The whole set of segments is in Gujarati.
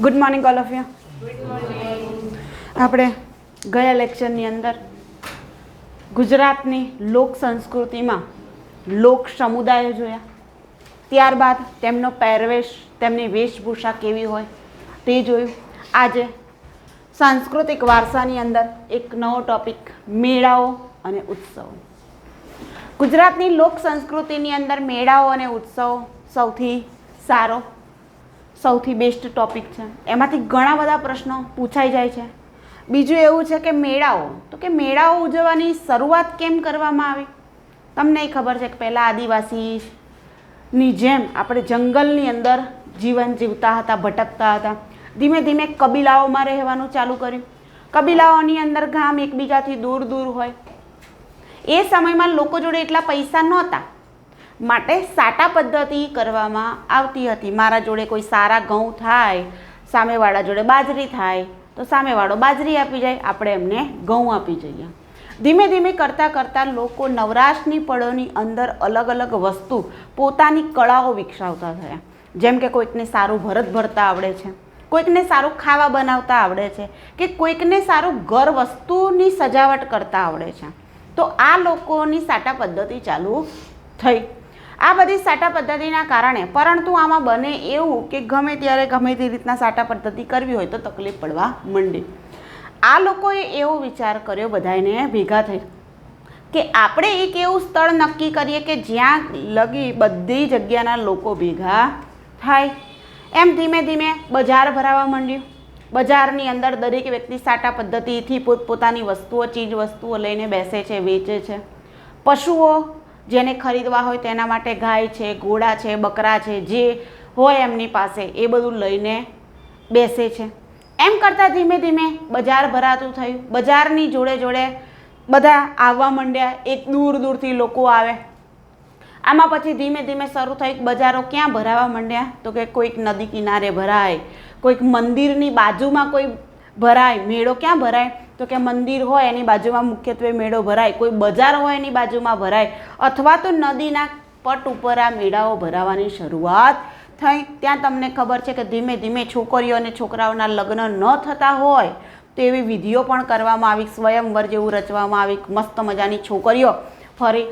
Good morning all of you. આપણે ગયા લેક્ચરની અંદર ગુજરાતની લોક સંસ્કૃતિમાં લોક સમુદાયો જોયા, ત્યારબાદ તેમનો પહેરવેશ, તેમની વેશભૂષા કેવી હોય તે જોયું. આજે સાંસ્કૃતિક વારસાની અંદર એક નવો ટોપિક, મેળાઓ અને ઉત્સવો. ગુજરાતની લોક સંસ્કૃતિની અંદર મેળાઓ અને ઉત્સવો સૌથી સારો, સૌથી બેસ્ટ ટોપિક છે. એમાંથી ઘણા બધા પ્રશ્નો પૂછાઈ જાય છે. બીજું એવું છે કે મેળાઓ, તો કે મેળાઓ ઉજવવાની શરૂઆત કેમ કરવામાં આવી? તમને ખબર છે કે પહેલાં આદિવાસીની જેમ આપણે જંગલની અંદર જીવન જીવતા હતા, ભટકતા હતા. ધીમે ધીમે કબીલાઓમાં રહેવાનું ચાલુ કર્યું. કબીલાઓની અંદર ગામ એકબીજાથી દૂર દૂર હોય. એ સમયમાં લોકો જોડે એટલા પૈસા નહોતા, માટે સાટા પદ્ધતિ કરવામાં આવતી હતી. મારા જોડે કોઈ સારા ઘઉં થાય, સામેવાળા જોડે બાજરી થાય, તો સામેવાળો બાજરી આપી જાય, આપણે એમને ઘઉં આપી જઈએ. ધીમે ધીમે કરતાં કરતાં લોકો નવરાશની પળોની અંદર અલગ અલગ વસ્તુ, પોતાની કળાઓ વિકસાવતા થયા. જેમ કે કોઈકને સારું ભરત ભરતા આવડે છે, કોઈકને સારું ખાવા બનાવતા આવડે છે, કે કોઈકને સારું ઘર વસ્તુની સજાવટ કરતા આવડે છે. તો આ લોકોની સાટા પદ્ધતિ ચાલુ થઈ. આ બધી સાટા પદ્ધતિના કારણે, પરંતુ આમાં બને એવું કે ગમે ત્યારે ગમે તે રીતના સાટા પદ્ધતિ કરવી હોય તો તકલીફ પડવા માંડી. આ લોકોએ એવો વિચાર કર્યો, બધાને ભેગા થઈ, કે આપણે એક એવું સ્થળ નક્કી કરીએ કે જ્યાં લગી બધી જગ્યાના લોકો ભેગા થાય. એમ ધીમે ધીમે બજાર ભરાવા માંડ્યું. બજારની અંદર દરેક વ્યક્તિ સાટા પદ્ધતિથી પોતપોતાની વસ્તુઓ, ચીજ વસ્તુઓ લઈને બેસે છે, વેચે છે. પશુઓ જેને ખરીદવા હોય તેના માટે ગાય છે, ઘોડા છે, બકરા છે, જે હોય એમની પાસે એ બધું લઈને બેસે છે. એમ કરતાં ધીમે ધીમે બજાર ભરાતું થયું. બજારની જોડે જોડે બધા આવવા માંડ્યા, એક દૂર દૂરથી લોકો આવે. આમાં પછી ધીમે ધીમે શરૂ થયું, બજારો ક્યાં ભરાવા માંડ્યા? તો કે કોઈક નદી કિનારે ભરાય, કોઈક મંદિરની બાજુમાં કોઈ ભરાય. મેળો ક્યાં ભરાય? તો કે મંદિર હોય એની બાજુમાં મુખ્યત્વે મેળો ભરાય, કોઈ બજાર હોય એની બાજુમાં ભરાય, અથવા તો નદીના પટ ઉપર આ મેળાઓ ભરાવાની શરૂઆત થઈ. ત્યાં તમને ખબર છે કે ધીમે ધીમે છોકરીઓ અને છોકરાઓના લગ્ન ન થતા હોય તો એવી વિધિઓ પણ કરવામાં આવી, સ્વયંવર જેવું રચવામાં આવી. મસ્ત મજાની છોકરીઓ ફરી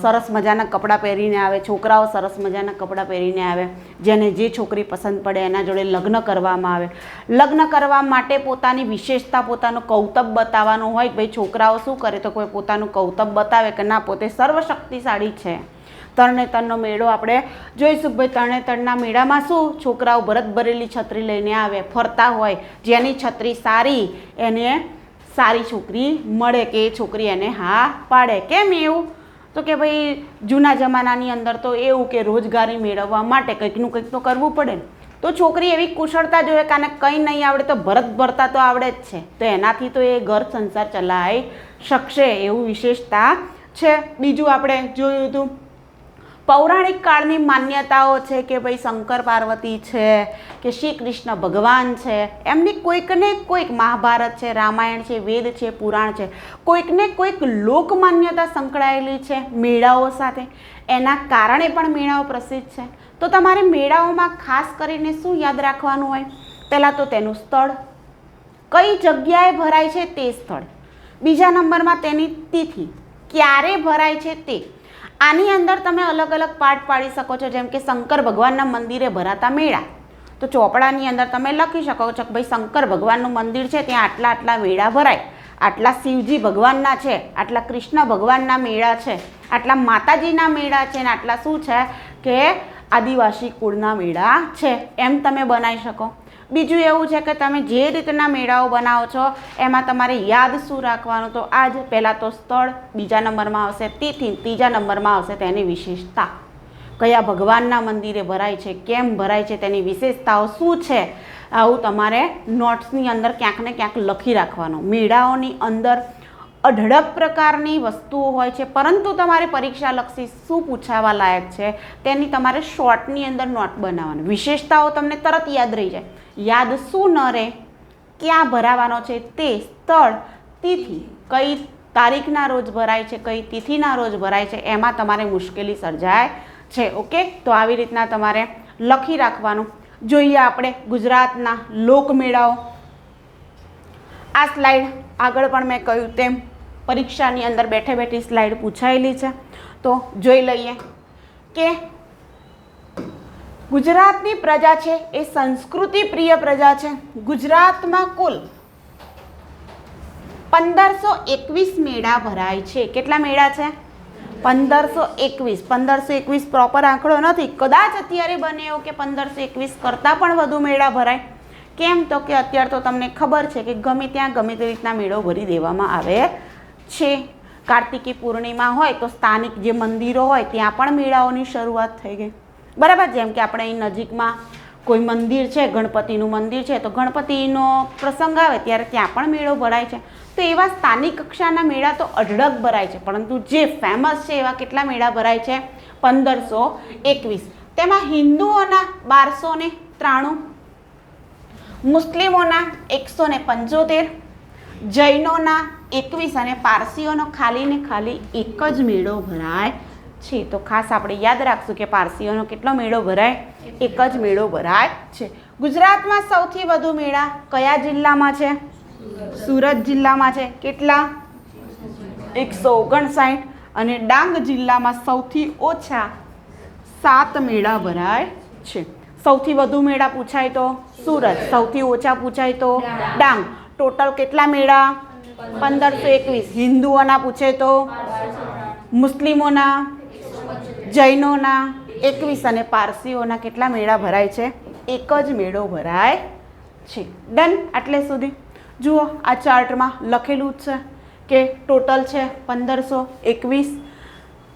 સરસ મજાના કપડાં પહેરીને આવે, છોકરાઓ સરસ મજાના કપડાં પહેરીને આવે. જેને જે છોકરી પસંદ પડે એના જોડે લગ્ન કરવામાં આવે. લગ્ન કરવા માટે પોતાની વિશેષતા, પોતાનું કૌતબ બતાવવાનું હોય. ભાઈ છોકરાઓ શું કરે તો કોઈ પોતાનું કૌતબ બતાવે કે ના, પોતે સર્વશક્તિશાળી છે. તરણેતરનો મેળો આપણે જોઈશું. ભાઈ તરણેતરના મેળામાં શું, છોકરાઓ ભરત ભરેલી છત્રી લઈને આવે, ફરતા હોય. જેની છત્રી સારી એને સારી છોકરી મળે, કે એ છોકરી એને હા પાડે. કેમ એવું? તો કે ભાઈ જૂના જમાનાની અંદર તો એવું કે રોજગારી મેળવવા માટે કંઈકનું કંઈક તો કરવું પડે ને. તો છોકરી એવી કુશળતા જોઈએ કે આને કંઈ નહીં આવડે તો ભરત ભરતા તો આવડે જ છે, તો એનાથી તો એ ઘર સંસાર ચલાવી શકશે, એવું વિશેષતા છે. બીજું આપણે જોયું હતું, પૌરાણિક કાળની માન્યતાઓ છે કે ભાઈ શંકર પાર્વતી છે, કે શ્રી કૃષ્ણ ભગવાન છે, એમની કોઈકને કોઈક મહાભારત છે, રામાયણ છે, વેદ છે, પુરાણ છે, કોઈકને કોઈક લોક માન્યતા સંકળાયેલી છે મેળાઓ સાથે. એના કારણે પણ મેળાઓ પ્રસિદ્ધ છે. તો તમારે મેળાઓમાં ખાસ કરીને શું યાદ રાખવાનું હોય? પહેલાં તો તેનું સ્થળ, કઈ જગ્યાએ ભરાય છે તે સ્થળ. બીજા નંબરમાં તેની તિથિ, ક્યારે ભરાય છે તે. આની અંદર તમે અલગ અલગ પાર્ટ પાડી શકો છો. જેમ કે શંકર ભગવાનના મંદિરે ભરાતા મેળા, તો ચોપડાની અંદર તમે લખી શકો છો કે ભાઈ શંકર ભગવાનનું મંદિર છે, ત્યાં આટલા આટલા મેળા ભરાય. આટલા શિવજી ભગવાનના છે, આટલા કૃષ્ણ ભગવાનના મેળા છે, આટલા માતાજીના મેળા છે, ને આટલા શું છે કે આદિવાસી કુળના મેળા છે. એમ તમે બનાવી શકો. બીજું એવું છે કે તમે જે રીતના મેળાઓ બનાવો છો એમાં તમારે યાદ શું રાખવાનું? તો આજ પહેલાં તો સ્થળ, બીજા નંબરમાં આવશે તિથિ, ત્રીજા નંબરમાં આવશે તેની વિશેષતા. કયા ભગવાનના મંદિરે ભરાય છે, કેમ ભરાય છે, તેની વિશેષતાઓ શું છે, આવું તમારે નોટ્સની અંદર ક્યાંક ને ક્યાંક લખી રાખવાનું. મેળાઓની અંદર અઢળક પ્રકારની વસ્તુઓ હોય છે, પરંતુ તમારે પરીક્ષાલક્ષી શું પૂછાવા લાયક છે તેની તમારે શોર્ટની અંદર નોટ બનાવવાની. વિશેષતાઓ તમને તરત યાદ રહી જાય. યાદ શું ન રહે? ક્યાં ભરાવાનો છે તે, સ્થળ, તિથિ, કઈ તારીખના રોજ ભરાય છે, કઈ તિથિના રોજ ભરાય છે, એમાં તમારે મુશ્કેલી સર્જાય છે. ઓકે, તો આવી રીતના તમારે લખી રાખવાનું. જોઈએ આપણે ગુજરાતના લોકમેળાઓ. આ સ્લાઇડ આગળ પણ મેં કહ્યું તેમ પરીક્ષાની અંદર બેઠે બેઠી સ્લાઇડ પૂછાયેલી છે. તો જોઈ લઈએ કે ગુજરાતની પ્રજા છે એ સંસ્કૃતિ પ્રિય પ્રજા છે. ગુજરાતમાં કુલ 1521 મેળા ભરાય છે. કેટલા મેળા છે? 1521. 1521 પ્રોપર આંકડો નથી, કદાચ અત્યારે બને એવું કે 1521 કરતાં પણ વધુ મેળા ભરાય. કેમ તો કે અત્યારે તો તમને ખબર છે કે ગમે ત્યાં ગમે તે રીતના મેળો ભરી દેવામાં આવે છે. કાર્તિકી પૂર્ણિમા હોય તો સ્થાનિક જે મંદિરો હોય ત્યાં પણ મેળાઓની શરૂઆત થઈ ગઈ. બરાબર. જેમ કે આપણે અહીં નજીકમાં કોઈ મંદિર છે, ગણપતિનું મંદિર છે, તો ગણપતિનો પ્રસંગ આવે ત્યારે ત્યાં પણ મેળો ભરાય છે. તો એવા સ્થાનિક કક્ષાના મેળા તો અઢળક ભરાય છે, પરંતુ જે ફેમસ છે એવા કેટલા મેળા ભરાય છે? 1521. તેમાં હિન્દુઓના 1293, મુસ્લિમોના 175, જૈનોના 21 અને પારસીઓનો ખાલી ને ખાલી એક જ મેળો ભરાય છે. તો ખાસ આપણે યાદ રાખશું કે પારસીઓનો કેટલો મેળો ભરાય? એક જ મેળો ભરાય છે. ગુજરાતમાં સૌથી વધુ મેળા કયા જિલ્લામાં છે? સુરત જિલ્લામાં છે. કેટલા? 159. અને ડાંગ જિલ્લામાં સૌથી ઓછા 7 મેળા ભરાય છે. સૌથી વધુ મેળા પૂછાય તો સુરત, સૌથી ઓછા પૂછાય તો ડાંગ. ટોટલ કેટલા મેળા? 1521. હિન્દુઓના પૂછે તો મુસ્લિમોના, જૈનોના 21 અને પારસીઓના કેટલા મેળા ભરાય છે? એક જ મેળો ભરાય છે. ડન. આટલે સુધી જુઓ આ ચાર્ટમાં લખેલું જ છે કે ટોટલ છે 1521.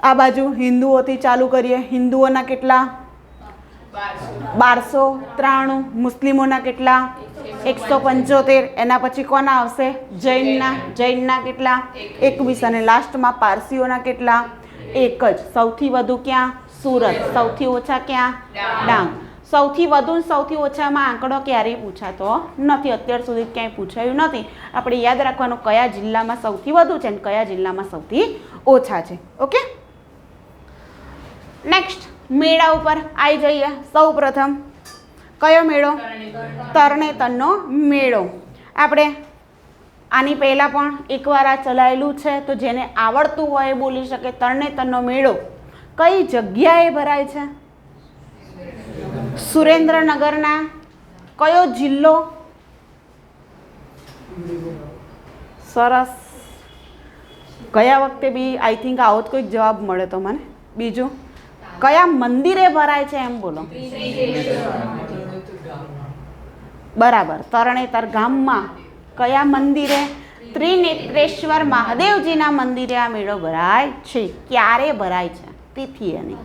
આ બાજુ હિન્દુઓથી ચાલુ કરીએ. હિન્દુઓના કેટલા? 1293. મુસ્લિમોના કેટલા? 175. એના પછી કોના આવશે? જૈનના કેટલા? 21. અને લાસ્ટમાં પારસીઓના કેટલા? એક જ. સૌથી વધુ ક્યાં? સુરત. સૌથી ઓછા ક્યાં? ડાંગ. સૌથી વધુ સૌથી ઓછામાં આંકડો ક્યારેય પૂછાતો નથી, અત્યાર સુધી ક્યાંય પૂછાયું નથી. આપણે યાદ રાખવાનું કયા જિલ્લામાં સૌથી વધુ છે અને કયા જિલ્લામાં સૌથી ઓછા છે. ઓકે. નેક્સ્ટ મેળા ઉપર આવી જઈએ. સૌ પ્રથમ કયો મેળો? તરણેતરનો મેળો. આપણે આની પહેલાં પણ એકવાર આ ચલાવેલું છે, તો જેને આવડતું હોય એ બોલી શકે. તરણેતરનો મેળો કઈ જગ્યાએ ભરાય છે? સુરેન્દ્રનગરના. કયો જિલ્લો? સરસ. ગયા વખતે બી આઈ થિંક આવો જ કોઈક જવાબ મળે તો મને. બીજું કયા મંદિરે ભરાય છે એમ બોલો. બરાબર. તરણેતર ગામમાં કયા મંદિરે? ત્રિનેત્રેશ્વર મહાદેવજીના મંદિરે આ મેળો ભરાય છે. ક્યારે ભરાય છે? તિથિ એની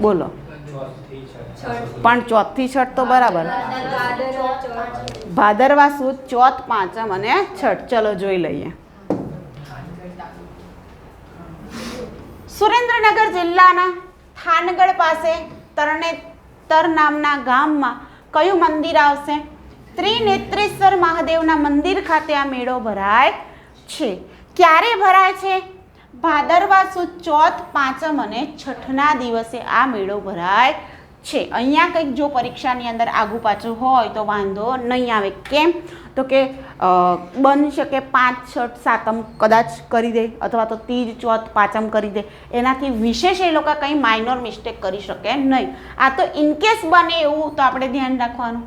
બોલો. પણ ચોથથી છઠ તો બરાબર. ભાદરવા સુદ, ચોથ, પાંચમ અને છઠ. ચલો જોઈ લઈએ. સુરેન્દ્રનગર જિલ્લાના થાનગઢ પાસે તરણેતર નામના ગામમાં કયું મંદિર આવશે? ત્રિનેત્રેશ્વર મહાદેવના મંદિર ખાતે આ મેળો ભરાય છે. ક્યારે ભરાય છે? ભાદરવા સુદ, ચોથ, પાંચમ અને છઠના દિવસે આ મેળો ભરાય છે. અહીંયા કંઈક જો પરીક્ષાની અંદર આગુ પાછું હોય તો વાંધો નહીં આવે. કેમ તો કે બની શકે 5, 6, 7 કદાચ કરી દે, અથવા તો તીજ, ચોથ, પાંચમ કરી દે. એનાથી વિશેષ એ લોકો કંઈ માઇનોર મિસ્ટેક કરી શકે નહીં. આ તો ઇનકેસ બને એવું તો આપણે ધ્યાન રાખવાનું.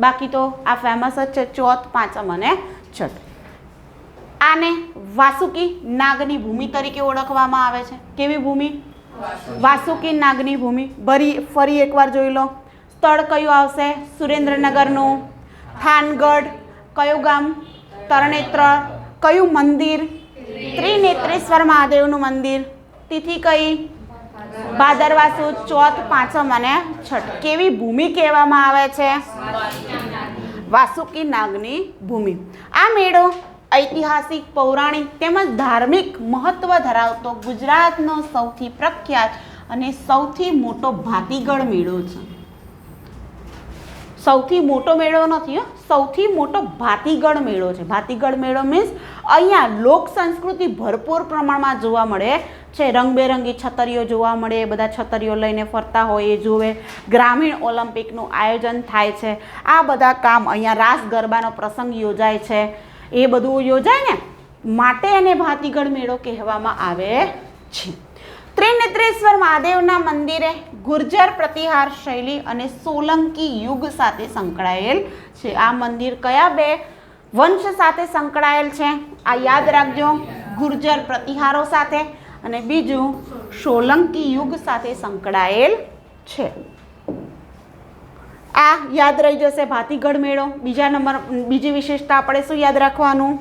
બાકી તો આ ફેમસ જ છે, ચોથ, પાંચમ અને છઠ. આને વાસુકી નાગની ભૂમિ તરીકે ઓળખવામાં આવે છે. કેવી ભૂમિ? વાસુકી નાગની ભૂમિ. ફરી એકવાર જોઈ લો. સ્થળ કયું આવશે? સુરેન્દ્રનગરનું. થાનગઢ. કયું ગામ? તરણેતર. કયું મંદિર? ત્રિનેત્રેશ્વર મહાદેવનું મંદિર. તિથિ કઈ? ભાદરવા સુદ, ચોથ, પાંચમ અને છઠ. કેવી ભૂમિ કહેવામાં આવે છે? વાસુકી નાગની ભૂમિ. આ મેળો ઐતિહાસિક, પૌરાણિક તેમજ ધાર્મિક મહત્વ ધરાવતો ગુજરાતનો સૌથી પ્રખ્યાત અને સૌથી મોટો ભાતીગળ મેળો છે. સૌથી મોટો મેળો નથી, સૌથી મોટો ભાતીગળ મેળો છે. ભાતીગળ મેળો મીન્સ અહીંયા લોક સંસ્કૃતિ ભરપૂર પ્રમાણમાં જોવા મળે છે. રંગબેરંગી છતરીઓ જોવા મળે, એ બધા છતરીઓ લઈને ફરતા હોય એ જુએ. ગ્રામીણ ઓલિમ્પિકનું આયોજન થાય છે. આ બધા કામ અહીંયા રાસ ગરબાનો પ્રસંગ યોજાય છે, એ બધું યોજાય ને માટે એને ભાતીગળ મેળો કહેવામાં આવે છે. ત્રિનેત્રેશ્વર મહાદેવના મંદિરે ગુર્જર પ્રતિહાર શૈલી અને સોલંકી યુગ સાથે સંકળાયેલ છે. આ મંદિર કયા બે વંશ સાથે સંકળાયેલ છે? આ યાદ રાખજો, ગુર્જર પ્રતિહારો સાથે અને બીજું સોલંકી યુગ સાથે સંકળાયેલ છે. આ યાદ રહી જશે ભાતીગળ મેળો. બીજી વિશેષતા આપણે શું યાદ રાખવાનું?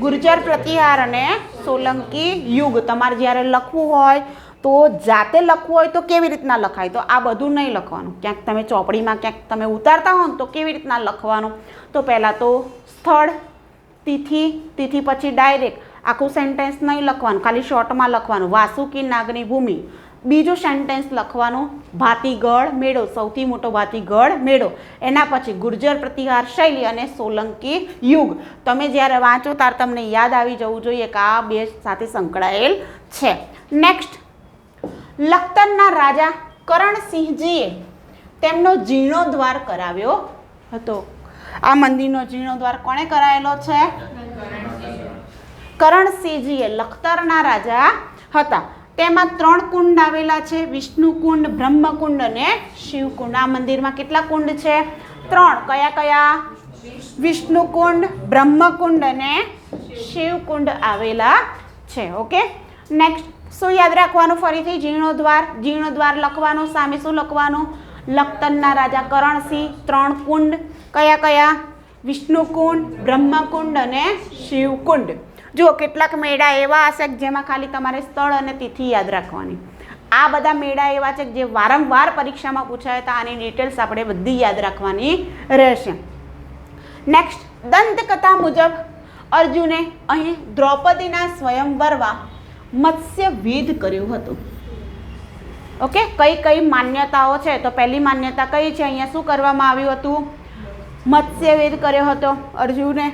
ગુર્જર પ્રતિહાર અને સોલંકી યુગ. તમારે જ્યારે લખવું હોય તો જાતે લખવું હોય તો કેવી રીતના લખાય? તો આ બધું નહીં લખવાનું. ક્યાંક તમે ચોપડીમાં ક્યાંક તમે ઉતારતા હો ને તો કેવી રીતના લખવાનું? તો પહેલાં તો સ્થળ, તિથિ પછી ડાયરેક્ટ આખું સેન્ટેન્સ નહીં લખવાનું, ખાલી શોર્ટમાં લખવાનું વાસુકી નાગની ભૂમિ. બીજું સેન્ટેન્સ લખવાનું ભાતીગળ મેળો, સૌથી મોટો ભાતીગળ મેળો. એના પછી ગુર્જર પ્રતિહાર શૈલી અને સોલંકી યુગ. તમે જ્યારે વાંચો ત્યારે તમને યાદ આવી જવું જોઈએ કે આ બે સાથે સંકળાયેલ છે. નેક્સ્ટ, લખતરના રાજા કરણસિંહજીએ તેમનો જીર્ણોદ્ધાર કરાવ્યો હતો. આ મંદિરનો જીર્ણોદ્ધાર કોણે કરાયેલો છે? કરણસિંહજીએ. લખતરના રાજા હતા. તેમાં 3 કુંડ આવેલા છે, વિષ્ણુકુંડ, બ્રહ્મકુંડ અને શિવકુંડ. આ મંદિરમાં કેટલા કુંડ છે? 3. કયા કયા? વિષ્ણુકુંડ, બ્રહ્મકુંડ અને શિવકુંડ આવેલા છે. ઓકે, નેક્સ્ટ શું યાદ રાખવાનું? ફરીથી જીર્ણોદ્ધાર લખવાનું. સામે શું લખવાનું? લખતરના રાજા કરણસિંહ, 3 કુંડ. કયા કયા? વિષ્ણુકુંડ, બ્રહ્મકુંડ અને શિવકુંડ. જુઓ, કેટલાક મેળા એવા હશે જેમાં ખાલી તમારે સ્થળ અને તિથિ યાદ રાખવાની. આ બધા મેળા એવા છે જે વારંવાર પરીક્ષામાં પૂછાયા હતા. આની ડિટેલ્સ આપણે બધી યાદ રાખવાની રહેશે. નેક્સ્ટ, દંતકથા મુજબ અર્જુને અહીં દ્રૌપદીના સ્વયંવરમાં મત્સ્ય વેદ કર્યું હતું. ઓકે, કઈ કઈ માન્યતાઓ છે? તો પહેલી માન્યતા કઈ છે? અહીંયા શું કરવામાં આવ્યું હતું? મત્સ્ય વેદ કર્યો હતો અર્જુને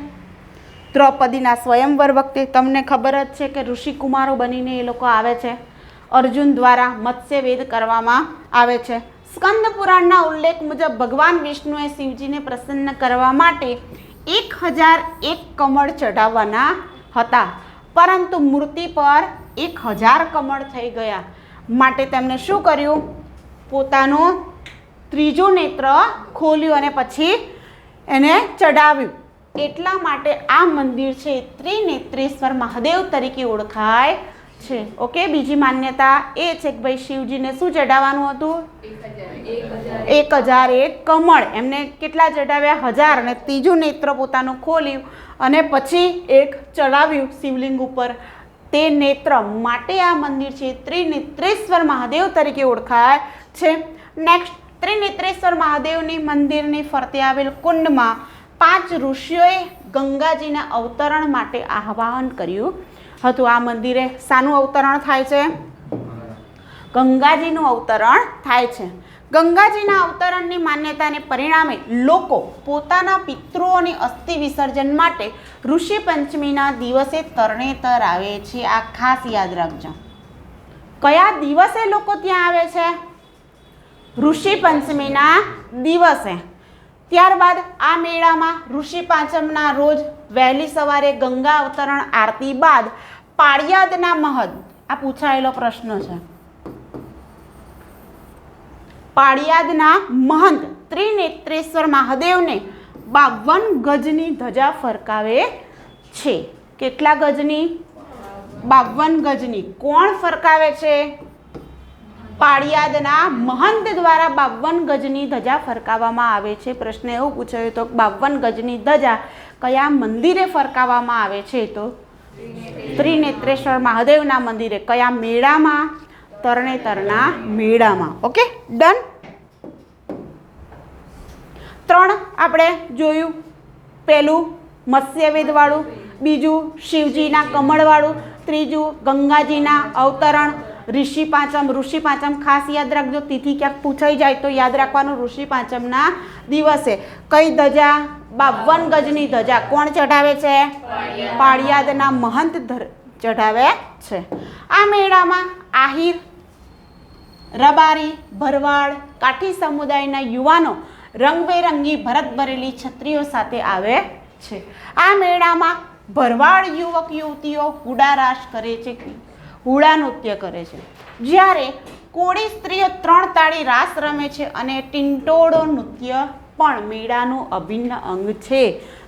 દ્રૌપદીના સ્વયંવર વખતે. તમને ખબર જ છે કે ઋષિકુમારો બનીને એ લોકો આવે છે. અર્જુન દ્વારા મત્સ્ય વેદ કરવામાં આવે છે. સ્કંદ પુરાણના ઉલ્લેખ મુજબ ભગવાન વિષ્ણુએ શિવજીને પ્રસન્ન કરવા માટે 1001 કમળ ચઢાવવાના હતા, પરંતુ મૂર્તિ પર 1000 કમળ થઈ ગયા. માટે તેમણે શું કર્યું? પોતાનું ત્રીજું નેત્ર ખોલ્યું અને પછી એને ચઢાવ્યું. એટલા માટે આ મંદિર છે ત્રિનેત્રેશ્વર મહાદેવ તરીકે ઓળખાય છે. ઓકે, બીજી માન્યતા એ છે કે ભાઈ શિવજીને શું ચઢાવવાનું હતું? 1001 કમળ. એમને કેટલા ચઢાવ્યા? 1000. અને ત્રીજું નેત્ર પોતાનું ખોલ્યું અને પછી એક ચડાવ્યું શિવલિંગ ઉપર. તે નેત્ર માટે આ મંદિર છે ત્રિનેત્રેશ્વર મહાદેવ તરીકે ઓળખાય છે. નેક્સ્ટ, ત્રિનેત્રેશ્વર મહાદેવની મંદિરની ફરતે આવેલ કુંડમાં 5 ઋષિઓએ ગંગાજીના અવતરણ માટે આહ્વાન કર્યું હતું. આ મંદિરે શાનું અવતરણ થાય છે? ગંગાજીનું અવતરણ થાય છે. ગંગાજીના અવતરણની માન્યતાને પરિણામે લોકો પોતાના પિતૃઓની અસ્થિ વિસર્જન માટે ઋષિ પંચમીના દિવસે તરણેતર આવે છે. આ ખાસ યાદ રાખજો. કયા દિવસે લોકો ત્યાં આવે છે? ઋષિ પંચમીના દિવસે. ત્યારબાદ આ મેળામાં ઋષિ પાંચમના રોજ વહેલી સવારે ગંગા અવતરણ આરતી બાદ પાળિયાદના મહંત, આ પૂછાયેલો પ્રશ્ન છે, પાળિયાદના મહંત ત્રિનેત્રેશ્વર મહાદેવને 52 ગજની ધજા ફરકાવે છે. કેટલા ગજની? 52 ગજની. કોણ ફરકાવે છે? પાળિયાદના મહંત દ્વારા 52 ગજની ધજા ફરકાવવામાં આવે છે. પ્રશ્ન એવો પૂછાયો તો 52 ગજની ધજા કયા મંદિરે ફરકાવવામાં આવે છે? તો ત્રિનેત્રેશ્વર મહાદેવના મંદિરે. કયા મેળામાં? તરણેતરના મેળામાં. Okay, done. 3 આપણે જોયું. પહેલું મત્સ્યવેદવાળું, બીજું શિવજીના કમળવાળું, ત્રીજું ગંગાજીના અવતરણ, ઋષિ પાંચમ ખાસ યાદ રાખજો. તિથિ ક્યાંક પૂછાઈ જાય તો યાદ રાખવાનું. ઋષિ પાંચમના દિવસે કઈ ધજા? 52 ગજની ધજા. કોણ ચઢાવે છે? પાળિયાદના મહંત ચઢાવે છે. આ મેળામાં આહિર, રબારી, ભરવાડ, કાઠી સમુદાયના યુવાનો રંગબેરંગી ભરત ભરેલી છત્રીઓ સાથે આવે છે. આ મેળામાં ભરવાડ યુવક યુવતીઓ હુડા રાસ કરે છે, હુડા નૃત્ય કરે છે, જ્યારે કોળી સ્ત્રીઓ 3 તાળી રાસ રમે છે અને ટિંટોળો નૃત્ય પણ મેળાનું અભિન્ન અંગ છે.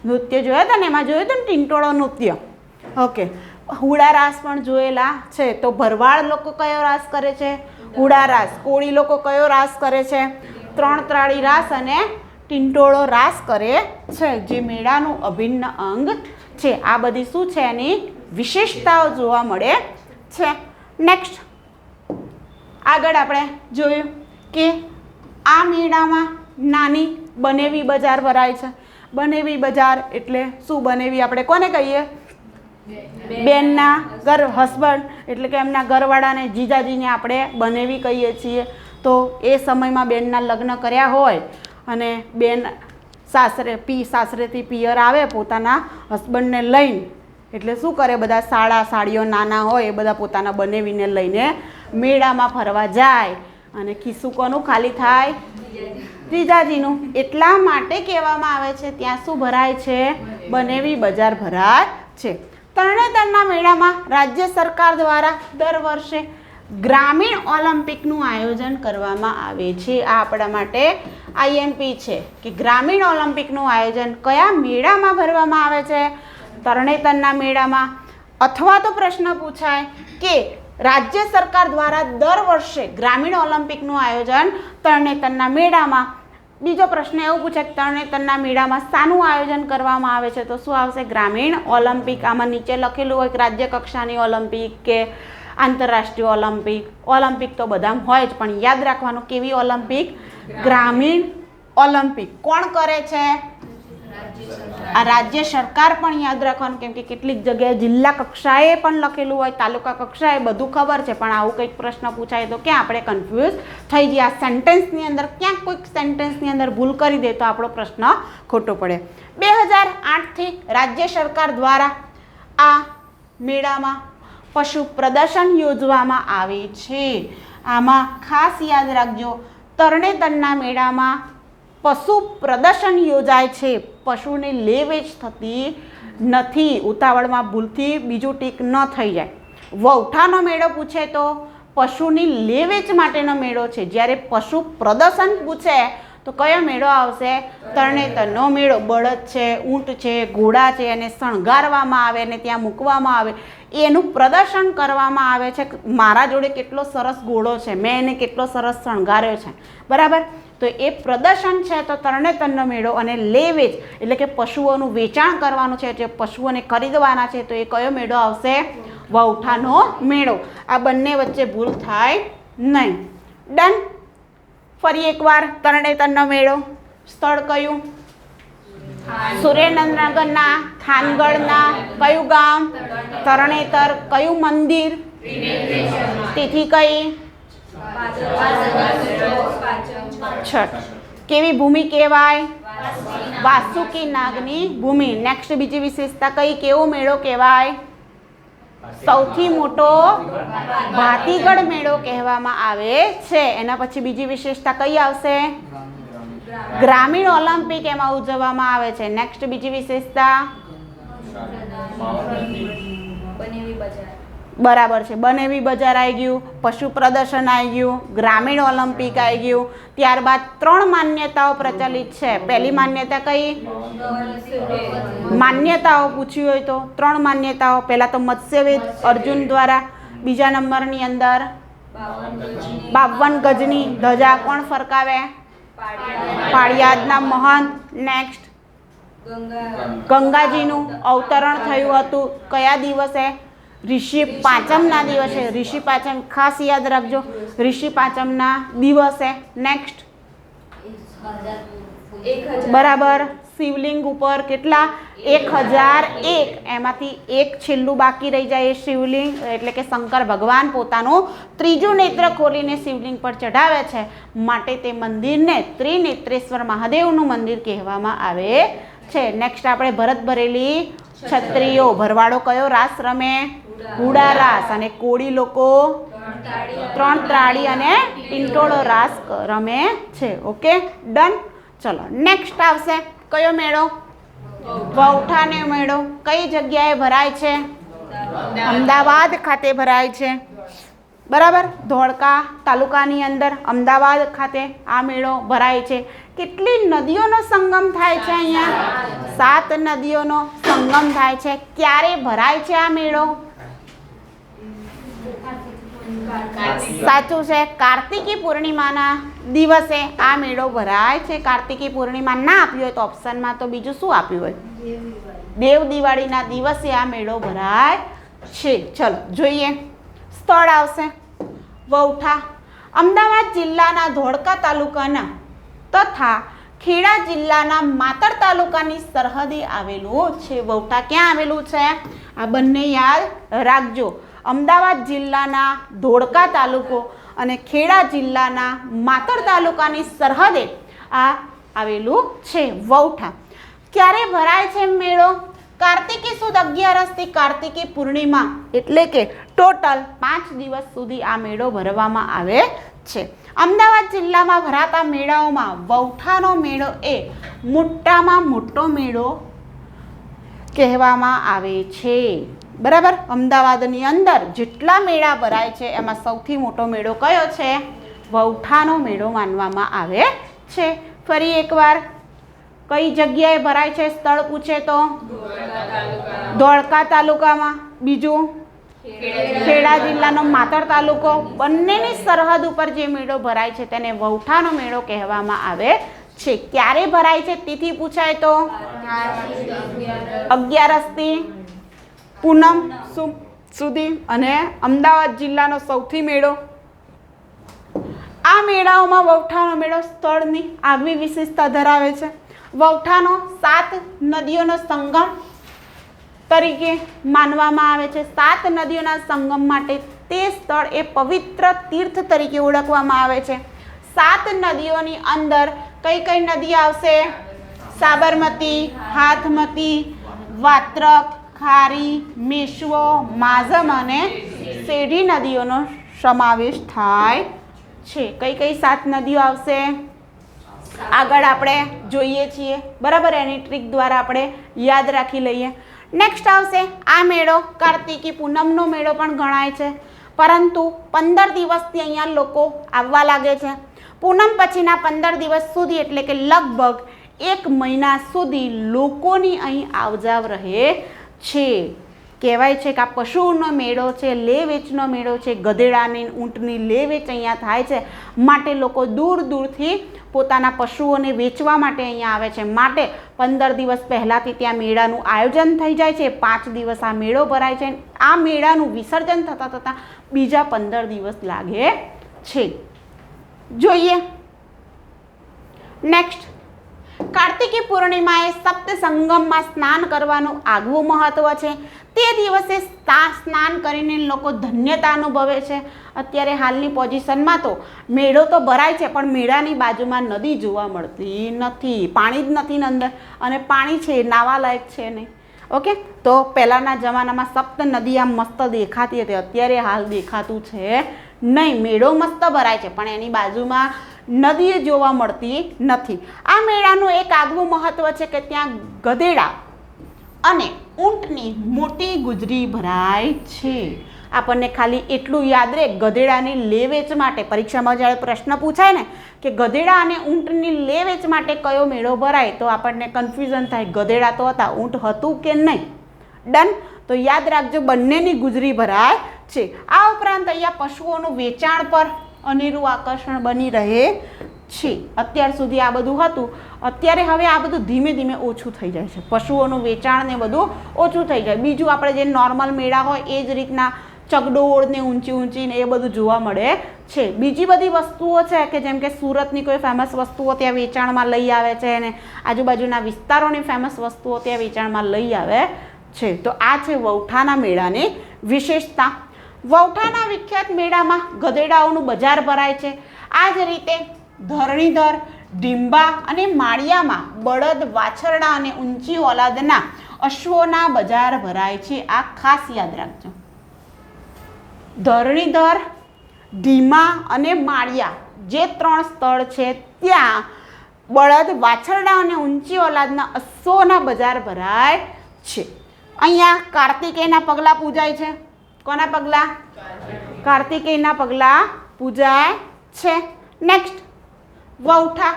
નૃત્ય જોયા હતા ને, એમાં જોયું હતું ને ટિંટોળો નૃત્ય. ઓકે, હુડા રાસ પણ જોયેલા છે. તો ભરવાડ લોકો કયો રાસ કરે છે? હુડા રાસ. કોળી લોકો કયો રાસ કરે છે? 3 તાળી રાસ અને ટિંટોળો રાસ કરે છે, જે મેળાનું અભિન્ન અંગ છે. આ બધી શું છે? એની વિશેષતાઓ જોવા મળે છે. નેક્સ્ટ આગળ આપણે જોયું કે આ મેળામાં નાની બનેવી બજાર ભરાય છે. બનેવી બજાર એટલે શું? બનેવી આપણે કોને કહીએ? બેનના હસબન્ડ એટલે કે એમના ઘરવાળાને, જીજાજીને આપણે બનેવી કહીએ છીએ. તો એ સમયમાં બેનના લગ્ન કર્યા હોય અને બેન સાસરેથી પિયર આવે પોતાના હસબન્ડને લઈને, એટલે શું કરે? બધા સાડીઓ નાના હોય એ બધા પોતાના બનેવીને લઈને મેળામાં ફરવા જાય અને ખિસ્સું કોનું ખાલી થાય? જીજાજીનું. એટલા માટે કહેવામાં આવે છે ત્યાં શું ભરાય છે? બનેવી બજાર ભરાય છે. તરણેતરના મેળામાં રાજ્ય સરકાર દ્વારા દર વર્ષે ગ્રામીણ ઓલિમ્પિકનું આયોજન કરવામાં આવે છે. આ આપણા માટે આઈએમપી છે કે ગ્રામીણ ઓલિમ્પિકનું આયોજન કયા મેળામાં ભરવામાં આવે છે? તરણેતરના મેળામાં. અથવા તો પ્રશ્ન પૂછાય કે રાજ્ય સરકાર દ્વારા દર વર્ષે ગ્રામીણ ઓલિમ્પિકનું આયોજન તરણેતરના મેળામાં. બીજો પ્રશ્ન એવું પૂછાય કે તરણેતરના મેળામાં શાનું આયોજન કરવામાં આવે છે? તો શું આવશે? ગ્રામીણ ઓલિમ્પિક. આમાં નીચે લખેલું હોય કે રાજ્ય કક્ષાની ઓલિમ્પિક કે આંતરરાષ્ટ્રીય ઓલિમ્પિક. ઓલિમ્પિક તો બધા હોય જ, પણ યાદ રાખવાનું કેવી ઓલિમ્પિક? ગ્રામીણ ઓલિમ્પિક. કોણ કરે છે? આ રાજ્ય સરકાર પણ યાદ રાખવાનું, કેમ કે કેટલીક જગ્યાએ જિલ્લા કક્ષાએ પણ લખેલું હોય, તાલુકા કક્ષાએ, બધું ખબર છે, પણ આવું કંઈક પ્રશ્ન પૂછાય તો ક્યાં આપણે કન્ફ્યુઝ થઈ જઈએ. આ સેન્ટેન્સની અંદર ક્યાંક કોઈક સેન્ટેન્સની અંદર ભૂલ કરી દે તો આપણો પ્રશ્ન ખોટો પડે. 2008થી રાજ્ય સરકાર દ્વારા આ મેળામાં પશુ પ્રદર્શન યોજવામાં આવે છે. આમાં ખાસ યાદ રાખજો, તરણેતરના મેળામાં પશુ પ્રદર્શન યોજાય છે. પશુને લે વેચ થતી નથી. ઉતાવળમાં ભૂલથી બીજું ટીક ન થઈ જાય. વૌઠાનો મેળો પૂછે તો પશુની લે વેચ માટેનો મેળો છે. જ્યારે પશુ પ્રદર્શન પૂછે તો કયો મેળો આવશે? તરણેતરનો મેળો. બળદ છે, ઊંટ છે, ઘોડા છે, એને શણગારવામાં આવે અને ત્યાં મૂકવામાં આવે, એનું પ્રદર્શન કરવામાં આવે છે. મારા જોડે કેટલો સરસ ઘોડો છે, મેં એને કેટલો સરસ શણગાર્યો છે, બરાબર? તો એ પ્રદર્શન છે તો તરણેતરનો મેળો. અને લે વેચ એટલે કે પશુઓનું વેચાણ કરવાનું છે, જે પશુઓને ખરીદવાના છે, તો એ કયો મેળો આવશે? વૌઠાનો મેળો. આ બંને વચ્ચે ભૂલ થાય નહીં. ડન. ફરી એકવાર તરણેતરનો મેળો. સ્થળ કયું? સુરેન્દ્રનગરના થાનગઢના કયું ગામ? તરણેતર. કયું મંદિર? તિથિ કઈ? છઠ. કેવી ભૂમિ કહેવાય? વાસુકી નાગની ભૂમિ. નેક્સ્ટ બીજી વિશેષતા કઈ? કેવો મેળો કહેવાય? સૌથી મોટો ભાતીગળ મેળો કહેવામાં આવે છે. એના પછી બીજી વિશેષતા કઈ આવશે? ગ્રામીણ ઓલિમ્પિક એમાં ઉજવવામાં આવે છે. નેક્સ્ટ બીજી વિશેષતા બરાબર છે, બનેવી બજાર આવી ગયું, પશુ પ્રદર્શન આવી ગયું, ગ્રામીણ ઓલિમ્પિક આવી ગયું. ત્યારબાદ 3 માન્યતાઓ પ્રચલિત છે. પહેલી માન્યતા કઈ? માન્યતાઓ પૂછ્યું હોય તો 3 માન્યતાઓ. પહેલા તો મત્સ્યવેદ અર્જુન દ્વારા. બીજા નંબરની અંદર 52 ગજની ધજા કોણ ફરકાવે? પાળિયાદના મહંત. નેક્સ્ટ ગંગાજીનું અવતરણ થયું હતું કયા દિવસે? ઋષિ પાંચમના દિવસે. ઋષિ પાંચમ ખાસ યાદ રાખજો, ઋષિ પાંચમના દિવસે. નેક્સ્ટ બરાબર. શિવલિંગ ઉપર કેટલા? 1001. એમાંથી એક છેલ્લું બાકી રહી જાય એ શિવલિંગ એટલે કે શંકર ભગવાન પોતાનું ત્રીજું નેત્ર ખોલીને શિવલિંગ પર ચઢાવે છે, માટે તે મંદિરને ત્રિનેત્રેશ્વર મહાદેવનું મંદિર કહેવામાં આવે છે. નેક્સ્ટ આપણે ભરત ભરેલી છત્રીઓ. ભરવાડો કયો રાસ રમે? હુડા રાસ. અને કોળી લોકો 3 ત્રાળી અને ટિંટોળો રાસ રમે છે. Okay done. ચલો નેક્સ્ટ આવશે કયો મેળો? વૌઠાનો મેળો. કઈ જગ્યાએ ભરાય છે? અમદાવાદ ખાતે ભરાય છે. બરાબર. ધોળકા તાલુકાની અંદર અમદાવાદ ખાતે આ મેળો ભરાય છે. કેટલી નદીઓનો સંગમ થાય છે? અહીંયા 7 નદીઓનો સંગમ થાય છે. ક્યારે ભરાય છે આ મેળો? સાચું છે. કાર્તિકી પૂર્ણિમાના દિવસે આ મેળો ભરાય છે. કાર્તિકી પૂર્ણિમા ના આપ્યું હોય તો ઓપ્શનમાં તો બીજું શું આપ્યું હોય? દેવ દિવાળીના દિવસે આ મેળો ભરાય છે. ચલો જોઈએ. સ્થળ આવશે વૌઠા. અમદાવાદ જિલ્લાના ધોળકા તાલુકાના તથા ખેડા જિલ્લાના માતર તાલુકાની સરહદે આવેલું છે. વૌઠા ક્યાં આવેલું છે? આ બંને યાદ રાખજો. અમદાવાદ જિલ્લાના ધોળકા તાલુકો અને ખેડા જિલ્લાના માતર તાલુકાની સરહદે આ આવેલું છે વૌઠા. ક્યારે ભરાય છે મેળો? કાર્તિકી સુદ 11 થી કાર્તિકી પૂર્ણિમા એટલે કે ટોટલ 5 દિવસ સુધી આ મેળો ભરવામાં આવે છે. અમદાવાદ જિલ્લામાં ભરાતા મેળાઓમાં વૌઠાનો મેળો એ મોટામાં મોટો મેળો કહેવામાં આવે છે. બરાબર. અમદાવાદની અંદર જેટલા મેળા ભરાય છે એમાં સૌથી મોટો મેળો કયો છે? વૌઠાનો મેળો માનવામાં આવે છે. ફરી એકવાર કઈ જગ્યાએ ભરાય છે? સ્થળ પૂછે તો ધોળકા તાલુકામાં. બીજું ખેડા જિલ્લાનો માતર તાલુકો. બંનેની સરહદ ઉપર જે મેળો ભરાય છે તેને વૌઠાનો મેળો કહેવામાં આવે છે. ક્યારે ભરાય છે તિથિ પૂછાય તો 11 થી પૂનમ સુધી. અને અમદાવાદ જિલ્લાનો સૌથી મેળો. આ મેળાઓમાં વૌઠાનો મેળો સ્થળની આગવી વિશેષતા ધરાવે છે. વૌઠાનો 7 નદીઓનો સંગમ તરીકે માનવામાં આવે છે. 7 નદીઓના સંગમ માટે તે સ્થળ એ પવિત્ર તીર્થ તરીકે ઓળખવામાં આવે છે. 7 નદીઓની અંદર કઈ કઈ નદી આવશે? સાબરમતી, હાથમતી, વાત્રક, ખારી, મેશ્વો, માઝમ અને સેઢી નદીઓનો સમાવેશ થાય છે. કઈ કઈ 7 નદીઓ આવશે? આગળ આપણે જોઈએ છીએ. બરાબર. એની ટ્રીક દ્વારા આપણે યાદ રાખી લઈએ. નેક્સ્ટ આવશે આ મેળો કાર્તિકી પૂનમનો મેળો પણ ગણાય છે. પરંતુ 15 દિવસથી અહીંયા લોકો આવવા લાગે છે. પૂનમ પછીના 15 દિવસ સુધી એટલે કે લગભગ 1 મહિના સુધી લોકોની અહીં આવજાવ રહે છે. કહેવાય છે કે આ પશુઓનો મેળો છે, લે વેચનો મેળો છે. ગધેડાની ઊંટની લે વેચ અહીંયા થાય છે. માટે લોકો દૂર દૂરથી પોતાના પશુઓને વેચવા માટે અહીંયા આવે છે. માટે 15 દિવસ પહેલાંથી ત્યાં મેળાનું આયોજન થઈ જાય છે. 5 દિવસ આ મેળો ભરાય છે. આ મેળાનું વિસર્જન થતાં થતાં બીજા 15 દિવસ લાગે છે. જોઈએ નેક્સ્ટ. કાર્તિકી પૂર્ણિમાએ સપ્ત સંગમમાં સ્નાન કરવાનું આગવું મહત્વ છે. તે દિવસે સ્નાન કરીને લોકો ધન્યતા અનુભવે છે. અત્યારે હાલની પોઝિશનમાં તો મેળો તો ભરાય છે પણ મેળાની બાજુમાં નદી જોવા મળતી નથી. પાણી જ નથી અંદર. અને પાણી છે નાવા લાયક છે નહીં. ઓકે. તો પહેલાંના જમાનામાં સપ્ત નદી આમ મસ્ત દેખાતી હતી. અત્યારે હાલ દેખાતું છે નહીં. મેળો મસ્ત ભરાય છે પણ એની બાજુમાં નદી જોવા મળતી નથી. આ મેળાનું એક આગવું મહત્વ છે કે ત્યાં ગધેડા અને ઊંટની મોટી ગુજરી ભરાય છે. આપણને ખાલી એટલું યાદ રહે ગધેડાની લે વેચ માટે. પરીક્ષામાં જ્યારે પ્રશ્ન પૂછાય ને કે ગધેડા અને ઊંટની લે વેચ માટે કયો મેળો ભરાય તો આપણને કન્ફ્યુઝન થાય. ગધેડા તો હતા, ઊંટ હતું કે નહીં. ડન. તો યાદ રાખજો બંનેની ગુજરી ભરાય છે. આ ઉપરાંત અહીંયા પશુઓનું વેચાણ પર અનેરું આકર્ષણ બની રહે છે. અત્યાર સુધી આ બધું હતું. અત્યારે હવે આ બધું ધીમે ધીમે ઓછું થઈ જાય છે. પશુઓનું વેચાણ ને બધું ઓછું થઈ જાય. બીજું આપણે જે નોર્મલ મેળા હોય એ જ રીતના ચગડોળ ને ઊંચી ઊંચી ને એ બધું જોવા મળે છે. બીજી બધી વસ્તુઓ છે કે જેમ કે સુરતની કોઈ ફેમસ વસ્તુઓ ત્યાં વેચાણમાં લઈ આવે છે અને આજુબાજુના વિસ્તારોની ફેમસ વસ્તુઓ ત્યાં વેચાણમાં લઈ આવે છે. તો આ છે વૌઠાના મેળાની વિશેષતા. વૌઠાના વિખ્યાત મેળામાં ગધેડાઓનું બજાર ભરાય છે. આ જ રીતે ધરણીધર, ડીંબા અને માળિયામાં બળદ, વાછરડા અને ઊંચી ઓલાદના અશ્વોના બજાર ભરાય છે. આ ખાસ યાદ રાખજો. ધરણીધર, ઢીમા અને માળિયા જે 3 સ્થળ છે ત્યાં બળદ, વાછરડા અને ઊંચી ઓલાદના અશ્વોના બજાર ભરાય છે. અહીંયા કાર્તિકેયના પગલાં પૂજાય છે. કોના પગલાં? કાર્તિકેયના પગલાં પૂજાય છે. નેક્સ્ટ વૌઠા.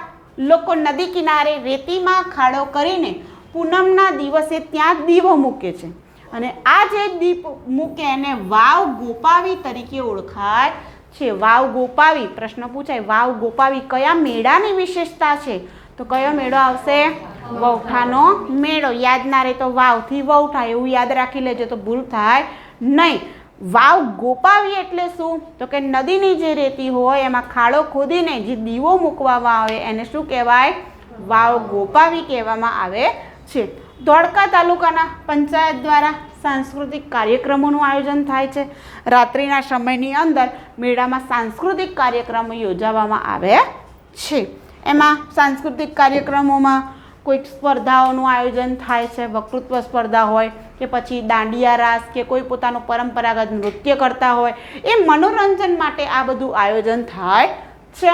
લોકો નદી કિનારે રેતીમાં ખાડો કરીને પૂનમના દિવસે ત્યાં દીવો મૂકે છે અને આ જે દીપ મૂકે એને વાવ ગોપાવી તરીકે ઓળખાય છે. વાવ ગોપાવી, પ્રશ્ન પૂછાય, વાવ ગોપાવી કયા મેળાની વિશેષતા છે? તો કયો મેળો આવશે? વૌઠાનો મેળો. યાદ ના રહે તો વાવથી વૌઠા એવું યાદ રાખી લેજો તો ભૂલ થાય નહીં. વાવ ગોપાવી એટલે શું? તો કે નદીની જે રેતી હોય એમાં ખાડો ખોદીને જે દીવો મૂકવામાં આવે એને શું કહેવાય? વાવ ગોપાવી કહેવામાં આવે છે. ધોળકા તાલુકાના પંચાયત દ્વારા સાંસ્કૃતિક કાર્યક્રમોનું આયોજન થાય છે. રાત્રિના સમયની અંદર મેળામાં સાંસ્કૃતિક કાર્યક્રમો યોજવામાં આવે છે. એમાં સાંસ્કૃતિક કાર્યક્રમોમાં કોઈક સ્પર્ધાઓનું આયોજન થાય છે. વક્તૃત્વ સ્પર્ધા હોય કે પછી દાંડિયા રાસ કે કોઈ પોતાનું પરંપરાગત નૃત્ય કરતા હોય, એ મનોરંજન માટે આ બધું આયોજન થાય છે.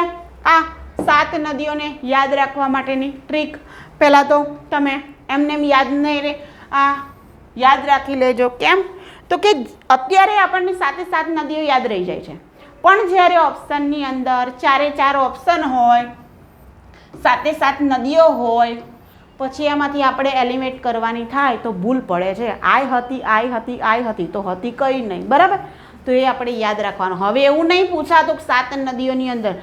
આ 7 નદીઓને યાદ રાખવા માટેની ટ્રીક. પહેલાં તો તમે એમને યાદ નહીં રહે, આ યાદ રાખી લેજો. કેમ? તો કે અત્યારે આપણને 7 નદીઓ યાદ રહી જાય છે, પણ જ્યારે ઓપ્શનની અંદર 4 ઓપ્શન હોય, 7 નદીઓ હોય, પછી એમાંથી આપણે એલિમિનેટ કરવાની થાય તો ભૂલ પડે છે. આઈ હતી તો હતી કઈ નહીં. બરાબર? તો એ આપણે યાદ રાખવાનું. હવે એવું નહીં પૂછાતું 7 નદીઓની અંદર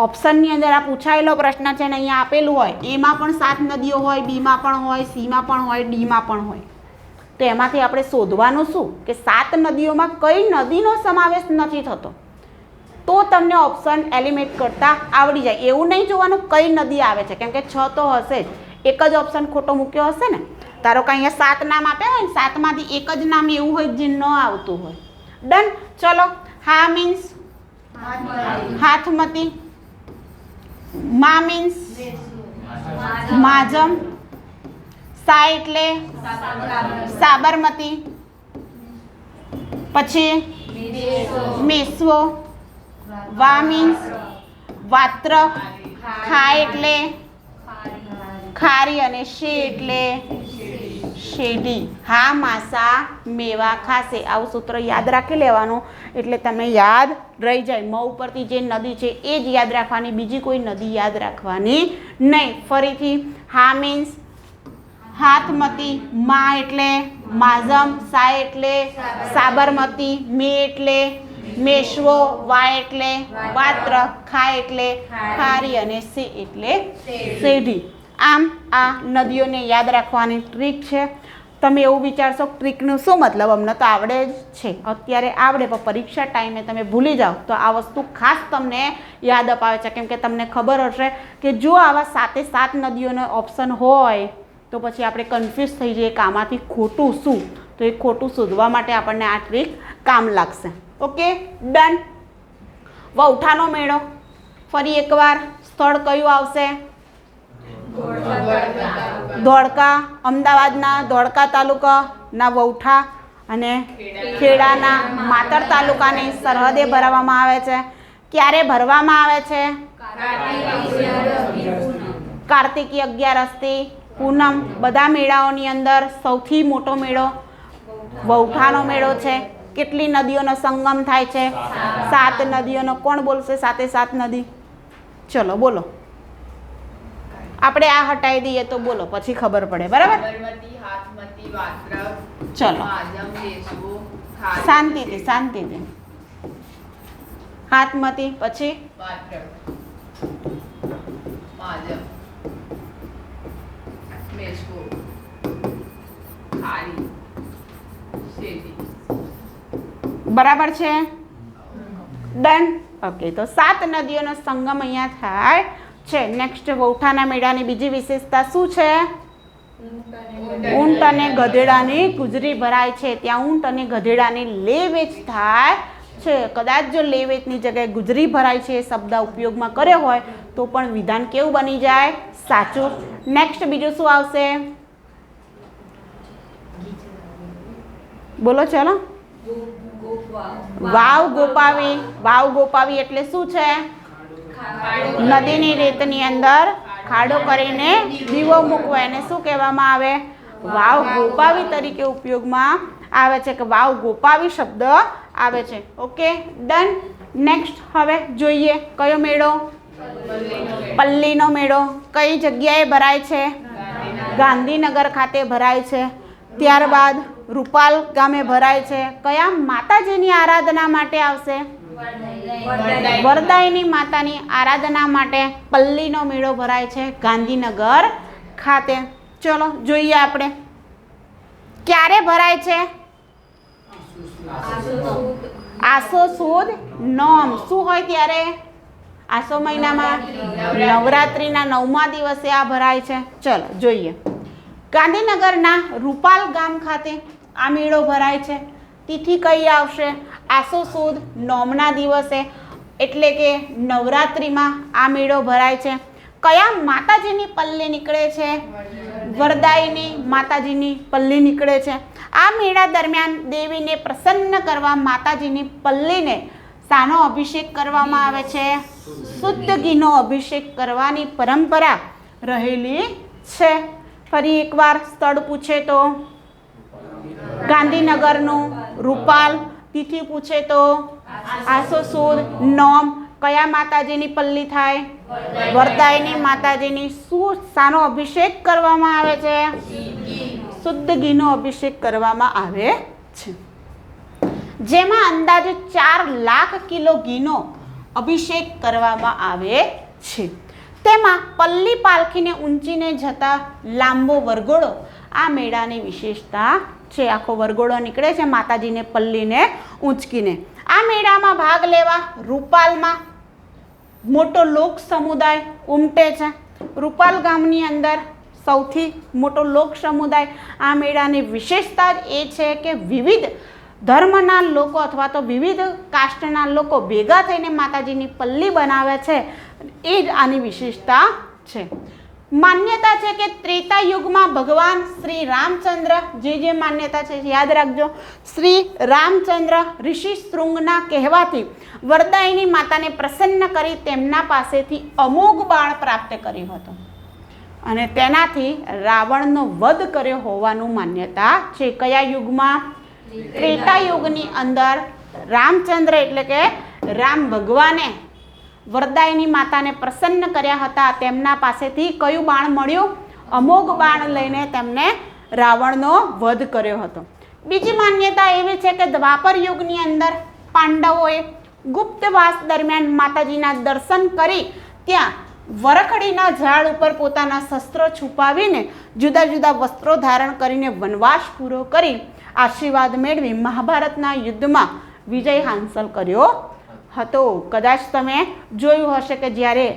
ઓપ્શનની અંદર આ પૂછાયેલો પ્રશ્ન છે ને અહીંયા આપેલું હોય એમાં પણ 7 નદીઓ હોય, બીમાં પણ હોય, સીમાં પણ હોય, ડીમાં પણ હોય. તો એમાંથી આપણે શોધવાનું શું કે 7 નદીઓમાં કઈ નદીનો સમાવેશ નથી થતો, તો તમને ઓપ્શન એલિમિનેટ કરતા આવડી જાય. એવું નહીં જોવાનું કઈ નદી આવે છે, કેમ કે 6 તો હશે જ. એક જ ઓપ્શન ખોટો મૂક્યો હશે ને. ધારો કે અહીંયા 7 નામ આપ્યા હોય ને, 7માંથી એક જ નામ એવું હોય જે ન આવતું હોય. ડન. ચલો. હા મીન્સ હાથમતી, મા મીન્સ માજમ, સા એટલે સાબરમતી, પછી મેસવો, વા મીન્સ વાત્રક, ખા એટલે ખારી અને શે એટલે શેરડી. હા માસા મેવા ખાશે. આવું સૂત્ર યાદ રાખી લેવાનું એટલે તમને યાદ રહી જાય. મ ઉપરથી જે નદી છે એ જ યાદ રાખવાની, બીજી કોઈ નદી યાદ રાખવાની નહીં. ફરીથી હા મીન્સ હાથમતી, મા એટલે માઝમ, સા એટલે સાબરમતી, મે એટલે મેશ્વો, વા એટલે વાત્રક, ખા એટલે ખારી અને સે એટલે શેરડી. આમ આ નદીઓને યાદ રાખવાની ટ્રીક છે. તમે એવું વિચારશો ટ્રીકનું શું મતલબ? અમને તો આવડે જ છે, અત્યારે આવડે, પણ પરીક્ષા ટાઈમે તમે ભૂલી જાઓ તો આ વસ્તુ ખાસ તમને યાદ અપાવે છે. કેમ કે તમને ખબર હશે કે જો આવા 7 નદીઓનો ઓપ્શન હોય તો પછી આપણે કન્ફ્યુઝ થઈ જઈએ કે આમાંથી ખોટું શું. તો એ ખોટું શોધવા માટે આપણને આ ટ્રીક કામ લાગશે. Okay, done. વૌઠાનો મેળો ફરી એકવાર સ્થળ કયું આવશે? ધોળકા. અમદાવાદના ધોળકા તાલુકાના વૌઠા અને ખેડાના માતર તાલુકાની સરહદે ભરવામાં આવે છે. ક્યારે ભરવામાં આવે છે? કાર્તિકી 11 પૂનમ. બધા મેળાઓની અંદર સૌથી મોટો મેળો વૌઠાનો મેળો છે. કેટલી નદીઓનો સંગમ થાય છે? 7 નદીઓનો. કોણ બોલશે 7 નદી? ચલો બોલો. આપણે આ હટાવી દઈએ તો બોલો, પછી ખબર પડે. બરાબર? ચલો શાંતિથી. હાથમતી, પછી બરાબર છે? ડન. ઓકે, તો 7 નદીઓનો સંગમ અહીંયા થાય છે. નેક્સ્ટ વૌઠાના મેળાની બીજી વિશેષતા શું છે? ઊંટ અને ગધેડાની ગુજરી ભરાય છે. ત્યાં ઊંટ અને ગધેડાની લે વેચ થાય છે. કદાચ જો લે વેચની જગ્યાએ ગુજરી ભરાય છે એ શબ્દ ઉપયોગમાં કર્યો હોય તો પણ વિધાન કેવું બની જાય? સાચું. નેક્સ્ટ બીજું શું આવશે? બોલો. ચલો. વાવ ગોપાવી. વાવ ગોપાવી એટલે શું છે? નદીની રેતની અંદર ખાડો કરીને દીવો મૂકવો એને શું કહેવામાં આવે? વાવ ગોપાવી તરીકે ઉપયોગમાં આવે છે કે વાવ ગોપાવી શબ્દ આવે છે. Okay done. નેક્સ્ટ હવે જોઈએ કયો મેળો? પલ્લીનો મેળો. કઈ જગ્યાએ ભરાય છે? ગાંધીનગર ખાતે ભરાય છે. ત્યારબાદ રૂપાલ ગામે ભરાય છે. કયા માતાજીની આરાધના માટે આવશે? વરદાયની માતાની આરાધના માટે પલ્લીનો મેળો ભરાય છે ગાંધીનગર ખાતે. ચલો જોઈએ આપણે ક્યારે ભરાય છે? આસો સુદ નોમ. શું હોય ત્યારે? આસો મહિનામાં નવરાત્રિના 9મા દિવસે આ ભરાય છે. ચલો જોઈએ. ગાંધીનગરના રૂપાલ ગામ ખાતે આ મેળો ભરાય છે. તિથિ કઈ આવશે? આસો સુદ નોમના દિવસે એટલે કે નવરાત્રિમાં આ મેળો ભરાય છે. કયા માતાજીની પલ્લી નીકળે છે? વરદાયની માતાજીની પલ્લી નીકળે છે. આ મેળા દરમિયાન દેવીને પ્રસન્ન કરવા માતાજીની પલ્લીને શાનો અભિષેક કરવામાં આવે છે? શુદ્ધ ઘીનો અભિષેક કરવાની પરંપરા રહેલી છે. ફરી એકવાર સ્થળ પૂછે તો ગાંધીનગરનું રૂપાલ. તિથિ પૂછે તો આસો સુદ નોમ. કયા માતાજીની પલ્લી થાય? વરદાયની માતાજીની. શું શાનો અભિષેક કરવામાં આવે છે? શુદ્ધ ઘીનો અભિષેક કરવામાં આવે છે. જેમાં અંદાજે 4 લાખ કિલો ઘીનો અભિષેક કરવામાં આવે છે. તેમાં પલ્લી પાલખીને ઊંચીને જતા લાંબો વરઘોડો આ મેળાની વિશેષતા છે. આખો વરઘોડો નીકળે છે માતાજીને પલ્લીને ઊંચકીને. આ મેળામાં ભાગ લેવા રૂપાલમાં મોટો લોક સમુદાય ઉમટે છે. રૂપાલ ગામની અંદર સૌથી મોટો લોક સમુદાય. આ મેળાની વિશેષતા જ એ છે કે વિવિધ ધર્મના લોકો અથવા તો વિવિધ કાસ્ટના લોકો ભેગા થઈને માતાજીની પલ્લી બનાવે છે. એ જ આની વિશેષતા છે. માન્યતા છે કે ત્રેતા યુગમાં ભગવાન શ્રી રામચંદ્ર જે માન્યતા છે યાદ રાખજો. શ્રી રામચંદ્ર ઋષિ શૃંગના કહેવાથી વરદાયની માતાને પ્રસન્ન કરી તેમના પાસેથી અમોઘ બાણ પ્રાપ્ત કર્યું હતું અને તેનાથી રાવણનો વધ કર્યો હોવાનું માન્યતા છે. કયા યુગમાં? ત્રેતા યુગની અંદર રામચંદ્ર એટલે કે રામ ભગવાને વરદાયની માતાને પ્રસન્ન કર્યા હતા. તેમના પાસેથી કયું બાણ મળ્યું? અમોઘ બાણ લઈને તેમને રાવણનો વધ કર્યો હતો. બીજી માન્યતા એવી છે કે દ્વાપર યુગની અંદર પાંડવોએ ગુપ્તવાસ દરમિયાન માતાજીના દર્શન કરી ત્યાં વરખડીના ઝાડ ઉપર પોતાના શસ્ત્રો છુપાવીને જુદા જુદા વસ્ત્રો ધારણ કરીને વનવાસ પૂરો કરી આશીર્વાદ મેળવી મહાભારતના યુદ્ધમાં વિજય હાંસલ કર્યો હતો. કદાચ તમે જોયું હશે કે જ્યારે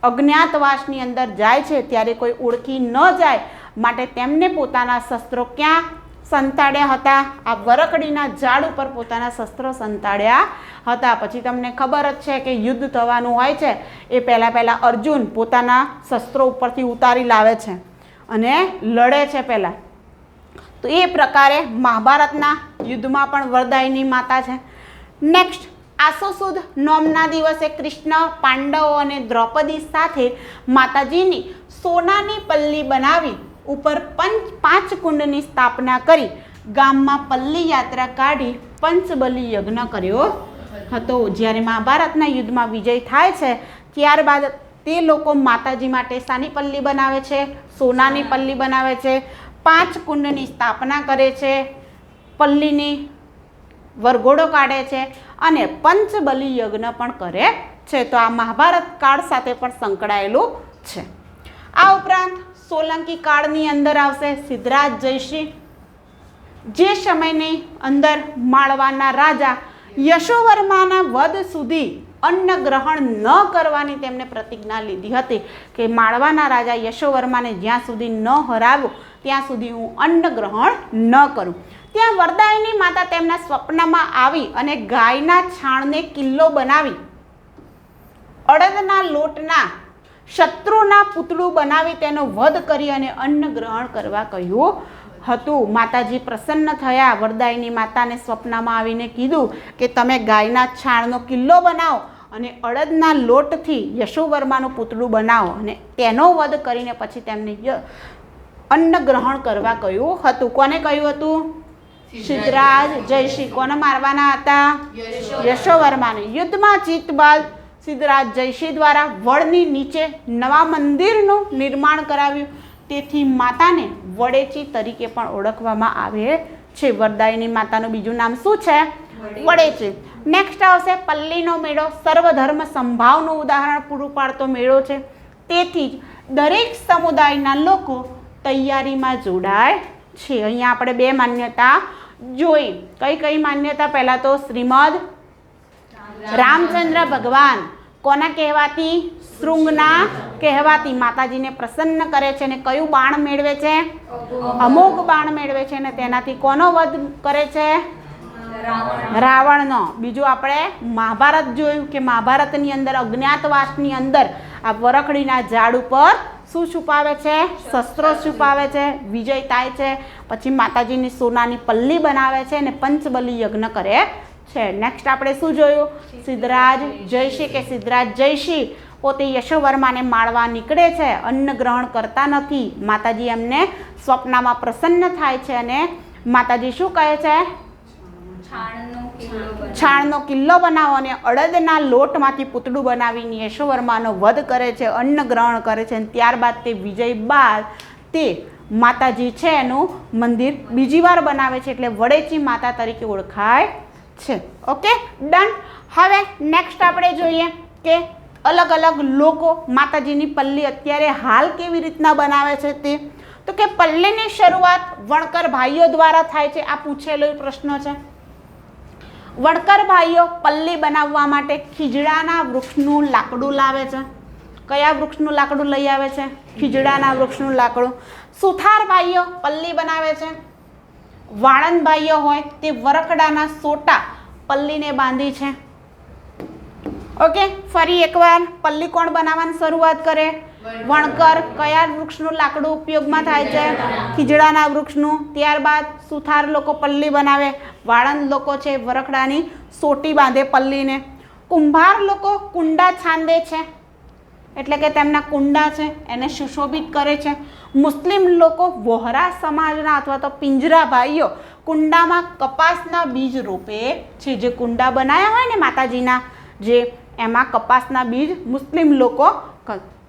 અજ્ઞાતવાસની અંદર જાય છે ત્યારે કોઈ ઓળખી ન જાય માટે તેમને પોતાના શસ્ત્રો ક્યાં સંતાડ્યા હતા? આ વરકડીના ઝાડ ઉપર પોતાના શસ્ત્રો સંતાડ્યા હતા. પછી તમને ખબર જ છે કે યુદ્ધ થવાનું હોય છે એ પહેલાં અર્જુન પોતાના શસ્ત્રો ઉપરથી ઉતારી લાવે છે અને લડે છે પહેલાં. તો એ પ્રકારે મહાભારતના યુદ્ધમાં પણ વરદાયની માતા છે. નેક્સ્ટ આસો સુદ નોમના દિવસે કૃષ્ણ પાંડવો અને દ્રૌપદી સાથે માતાજીની સોનાની પલ્લી બનાવી ઉપર 5 કુંડની સ્થાપના કરી ગામમાં પલ્લી યાત્રા કાઢી પંચબલી યજ્ઞ કર્યો હતો. જ્યારે મહાભારતના યુદ્ધમાં વિજય થાય છે ત્યારબાદ તે લોકો માતાજી માટે શાની પલ્લી બનાવે છે? સોનાની પલ્લી બનાવે છે. 5 કુંડની સ્થાપના કરે છે. પલ્લીની વરઘોડો કાઢે છે અને પંચબલી યજ્ઞ પણ કરે છે. તો આ મહાભારત કાળ સાથે પણ સંકળાયેલું છે. આ ઉપરાંત સોલંકી કાળની અંદર આવશે સિદ્ધરાજ જયસિંહ. જે સમયની અંદર માળવાના રાજા યશોવર્માના વધ સુધી અન્ન ગ્રહણ ન કરવાની તેમણે પ્રતિજ્ઞા લીધી હતી કે માળવાના રાજા યશોવર્માને જ્યાં સુધી ન હરાવું ત્યાં સુધી હું અન્ન ગ્રહણ ન કરું. ત્યાં વરદાયની માતા તેમના સ્વપ્નમાં આવી અને ગાયના છાણને કિલ્લો બનાવી અડદના લોટના શત્રુના પૂતળું બનાવી તેનો વધ કરી અને અન્ન ગ્રહણ કરવા કહ્યું હતું. માતાજી પ્રસન્ન થયા. વરદાયની માતાને સ્વપ્નમાં આવીને કીધું કે તમે ગાયના છાણનો કિલ્લો બનાવો અને અડદના લોટથી યશોવર્માનું પૂતળું બનાવો અને તેનો વધ કરીને પછી તેમને અન્ન ગ્રહણ કરવા કહ્યું હતું. કોને કહ્યું હતું? સિદ્ધરાજ જયસિંહ. કોને મારવાના હતા? યશોવર્માને. યુદ્ધમાં જીત બાદ સિદ્ધરાજ જયસિંહ દ્વારા વડની નીચે નવા મંદિરનું નિર્માણ કરાવ્યું. તેથી માતાને વડેચી તરીકે પણ ઓળખવામાં આવે છે. વરદાયની માતાનું બીજું નામ શું છે? વડેચી. નેક્સ્ટ આવશે પલ્લીનો મેળો. સર્વધર્મ સંભાવનું ઉદાહરણ પૂરું પાડતો મેળો છે. તેથી જ દરેક સમુદાયના લોકો તૈયારીમાં જોડાય છે. અહીંયા આપણે બે માન્યતા જોઈ. કઈ કઈ માન્યતા? પહેલા તો શ્રીમદ રામચંદ્ર ભગવાન કોના કહેવાતી? શૃંગના કહેવાતી. માતાજીને પ્રસન્ન કરે છે અને કયું બાણ મેળવે છે? અમોઘ બાણ મેળવે છે અને તેનાથી કોનો વધ કરે છે? રાવણનો. બીજું આપણે મહાભારત જોયું કે મહાભારતની અંદર અજ્ઞાતવાસની અંદર આ વરખડીના ઝાડ ઉપર શું છુપાવે છે? શસ્ત્રો છુપાવે છે. વિજય થાય છે. પછી માતાજીની સોનાની પલ્લી બનાવે છે અને પંચબલી યજ્ઞ કરે છે. નેક્સ્ટ આપણે શું જોયું? સિદ્ધરાજ જયસિંહ કે સિદ્ધરાજ જયસિંહ પોતે યશોવર્માને માળવા નીકળે છે. અન્ન ગ્રહણ કરતા નથી. માતાજી એમને સ્વપ્નમાં પ્રસન્ન થાય છે અને માતાજી શું કહે છે? છાણનો કિલ્લો બનાવો અને અડદના લોટમાંથી પૂતળું બનાવીને યશોવર્માનો વધ કરે છે, અન્ન ગ્રહણ કરે છે. અને ત્યારબાદ તે વિજય બાદ તે માતાજી છે એનું મંદિર બીજી વાર બનાવે છે, એટલે વડેચી માતા તરીકે ઓળખાય છે. Okay, done. હવે નેક્સ્ટ આપણે જોઈએ કે અલગ અલગ લોકો માતાજીની પલ્લી અત્યારે હાલ કેવી રીતના બનાવે છે તે. તો કે પલ્લીની શરૂઆત વણકર ભાઈઓ દ્વારા થાય છે. આ પૂછેલો પ્રશ્ન છે. વણકર ભાઈઓ પલ્લી બનાવવા માટે ખીજડાના વૃક્ષનું લાકડું લાવે છે. કયા વૃક્ષનું લાકડું લઈ આવે છે? ખીજડાના વૃક્ષનું લાકડું. સુથાર ભાઈઓ પલ્લી બનાવે છે. વાળંદ ભાઈઓ હોય તે વરકડાના સોટા પલ્લીને બાંધી છે. ઓકે, ફરી એકવાર પલ્લી કોણ બનાવવાની શરૂઆત કરે? વણકર. કયા વૃક્ષનું લાકડું ઉપયોગમાં થાય છે? ખીજડાના વૃક્ષનું. ત્યારબાદ સુથાર લોકો પલ્લી બનાવે. વાળંદ લોકો છે વરકડાની સોટી બાંધે પલ્લીને. કુંભાર લોકો કુંડા છાંદે છે, એટલે કે તેમના કુંડા છે એને સુશોભિત કરે છે. મુસ્લિમ લોકો વહોરા સમાજના અથવા તો પિંજરા ભાઈઓ કુંડામાં કપાસના બીજ રોપે છે. જે કુંડા બનાવ્યા હોય ને માતાજીના, જે એમાં કપાસના બીજ મુસ્લિમ લોકો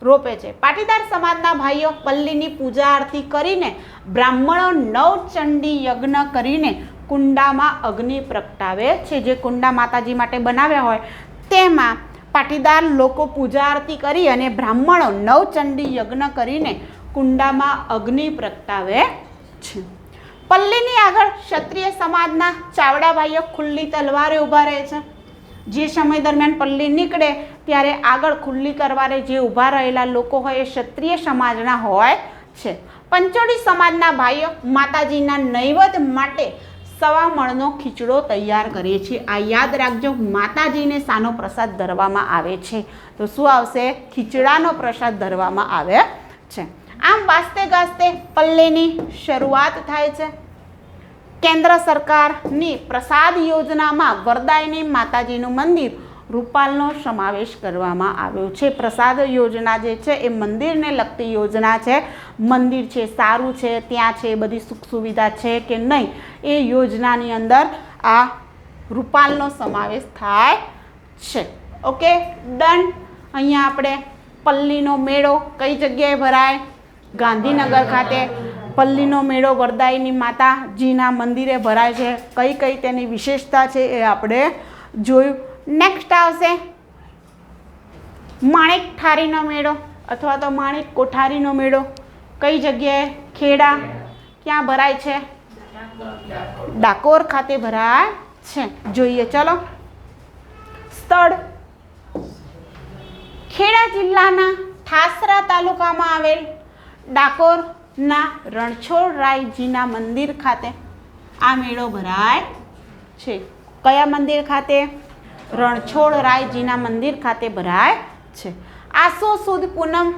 રોપે છે. પાટીદાર સમાજના ભાઈઓ પલ્લીની પૂજા આરતી કરીને બ્રાહ્મણો નવચંડી યજ્ઞ કરીને કુંડામાં અગ્નિ પ્રગટાવે છે. જે કુંડા માતાજી માટે બનાવ્યા હોય તેમાં પાટીદાર લોકો પૂજા આરતી કરી અને બ્રાહ્મણો નવચંડી યજ્ઞ કરીને કુંડામાં અગ્નિ પ્રગટાવે છે. પલ્લીની આગળ ક્ષત્રિય સમાજના ચાવડા ભાઈઓ ખુલ્લી તલવારે ઊભા રહે છે. જે સમય દરમિયાન પલ્લી નીકળે ત્યારે આગળ ખુલ્લી તલવારે જે ઊભા રહેલા લોકો હોય એ ક્ષત્રિય સમાજના હોય છે. પંચોળી સમાજના ભાઈઓ માતાજીના નૈવેદ્ય માટે સવા મણનો ખીચડો તૈયાર કરે છે. આ યાદ રાખજો, માતાજીને શાનો પ્રસાદ ધરવામાં આવે છે? તો શું આવશે? ખીચડાનો પ્રસાદ ધરવામાં આવે છે. આમ વાસ્તે ગાસ્તે પલ્લીની શરૂઆત થાય છે. કેન્દ્ર સરકારની પ્રસાદ યોજનામાં વરદાયની માતાજીનું મંદિર રૂપાલનો સમાવેશ કરવામાં આવ્યો છે. પ્રસાદ યોજના જે છે એ મંદિરને લગતી યોજના છે. મંદિર છે સારું છે, ત્યાં છે બધી સુખ સુવિધા છે કે નહીં, એ યોજનાની અંદર આ રૂપાલનો સમાવેશ થાય છે. Okay, done. અહીંયા આપણે પલ્લીનો મેળો કઈ જગ્યાએ ભરાય? ગાંધીનગર ખાતે પલ્લીનો મેળો વરદાયની માતાજીના મંદિરે ભરાય છે. કઈ કઈ તેની વિશેષતા છે એ આપણે જોયું. નેક્સ્ટ આવશે માણેક ઠારીનો મેળો અથવા તો માણેક કોઠારીનો મેળો. કઈ જગ્યાએ? ખેડા. ક્યાં ભરાય છે? ડાકોર ખાતે ભરાય છે. જોઈએ ચલો. સ્થળ ખેડા જિલ્લાના ઠાસરા તાલુકામાં આવેલ ડાકોરના રણછોડરાયજીના મંદિર ખાતે આ મેળો ભરાય છે. કયા મંદિર ખાતે? રણછોડરાયજીના મંદિર ખાતે ભરાય છે. આસો સુદ પૂનમ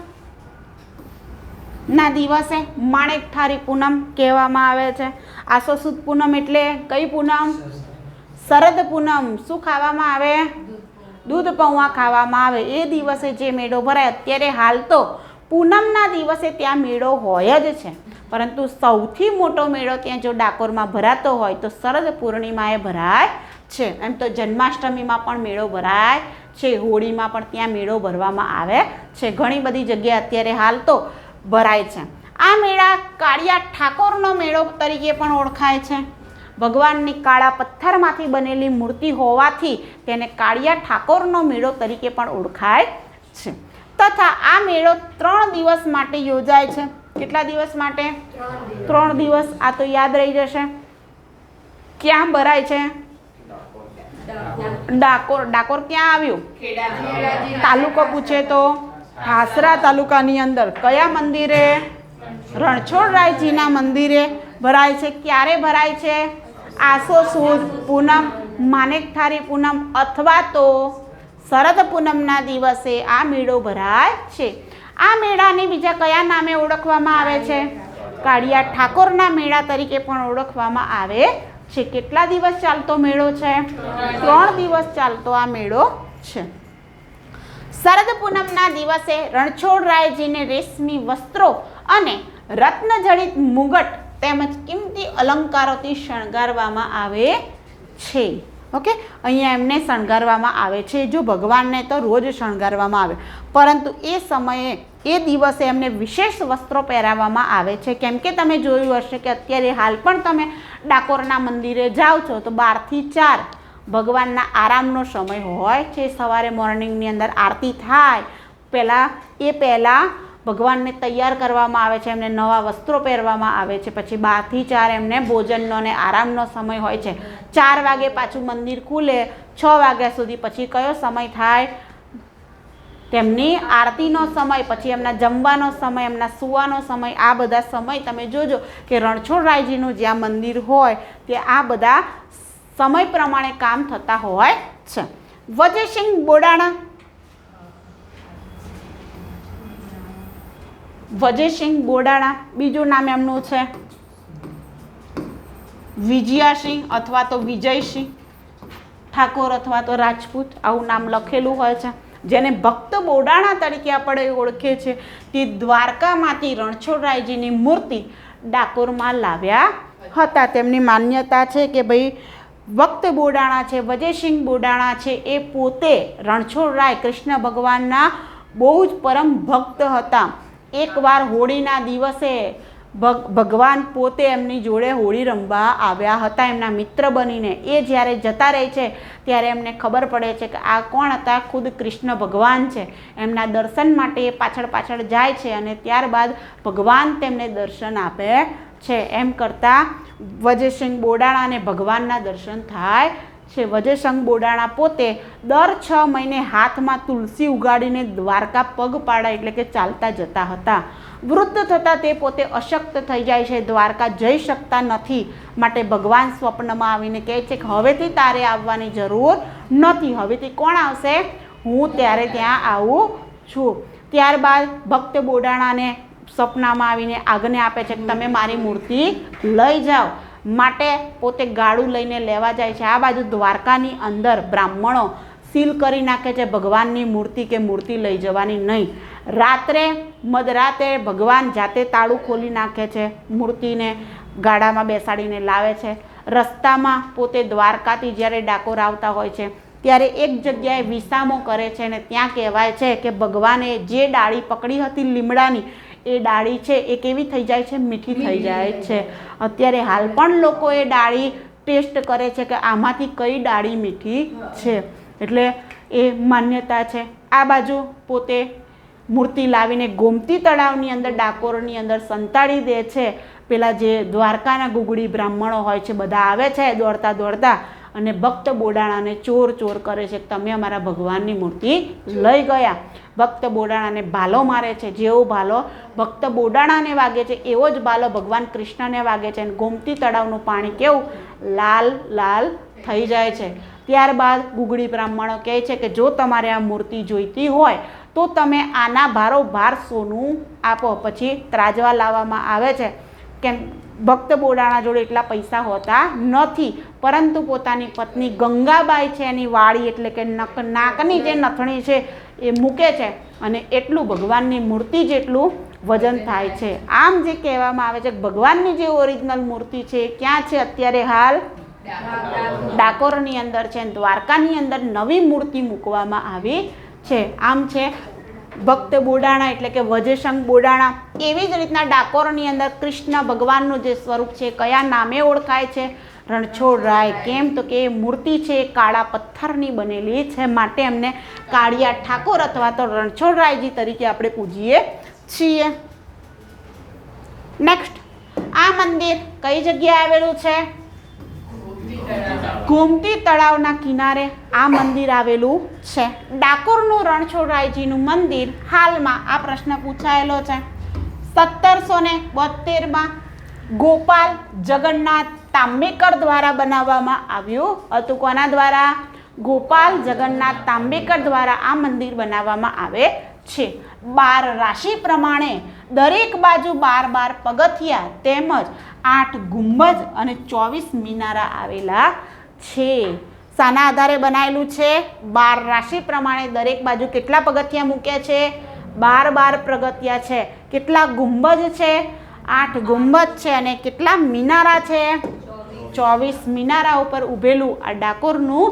ના દિવસે માણેકઠારી પૂનમ કહેવામાં આવે છે. આસો સુદ પૂનમ એટલે કઈ પૂનમ? શરદ પૂનમ. શું ખાવામાં આવે? દૂધ પૌવા ખાવામાં આવે. એ દિવસે જે મેળો ભરાય, અત્યારે હાલ તો પૂનમના દિવસે ત્યાં મેળો હોય જ છે, પરંતુ સૌથી મોટો મેળો ત્યાં જો ડાકોરમાં ભરાતો હોય તો શરદ પૂર્ણિમાએ ભરાય છે. એમ તો જન્માષ્ટમીમાં પણ મેળો ભરાય છે, હોળીમાં પણ ત્યાં મેળો ભરવામાં આવે છે. ઘણી બધી જગ્યાએ અત્યારે હાલ તો ભરાય છે. આ મેળા કાળિયા ઠાકોરનો મેળો તરીકે પણ ઓળખાય છે. ભગવાનની કાળા પથ્થરમાંથી બનેલી મૂર્તિ હોવાથી તેને કાળિયા ઠાકોરનો મેળો તરીકે પણ ઓળખાય છે. તથા આ મેળો 3 દિવસ માટે યોજાય છે. કેટલા દિવસ માટે? 3 દિવસ. આ તો યાદ રહી જશે. ક્યાં ભરાય છે? ડાકોર. ડાકોર ક્યાં આવ્યું? તાલુકો પૂછે તો ઠાસરા તાલુકાની અંદર. કયા મંદિરે? રણછોડરાયજીના મંદિરે ભરાય છે. ક્યારે ભરાય છે? આસો સુદ પૂનમ, માણેકઠારી પૂનમ અથવા તો શરદ પૂનમના દિવસે આ મેળો ભરાય છે. આ મેળાને બીજા કયા નામે ઓળખવામાં આવે છે? કાળિયા ઠાકોરના મેળા તરીકે પણ ઓળખવામાં આવે છે. કેટલા દિવસ ચાલતો મેળો છે? 3 દિવસ ચાલતો આ મેળો છે. શરદ પૂનમના દિવસે રણછોડરાયજીને રેશમી વસ્ત્રો અને રત્નજડિત મુગટ તેમજ કિંમતી અલંકારોથી શણગારવામાં આવે છે. ઓકે, અહીંયા એમને શણગારવામાં આવે છે. જો ભગવાનને તો રોજ શણગારવામાં આવે, પરંતુ એ સમયે એ દિવસે એમને વિશેષ વસ્ત્રો પહેરાવવામાં આવે છે. કેમ કે તમે જોયું હશે કે અત્યારે હાલ પણ તમે ડાકોરના મંદિરે જાઓ છો તો 12 થી 4 ભગવાનના આરામનો સમય હોય છે. સવારે મોર્નિંગની અંદર આરતી થાય પહેલાં ભગવાનને તૈયાર કરવામાં આવે છે, એમને નવા વસ્ત્રો પહેરવામાં આવે છે. પછી 12 થી 4 એમને ભોજનનો અને આરામનો સમય હોય છે. 4 વાગે પાછું મંદિર ખુલે, 6 વાગ્યા સુધી. પછી કયો સમય થાય? તેમની આરતીનો સમય, પછી એમના જમવાનો સમય, એમના સૂવાનો સમય. આ બધા સમય તમે જોજો કે રણછોડરાયજીનું જ્યાં મંદિર હોય ત્યાં આ બધા સમય પ્રમાણે કામ થતા હોય છે. વજયસિંહ બોડાણા. વજયસિંહ બોડાણા બીજું નામ એમનું છે વિજયાસિંહ અથવા તો વિજયસિંહ ઠાકોર અથવા તો રાજપૂત, આવું નામ લખેલું હોય છે. જેને ભક્ત બોડાણા તરીકે આપણે ઓળખીએ છીએ, તે દ્વારકામાંથી રણછોડરાયજીની મૂર્તિ ડાકોરમાં લાવ્યા હતા. તેમની માન્યતા છે કે ભાઈ ભક્ત બોડાણા છે, વજયસિંહ બોડાણા છે, એ પોતે રણછોડરાય કૃષ્ણ ભગવાનના બહુ જ પરમ ભક્ત હતા. એકવાર હોળીના દિવસે ભગવાન પોતે એમની જોડે હોળી રમવા આવ્યા હતા, એમના મિત્ર બનીને. એ જ્યારે જતા રહે છે ત્યારે એમને ખબર પડે છે કે આ કોણ હતા? ખુદ કૃષ્ણ ભગવાન છે. એમના દર્શન માટે એ પાછળ જાય છે અને ત્યારબાદ ભગવાન તેમને દર્શન આપે છે. એમ કરતાં વજયસિંહ બોડાણાને ભગવાનના દર્શન થાય છે. વજયસિંહ બોડાણા પોતે દર 6 મહિને હાથમાં તુલસી ઉગાડીને દ્વારકા પગપાળા એટલે કે ચાલતા જતા હતા. વૃદ્ધ થતાં તે પોતે અશક્ત થઈ જાય છે, દ્વારકા જઈ શકતા નથી. માટે ભગવાન સ્વપ્નમાં આવીને કહે છે કે હવેથી તારે આવવાની જરૂર નથી, હવેથી કોણ આવશે? હું ત્યારે ત્યાં આવું છું. ત્યારબાદ ભક્ત બોડાણાને સપનામાં આવીને આજ્ઞા આપે છે કે તમે મારી મૂર્તિ લઈ જાઓ. માટે પોતે ગાડું લઈને લેવા જાય છે. આ બાજુ દ્વારકાની અંદર બ્રાહ્મણો સીલ કરી નાખે છે ભગવાનની મૂર્તિ કે મૂર્તિ લઈ જવાની નહીં. રાત્રે મધરાતે ભગવાન જાતે તાળું ખોલી નાખે છે, મૂર્તિને ગાડામાં બેસાડીને લાવે છે. રસ્તામાં પોતે દ્વારકાથી જ્યારે ડાકોર આવતા હોય છે ત્યારે એક જગ્યાએ વિસામો કરે છે અને ત્યાં કહેવાય છે કે ભગવાને જે ડાળી પકડી હતી લીમડાની, એ ડાળી છે એ કેવી થઈ જાય છે? મીઠી થઈ જાય છે. અત્યારે હાલ પણ લોકો એ ડાળી ટેસ્ટ કરે છે કે આમાંથી કઈ ડાળી મીઠી છે. એટલે એ માન્યતા છે. આ બાજુ પોતે મૂર્તિ લાવીને ગોમતી તળાવની અંદર ડાકોરની અંદર સંતાડી દે છે. પેલા જે દ્વારકાના ગુગળી બ્રાહ્મણો હોય છે બધા આવે છે દોડતા અને ભક્ત બોડાણાને ચોર કરે છે. તમે અમારા ભગવાનની મૂર્તિ લઈ ગયા. ભક્ત બોડાણાને ભાલો મારે છે. જેવો ભાલો ભક્ત બોડાણાને વાગે છે એવો જ ભાલો ભગવાન કૃષ્ણને વાગે છે અને ગોમતી તળાવનું પાણી કેવું? લાલ થઈ જાય છે. ત્યારબાદ ગુગળી બ્રાહ્મણો કહે છે કે જો તમારે આ મૂર્તિ જોઈતી હોય તો તમે આના ભારોભાર સોનું આપો. પછી ત્રાજવા લાવવામાં આવે છે. કેમ? ભક્ત બોડાણા જોડે એટલા પૈસા હોતા નથી, પરંતુ પોતાની પત્ની ગંગાબાઈ છે એની વાળી એટલે કે નાકની જે નથણી છે એ મૂકે છે અને એટલું ભગવાનની મૂર્તિ જેટલું વજન થાય છે. આમ જે કહેવામાં આવે છે ભગવાનની જે ઓરિજિનલ મૂર્તિ છે ક્યાં છે અત્યારે હાલ? ડાકોરની અંદર છે. દ્વારકાની અંદર નવી મૂર્તિ મૂકવામાં આવી છે. આમ છે ભક્ત બોડાણા એટલે કે વજેશંગ બોડાણા. એવી જ રીતના ડાકોરની અંદર કૃષ્ણ ભગવાનનું જે સ્વરૂપ છે કયા નામે ઓળખાય છે? રણછોડરાય. કેમ? તો કે મૂર્તિ છે કાળા પથ્થરની બનેલી છે, માટે એમને કાળિયા ઠાકોર અથવા તો રણછોડરાયજી તરીકે આપણે પૂજીએ છીએ. નેક્સ્ટ, આ મંદિર કઈ જગ્યાએ આવેલું છે? ગોમતી તળાવના કિનારે આ મંદિર આવેલું છે. ડાકોરનું રણછોડરાયજીનું મંદિર હાલમાં આ પ્રશ્ન પૂછાયેલો છે 1772માં ગોપાલ જગન્નાથ તાંબેકર દ્વારા બનાવવામાં આવ્યું હતું. કોના દ્વારા? ગોપાલ જગન્નાથ તાંબેકર દ્વારા આ મંદિર બનાવવામાં આવે છે. 12 રાશિ પ્રમાણે દરેક બાજુ 12 પગથિયા તેમજ 8 ગુંબજ અને 24 મિનારા આવેલા છે. શાના આધારે બનાવેલું છે? 12 રાશિ પ્રમાણે દરેક બાજુ કેટલા પગથિયા મૂક્યા છે? 12 પગથિયા છે. કેટલા ગુંબજ છે? 8 ગુંબજ છે. અને કેટલા મિનારા છે? 24 મિનારા ઉપર ઊભેલું આ ડાકોરનું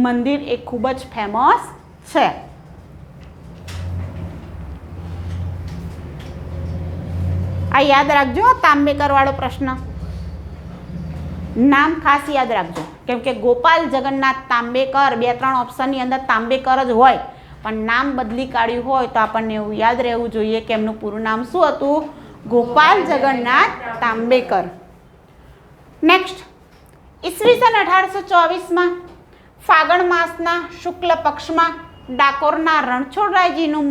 મંદિર એ ખૂબ જ ફેમસ છે. આ યાદ રાખજો, તાંબેકર વાળો પ્રશ્ન. નામ ખાસ યાદ રાખજો, કેમ કે ગોપાલ જગન્નાથ તાંબેકર 2-3 ઓપ્શનની અંદર તાંબેકર જ હોય, પણ નામ બદલી કાઢ્યું હોય તો આપણને એવું યાદ રહેવું જોઈએ કે એમનું પૂરું નામ શું હતું? ગોપાલ જગન્નાથ તાંબેકર. નેક્સ્ટ, ઈસવીસન 1824માં ફાગણ માસના શુક્લ પક્ષમાં ડાકોરના રણછોડરાયજીનું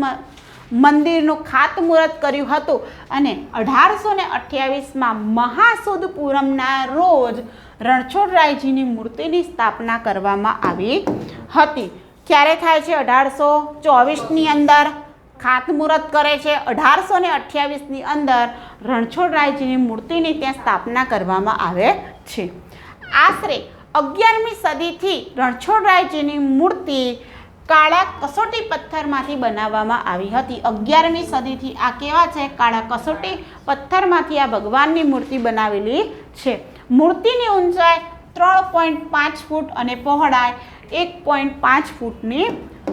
મંદિરનું ખાતમુહૂર્ત કર્યું હતું અને 1828માં મહાસુદ પૂનમના રોજ રણછોડરાયજીની મૂર્તિની સ્થાપના કરવામાં આવી હતી. ક્યારે થાય છે? 1824ની અંદર ખાતમુહૂર્ત કરે છે. 1828ની અંદર રણછોડરાયજીની મૂર્તિની ત્યાં સ્થાપના કરવામાં આવે છે. આશરે 11મી સદીથી રણછોડરાયજીની મૂર્તિ કાળા કસોટી પથ્થરમાંથી બનાવવામાં આવી હતી. 11મી સદીથી આ કેવા છે? કાળા કસોટી પથ્થરમાંથી આ ભગવાનની મૂર્તિ બનાવેલી છે. મૂર્તિની ઊંચાઈ 3.5 ફૂટ અને પહોળાઈ 1.5 ફૂટની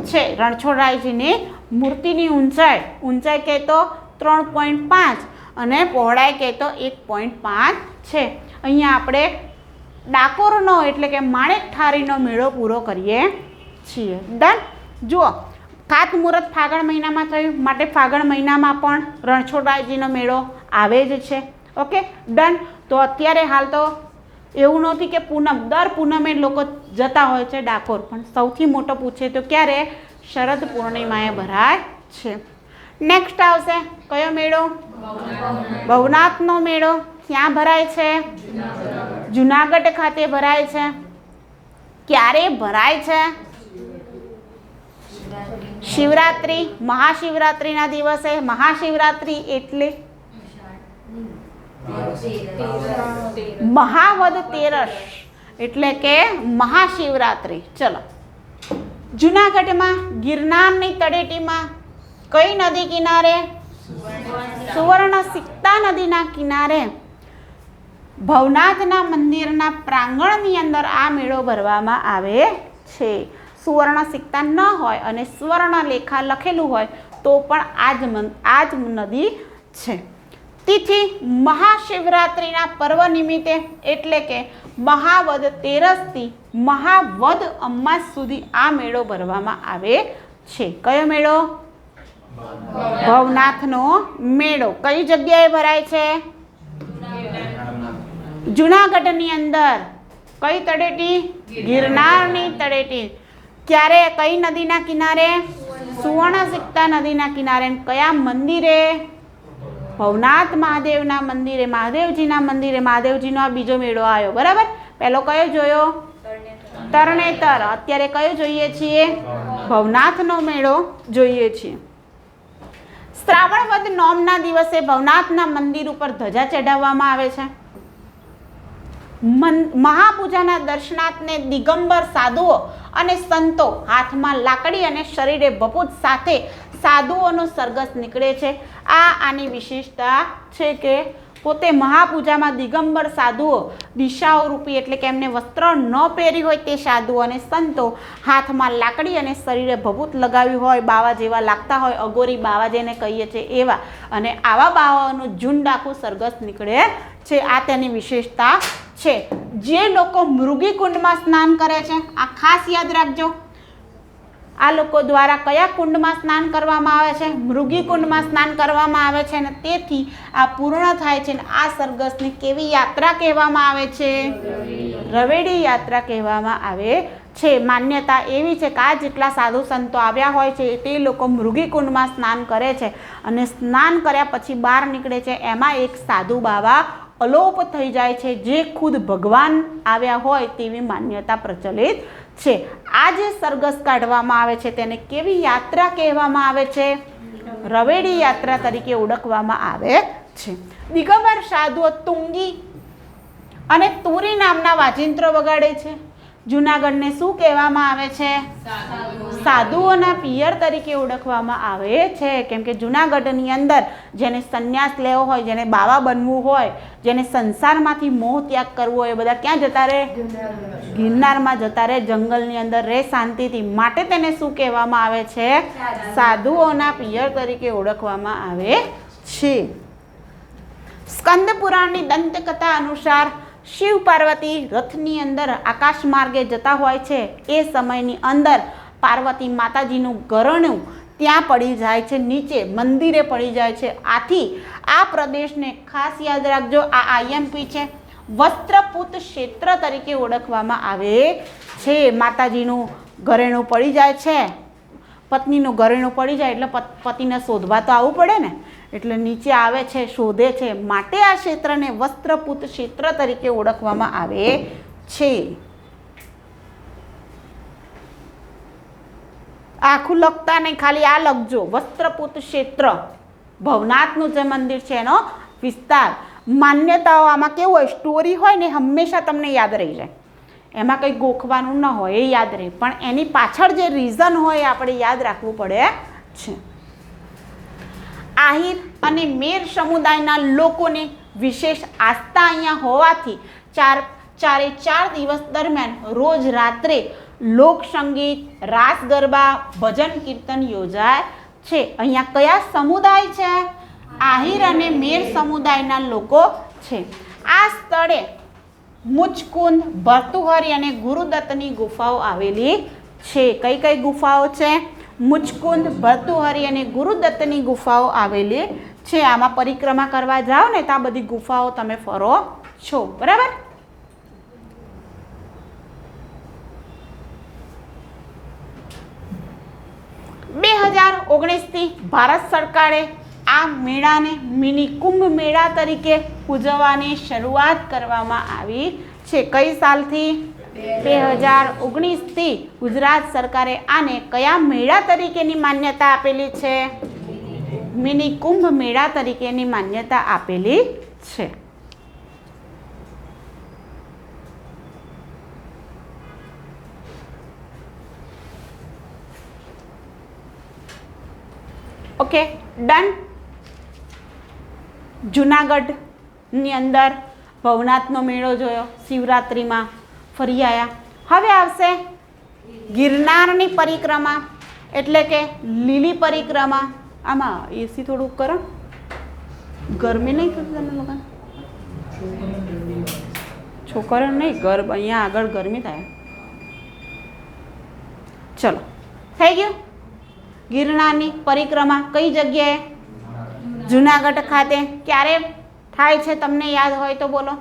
છે. રણછોડરાયજીની મૂર્તિની ઊંચાઈ કહે તો 3.5 અને પહોળાઈ કહે તો 1.5 છે. અહીંયા આપણે ડાકોરનો એટલે કે માણેકઠારીનો મેળો પૂરો કરીએ છીએ. ડન. જુઓ, ખાતમુહૂર્ત ફાગણ મહિનામાં થયું, માટે ફાગણ મહિનામાં પણ રણછોડરાયજીનો મેળો આવે જ છે. Okay, done. તો અત્યારે હાલ તો એવું નથી કે પૂનમ, દર પૂનમે લોકો જતા હોય છે ડાકોર, પણ સૌથી મોટો પૂછે તો ક્યારે? શરદ પૂર્ણિમાએ ભરાય છે. નેક્સ્ટ આવશે કયો મેળો? ભવનાથનો મેળો. ક્યાં ભરાય છે? જુનાગઢ ખાતે ભરાય છે. ક્યારે ભરાય છે? શિવરાત્રી, મહાશિવરાત્રીના દિવસે. મહાશિવરાત્રી એટલે મહાવદ તેરસ એટલે કે મહાશિવરાત્રી. ચલો, જુનાગઢમાં ગિરનારની તળેટીમાં કઈ નદી કિનારે? સુવર્ણ સિક્તા નદીના કિનારે ભવનાથના મંદિરના પ્રાંગણની અંદર આ મેળો ભરવામાં આવે છે. સુવર્ણ સિક્તા ન હોય અને સ્વર્ણ લેખા લખેલું હોય તો પણ આ જ નદી છે. તિથિ મહાશિવરાત્રિના પર્વ નિમિત્તે એટલે કે મહાવદ તેરસથી મહાવદ અમાસ સુધી આ મેળો ભરવામાં આવે છે. કયો મેળો? ભવનાથનો મેળો. કઈ જગ્યાએ ભરાય છે? જુનાગઢની અંદર. કઈ તળેટી? ગિરનારની તળેટી. ક્યારે? કઈ નદીના કિનારે? સુવર્ણ સિક્તા નદીના કિનારે. કયા મંદિરે? ભવનાથ મહાદેવના મંદિરે, મહાદેવજીના મંદિરે. મહાદેવજીનો આ બીજો મેળો આવ્યો, બરાબર. પહેલો કયો જોયો? તરણેતર. અત્યારે કયો જોઈએ છીએ? ભવનાથનો મેળો જોઈએ છીએ. શ્રાવણ વદ નોમના દિવસે ભવનાથના મંદિર ઉપર ધજા ચઢાવવામાં આવે છે. મહાપૂજાના દર્શનાર્થને દિગંબર સાધુઓ અને સંતો હાથમાં લાકડી અને શરીરે ભભૂત સાથે સાધુઓનો સરઘસ નીકળે છે. આની વિશેષતા છે કે પોતે મહાપૂજામાં દિગંબર સાધુઓ દિશાઓ રૂપી એટલે કે એમને વસ્ત્ર ન પહેરી હોય તે સાધુઓ અને સંતો હાથમાં લાકડી અને શરીરે ભભૂત લગાવી હોય, બાવા જેવા લાગતા હોય, અઘોરી બાવા જેને કહીએ છીએ એવા, અને આવા બાવાઓનું ઝુંડ આખું સરઘસ નીકળે છે. આ તેની વિશેષતા છે. જે લોકો મૃગી કુંડમાં સ્નાન કરે છે, આ ખાસ યાદ રાખજો, આ લોકો દ્વારા કયા કુંડમાં સ્નાન કરવામાં આવે છે? મૃગી કુંડમાં સ્નાન કરવામાં આવે છે. અને તેથી આ પૂર્ણ થાય છે. આ સરઘસને કેવી યાત્રા કહેવામાં આવે છે? રવેડી યાત્રા કહેવામાં આવે છે. માન્યતા એવી છે કે આ જેટલા સાધુ સંતો આવ્યા હોય છે તે લોકો મૃગી કુંડમાં સ્નાન કરે છે અને સ્નાન કર્યા પછી બહાર નીકળે છે. એમાં એક સાધુ બાવા અલોપ થઈ જાય છે, જે ખુદ ભગવાન આવ્યા હોય તેવી માન્યતા પ્રચલિત છે. આ જે સરઘસ કાઢવામાં આવે છે તેને કેવી યાત્રા કહેવામાં આવે છે? રવેડી યાત્રા તરીકે ઓળખવામાં આવે છે. દિગંબર સાધુઓ તુંગી અને તુરી નામના વાજિંત્રો વગાડે છે. જૂનાગઢને શું કહેવામાં આવે છે? સાધુઓના પિયર તરીકે ઓળખવામાં આવે છે. કેમ કે જૂનાગઢની અંદર જેને સંન્યાસ લેવો હોય, જેને બાવા બનવું હોય, જેને સંસારમાંથી મોહ ત્યાગ કરવો હોય, એ બધા ક્યાં જતા રહે? ગિરનારમાં જતા રહે, જંગલની અંદર રહે શાંતિથી. માટે તેને શું કહેવામાં આવે છે? સાધુઓના પિયર તરીકે ઓળખવામાં આવે છે. સ્કંદ પુરાણની દંતકથા અનુસાર શિવ પાર્વતી રથની અંદર આકાશ માર્ગે જતા હોય છે. એ સમયની અંદર પાર્વતી માતાજીનું ગરણું ત્યાં પડી જાય છે, નીચે મંદિરે પડી જાય છે. આથી આ પ્રદેશને ખાસ યાદ રાખજો, આ આઈએમપી છે, વસ્ત્રપૂત ક્ષેત્ર તરીકે ઓળખવામાં આવે છે. માતાજીનું ઘરેણું પડી જાય છે, પત્નીનું ઘરેણું પડી જાય એટલે પતિને શોધવા તો આવવું પડે ને, એટલે નીચે આવે છે, શોધે છે. માટે આ ક્ષેત્રને વસ્ત્રપૂત ક્ષેત્ર તરીકે ઓળખવામાં આવે છે. આખું લખતા નહીં, ખાલી આ લખજો, વસ્ત્રપૂત ક્ષેત્ર. ભવનાથનું જે મંદિર છે એનો વિસ્તાર. માન્યતાઓ આમાં કેવું હોય, સ્ટોરી હોય ને હંમેશા તમને યાદ રહી જાય, એમાં કંઈ ગોખવાનું ન હોય, એ યાદ રહે, પણ એની પાછળ જે રીઝન હોય એ આપણે યાદ રાખવું પડે છે. આહિર અને મેર સમુદાયના લોકોને વિશેષ આસ્થા અહીંયા હોવાથી ચારે 4 દિવસ દરમિયાન રોજ રાત્રે લોકસંગીત, રાસ ગરબા, ભજન કીર્તન યોજાય છે. અહીંયા કયા સમુદાય છે? આહિર અને મેર સમુદાયના લોકો છે. આ સ્થળે મુચકુંદ, ભર્તુહરી અને ગુરુદત્તની ગુફાઓ આવેલી છે. કઈ કઈ ગુફાઓ છે? મુચકુંદ, ભર્તુહરી અને ગુરુદત્તની ગુફાઓ આવેલી છે. આમાં પરિક્રમા કરવા જાઓ ને તો આ બધી ગુફાઓ તમે ફરો છો, બરાબર? થી ભારત સરકારે આ મેળાને મિની કુંભ મેળા તરીકે ઉજવવાની શરૂઆત કરવામાં આવી છે. કઈ સાલથી? 2019થી ગુજરાત સરકારે આને કયા મેળા તરીકેની માન્યતા આપેલી છે? મિની કુંભ મેળા તરીકેની માન્યતા આપેલી છે. Okay, done. જૂનાગઢની અંદર ભવનાથનો મેળો જોયો, શિવરાત્રિમાં ફરી આવ્યા. હવે આવશે ગિરનારની પરિક્રમા એટલે કે લીલી પરિક્રમા. આમાં એસી થોડુંક કરો, ગરમી નહીં થતી તમને લોકો? છોકરીઓને નહીં, અહીંયા આગળ ગરમી થાય. ચલો, થઈ ગયું. ગિરનારની પરિક્રમા કઈ જગ્યાએ? જૂનાગઢ ખાતે. ક્યારે થાય છે તમને યાદ હોય તો બોલો.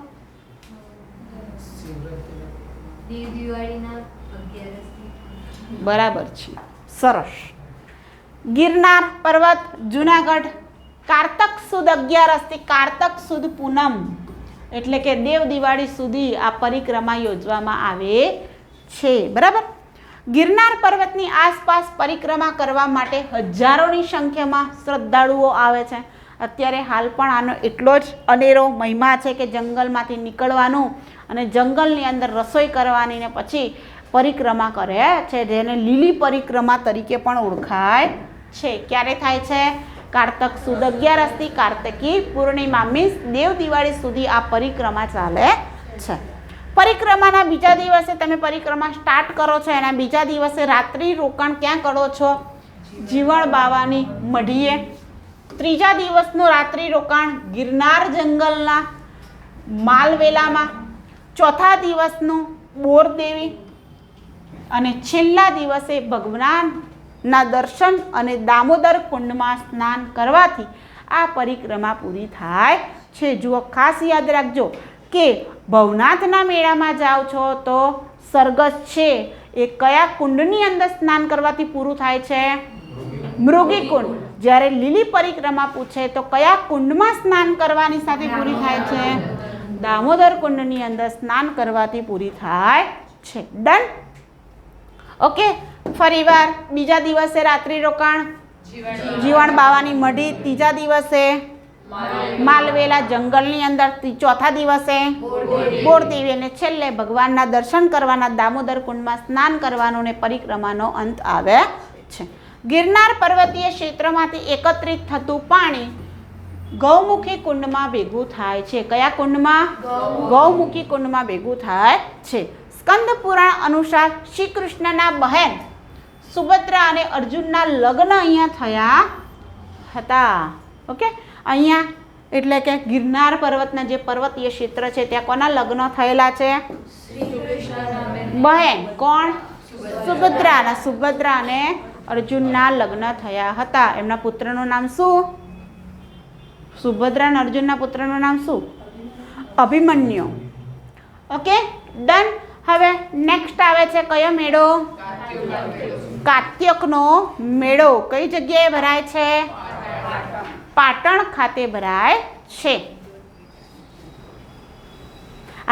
બરાબર છે, સરસ. ગિરનાર પર્વત જૂનાગઢ કારતક સુદ 11 થી કારતક સુદ પૂનમ એટલે કે દેવ દિવાળી સુધી આ પરિક્રમા યોજવામાં આવે છે, બરાબર? ગિરનાર પર્વતની આસપાસ પરિક્રમા કરવા માટે હજારોની સંખ્યામાં શ્રદ્ધાળુઓ આવે છે. અત્યારે હાલ પણ આનો એટલો જ અનેરો મહિમા છે કે જંગલમાંથી નીકળવાનું અને જંગલની અંદર રસોઈ કરવાની ને પછી પરિક્રમા કરે છે, જેને લીલી પરિક્રમા તરીકે પણ ઓળખાય છે. ક્યારે થાય છે? કારતક સુદ 11થી કાર્તિકી પૂર્ણિમા મીન્સ દેવ દિવાળી સુધી આ પરિક્રમા ચાલે છે. પરિક્રમાના બીજા દિવસે તમે પરિક્રમા સ્ટાર્ટ કરો છો, એના બીજા દિવસે રાત્રિ રોકાણ ક્યાં કરો છો? જીવણ બાવાની મઢીએ. ત્રીજા દિવસનું રાત્રિ રોકાણ ગિરનાર જંગલના માલવેલામાં. ચોથા દિવસનું બોરદેવી અને છેલ્લા દિવસે ભગવાનના દર્શન અને દામોદર કુંડમાં સ્નાન કરવાથી આ પરિક્રમા પૂરી થાય છે. જુઓ, ખાસ યાદ રાખજો કે ભવનાથના મેળામાં જાઓ છો તો સરઘસ છે એ કયા કુંડની અંદર સ્નાન કરવાથી પૂરું થાય છે? મૃગી કુંડ. જ્યારે લીલી પરિક્રમા પૂછે તો કયા કુંડમાં સ્નાન કરવાની સાથે પૂરી થાય છે? દામોદર કુંડની અંદર સ્નાન કરવાથી પૂરી થાય છે. ડન? ઓકે. ફરીવાર બીજા દિવસે રાત્રિ રોકાણ જીવણ બાવાની મઢી. ત્રીજા દિવસે માલવેલા જંગલની અંદર. ચોથા દિવસે બોરદેવી અને છેલ્લે ભગવાનના દર્શન કરવાના દામોદર કુંડમાં સ્નાન કરવાનો ને પરિક્રમાનો અંત આવે છે. ગિરનાર પર્વતીય ક્ષેત્રમાંથી એકત્રિત થતું પાણી ગૌમુખી કુંડમાં ભેગું થાય છે. કયા કુંડમાં? ગૌમુખી કુંડમાં ભેગું થાય છે. સ્કંદ પુરાણ અનુસાર શ્રી કૃષ્ણના બહેન સુભદ્રા અને અર્જુનના લગ્ન અહીંયા થયા હતા. ઓકે, અહીંયા એટલે કે ગિરનાર પર્વતના જે પર્વતીય ક્ષેત્ર છે ત્યાં કોના લગ્ન થયેલા છે? બહેન. કોણ? સુભદ્રા. સુભદ્રા અને અર્જુનના લગ્ન થયા હતા. એમના પુત્રનું નામ શું? સુભદ્રા અને અર્જુનના પુત્રનું નામ શું? અભિમન્યુ. Okay, done. હવે નેક્સ્ટ આવે છે કયો મેળો? કાત્યકનો મેળો. કઈ જગ્યાએ ભરાય છે? પાટણ ખાતે ભરાય છે.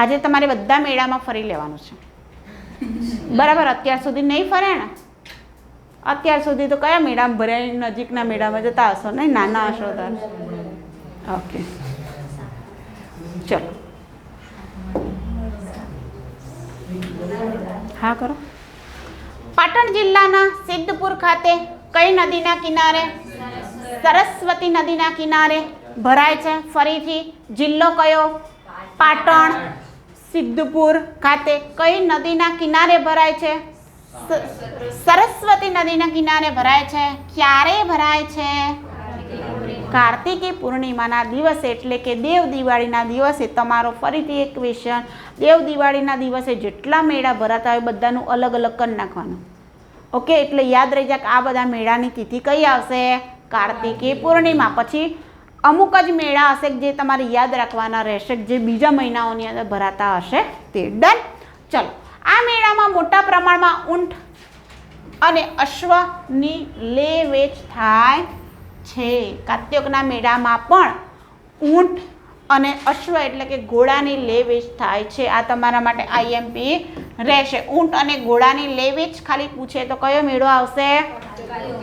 આજે તમારે બધા મેળામાં ફરી લેવાનું છે, બરાબર? અત્યાર સુધી નહીં ફરે ને? અત્યાર સુધી તો કયા મેળામાં ભરાય? નજીકના મેળામાં જતા હશો નહીં? નાના હશો તાર. ઓકે, ચલો હા કરો. પાટણ જિલ્લાના સિદ્ધપુર ખાતે કઈ નદીના કિનારે? સરસ્વતી નદીના કિનારે ભરાય છે. ફરીથી જિલ્લો કયો? પાટણ. સિદ્ધપુર ખાતે કઈ નદીના કિનારે ભરાય છે? સરસ્વતી નદીના કિનારે ભરાય છે. ક્યારે ભરાય છે? કાર્તિકી પૂર્ણિમાના દિવસે, એટલે કે દેવ દિવાળીના દિવસે. તમારો ફરીથી એક ક્વેશ્ચન, દેવ દિવાળીના દિવસે જેટલા મેળા ભરાતા હોય બધાનું અલગ અલગ કરી નાખવાનું. ઓકે, એટલે યાદ રહી જાય કે આ બધા મેળાની તિથિ કઈ આવશે? કાર્તિકી પૂર્ણિમા. પછી અમુક જ મેળા હશે જે તમારે યાદ રાખવાના રહેશે, જે બીજા મહિનાઓની અંદર ભરાતા હશે તે. ડન? ચલો. આ મેળામાં મોટા પ્રમાણમાં ઊંટ અને અશ્વની લે વેચ થાય છે. કાત્યકના મેળામાં પણ ઊંટ અને અશ્વ એટલે કે ઘોડાની લે વેચ થાય છે. આ તમારા માટે આઈએમપી રહેશે. ઊંટ અને ઘોડાની લે વેચ ખાલી પૂછે તો કયો મેળો આવશે?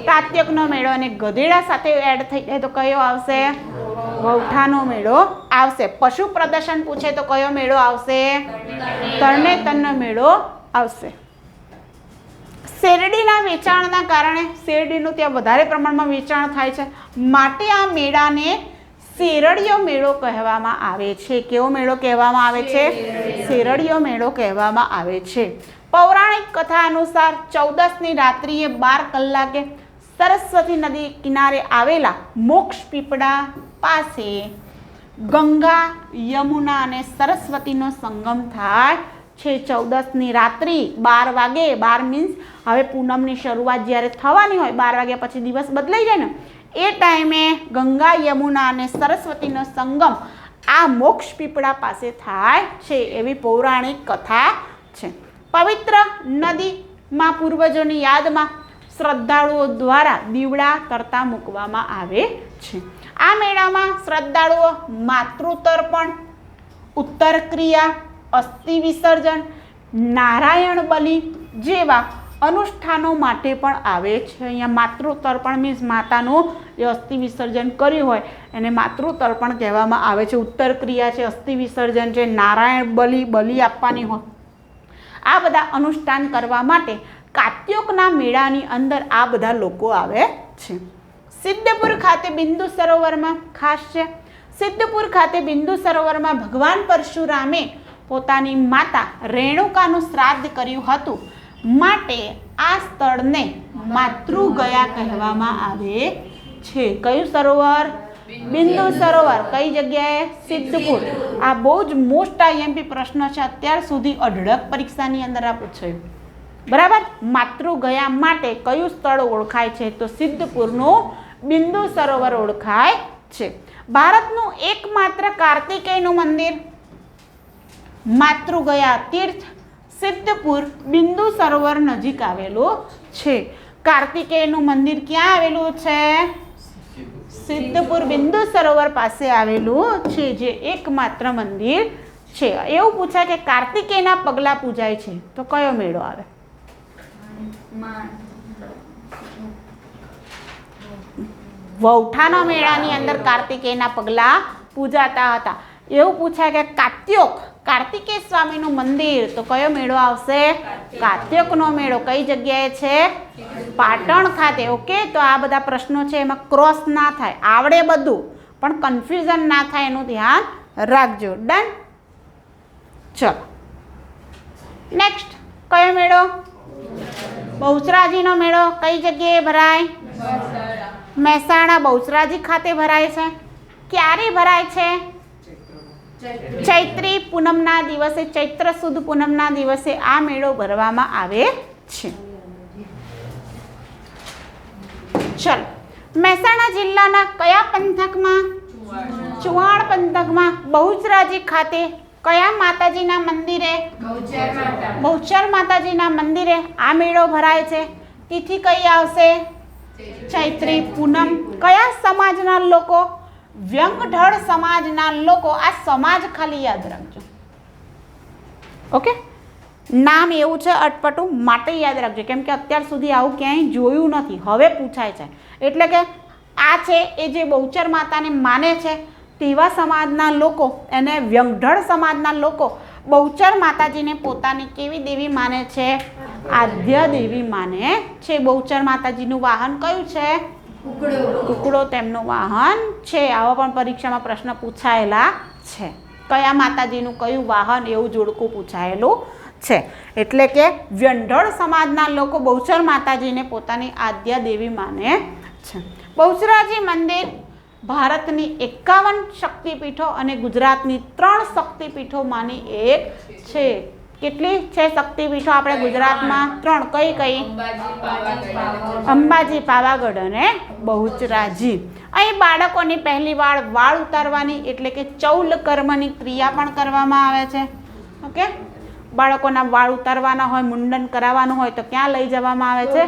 કાત્યકનો મેળો. અને ગધેડા સાથે એડ થઈ જાય તો કયો આવશે? વૌઠાનો મેળો આવશે. પશુ પ્રદર્શન પૂછે તો કયો મેળો આવશે? તરણેતરનો મેળો આવશે. શેરડીના વેચાણના કારણે, શેરડીનું ત્યાં વધારે પ્રમાણમાં વેચાણ થાય છે માટે આ મેળાને શેરડીયો મેળો કહેવામાં આવે છે. કેવો મેળો કહેવામાં આવે છે? શેરડીયો મેળો કહેવામાં આવે છે. પૌરાણિક કથા અનુસાર 14ની રાત્રિએ 12 કલાકે સરસ્વતી નદી કિનારે આવેલા મોક્ષ પીપળા પાસે ગંગા, યમુના અને સરસ્વતીનો સંગમ થાય છે. 14ની રાત્રિ 12 વાગે. 12 મીન્સ હવે પૂનમની શરૂઆત જ્યારે થવાની હોય, 12 વાગ્યા પછી દિવસ બદલાઈ જાય ને, એ ટાઈમે ગંગા, યમુના અને સરસ્વતીનો સંગમ આ મોક્ષ પીપળા પાસે થાય છે એવી પૌરાણિક કથા છે. પવિત્ર નદીમાં પૂર્વજોની યાદમાં શ્રદ્ધાળુઓ દ્વારા દીવડા તરતા મૂકવામાં આવે છે. આ મેળામાં શ્રદ્ધાળુઓ માતૃતર્પણ, ઉત્તર ક્રિયા, અસ્થિ વિસર્જન, નારાયણ બલિ જેવા અનુષ્ઠાનો માટે પણ આવે છે. અહીંયા માતૃતર્પણ મીન્સ માતાનું જે અસ્થિ વિસર્જન કર્યું હોય એને માતૃતર્પણ કહેવામાં આવે છે. ઉત્તર ક્રિયા છે, અસ્થિ વિસર્જન છે, નારાયણ બલિ આપવાની હોય, આ બધા અનુષ્ઠાન કરવા માટે કાત્યોકના મેળાની અંદર આ બધા લોકો આવે છે. સિદ્ધપુર ખાતે બિંદુ સરોવરમાં ખાસ છે. સિદ્ધપુર ખાતે બિંદુ સરોવરમાં ભગવાન પરશુરામે પોતાની માતા રેણુકાનું શ્રાદ્ધ કર્યું હતું માટે આ સ્થળને માતૃગયા કહેવામાં આવે છે. કયું સરોવર? બિંદુ સરોવર. કઈ જગ્યાએ? સિદ્ધપુર. આ બહુ જ મોસ્ટ આઈએમપી પ્રશ્ન છે, અત્યાર સુધી અઢળક પરીક્ષાની અંદર આ પૂછાયું. બરાબર. માતૃગયા માટે કયું સ્થળ ઓળખાય છે? તો સિદ્ધપુરનું બિંદુ સરોવર ઓળખાય છે. ભારતનું એકમાત્ર કાર્તિકેયનું મંદિર માતૃગયા તીર્થ સિદ્ધપુર બિંદુ સરોવર નજીક આવેલું છે. કાર્તિકેયનું મંદિર ક્યાં આવેલું છે? સિદ્ધપુર બિંદુ સરોવર પાસે આવેલું છે, જે એકમાત્ર મંદિર છે. એવું પૂછાય કે કાર્તિકેયના પગલા પૂજાય છે તો કયો મેળો આવે? વૌઠાના મેળાની અંદર કાર્તિકેયના પગલા પૂજાતા હતા. એવું પૂછાય કે કાર્તિકેય સ્વામીનું મંદિર તો કયો મેળો આવશે? કાત્યોકનો મેળો. કઈ જગ્યાએ છે? પાટણ ખાતે. ઓકે, તો આ બધા પ્રશ્નો છે એમાં ક્રોસ ના થાય, આવડે બધું પણ કન્ફ્યુઝન ના થાય એનું ધ્યાન રાખજો. ડન. ચલો નેક્સ્ટ, કયો મેળો? બહુચરાજીનો મેળો. કઈ જગ્યાએ ભરાય? મહેસાણા બહુચરાજી ખાતે ભરાય છે. ક્યારે ભરાય છે? ચૈત્રી પૂનમના દિવસે, ચૈત્ર સુદ પૂનમના દિવસે આ મેળો ભરવામાં આવે છે. ચલો, મહેસાણા જિલ્લાના કયા પંથકમાં? ચુવાણ પંથકમાં બહુચરાજી ખાતે કયા માતાજીના મંદિરે? બહુચર માતાજીના મંદિરે આ મેળો ભરાય છે. તિથિ કઈ આવશે? ચૈત્રી પૂનમ. કયા સમાજના લોકો? વ્યંગઢળ સમાજના લોકો. આ સમાજ ખાલી યાદ રાખજો. ઓકે, નામ એવું છે અટપટું માટે યાદ રાખજો, કેમ કે અત્યાર સુધી આવું ક્યાંય જોયું નથી, હવે પૂછાય છે. એટલે કે આ છે એ જે બહુચર માતાને માને છે તેવા સમાજના લોકો, એને વ્યંગઢળ સમાજના લોકો બહુચર માતાજીને પોતાની કેવી દેવી માને છે? આદ્ય દેવી માને છે. બહુચર માતાજીનું વાહન કયું છે? કુકડો તેમનું વાહન છે. આવા પણ પરીક્ષામાં પ્રશ્ન પૂછાયેલા છે. કયા માતાજીનું કયું વાહન, એવું જોડકું પૂછાયેલું છે. એટલે કે વ્યંઢળ સમાજના લોકો બહુચર માતાજીને પોતાની આદ્ય દેવી માને છે. બહુચરાજી મંદિર ભારતની 51 શક્તિપીઠો અને ગુજરાતની 3 શક્તિપીઠોમાંની એક છે. કેટલી છે શક્તિપીઠો આપણે ગુજરાતમાં? 3. કઈ કઈ? અંબાજી, પાવાગઢ અને બહુચરાજી. અહીં બાળકોની પહેલી વાર વાળ ઉતારવાની એટલે કે ચૌલ કર્મની ક્રિયા પણ કરવામાં આવે છે. ઓકે, બાળકોના વાળ ઉતારવાના હોય, મુંડન કરાવવાનું હોય તો ક્યાં લઈ જવામાં આવે છે?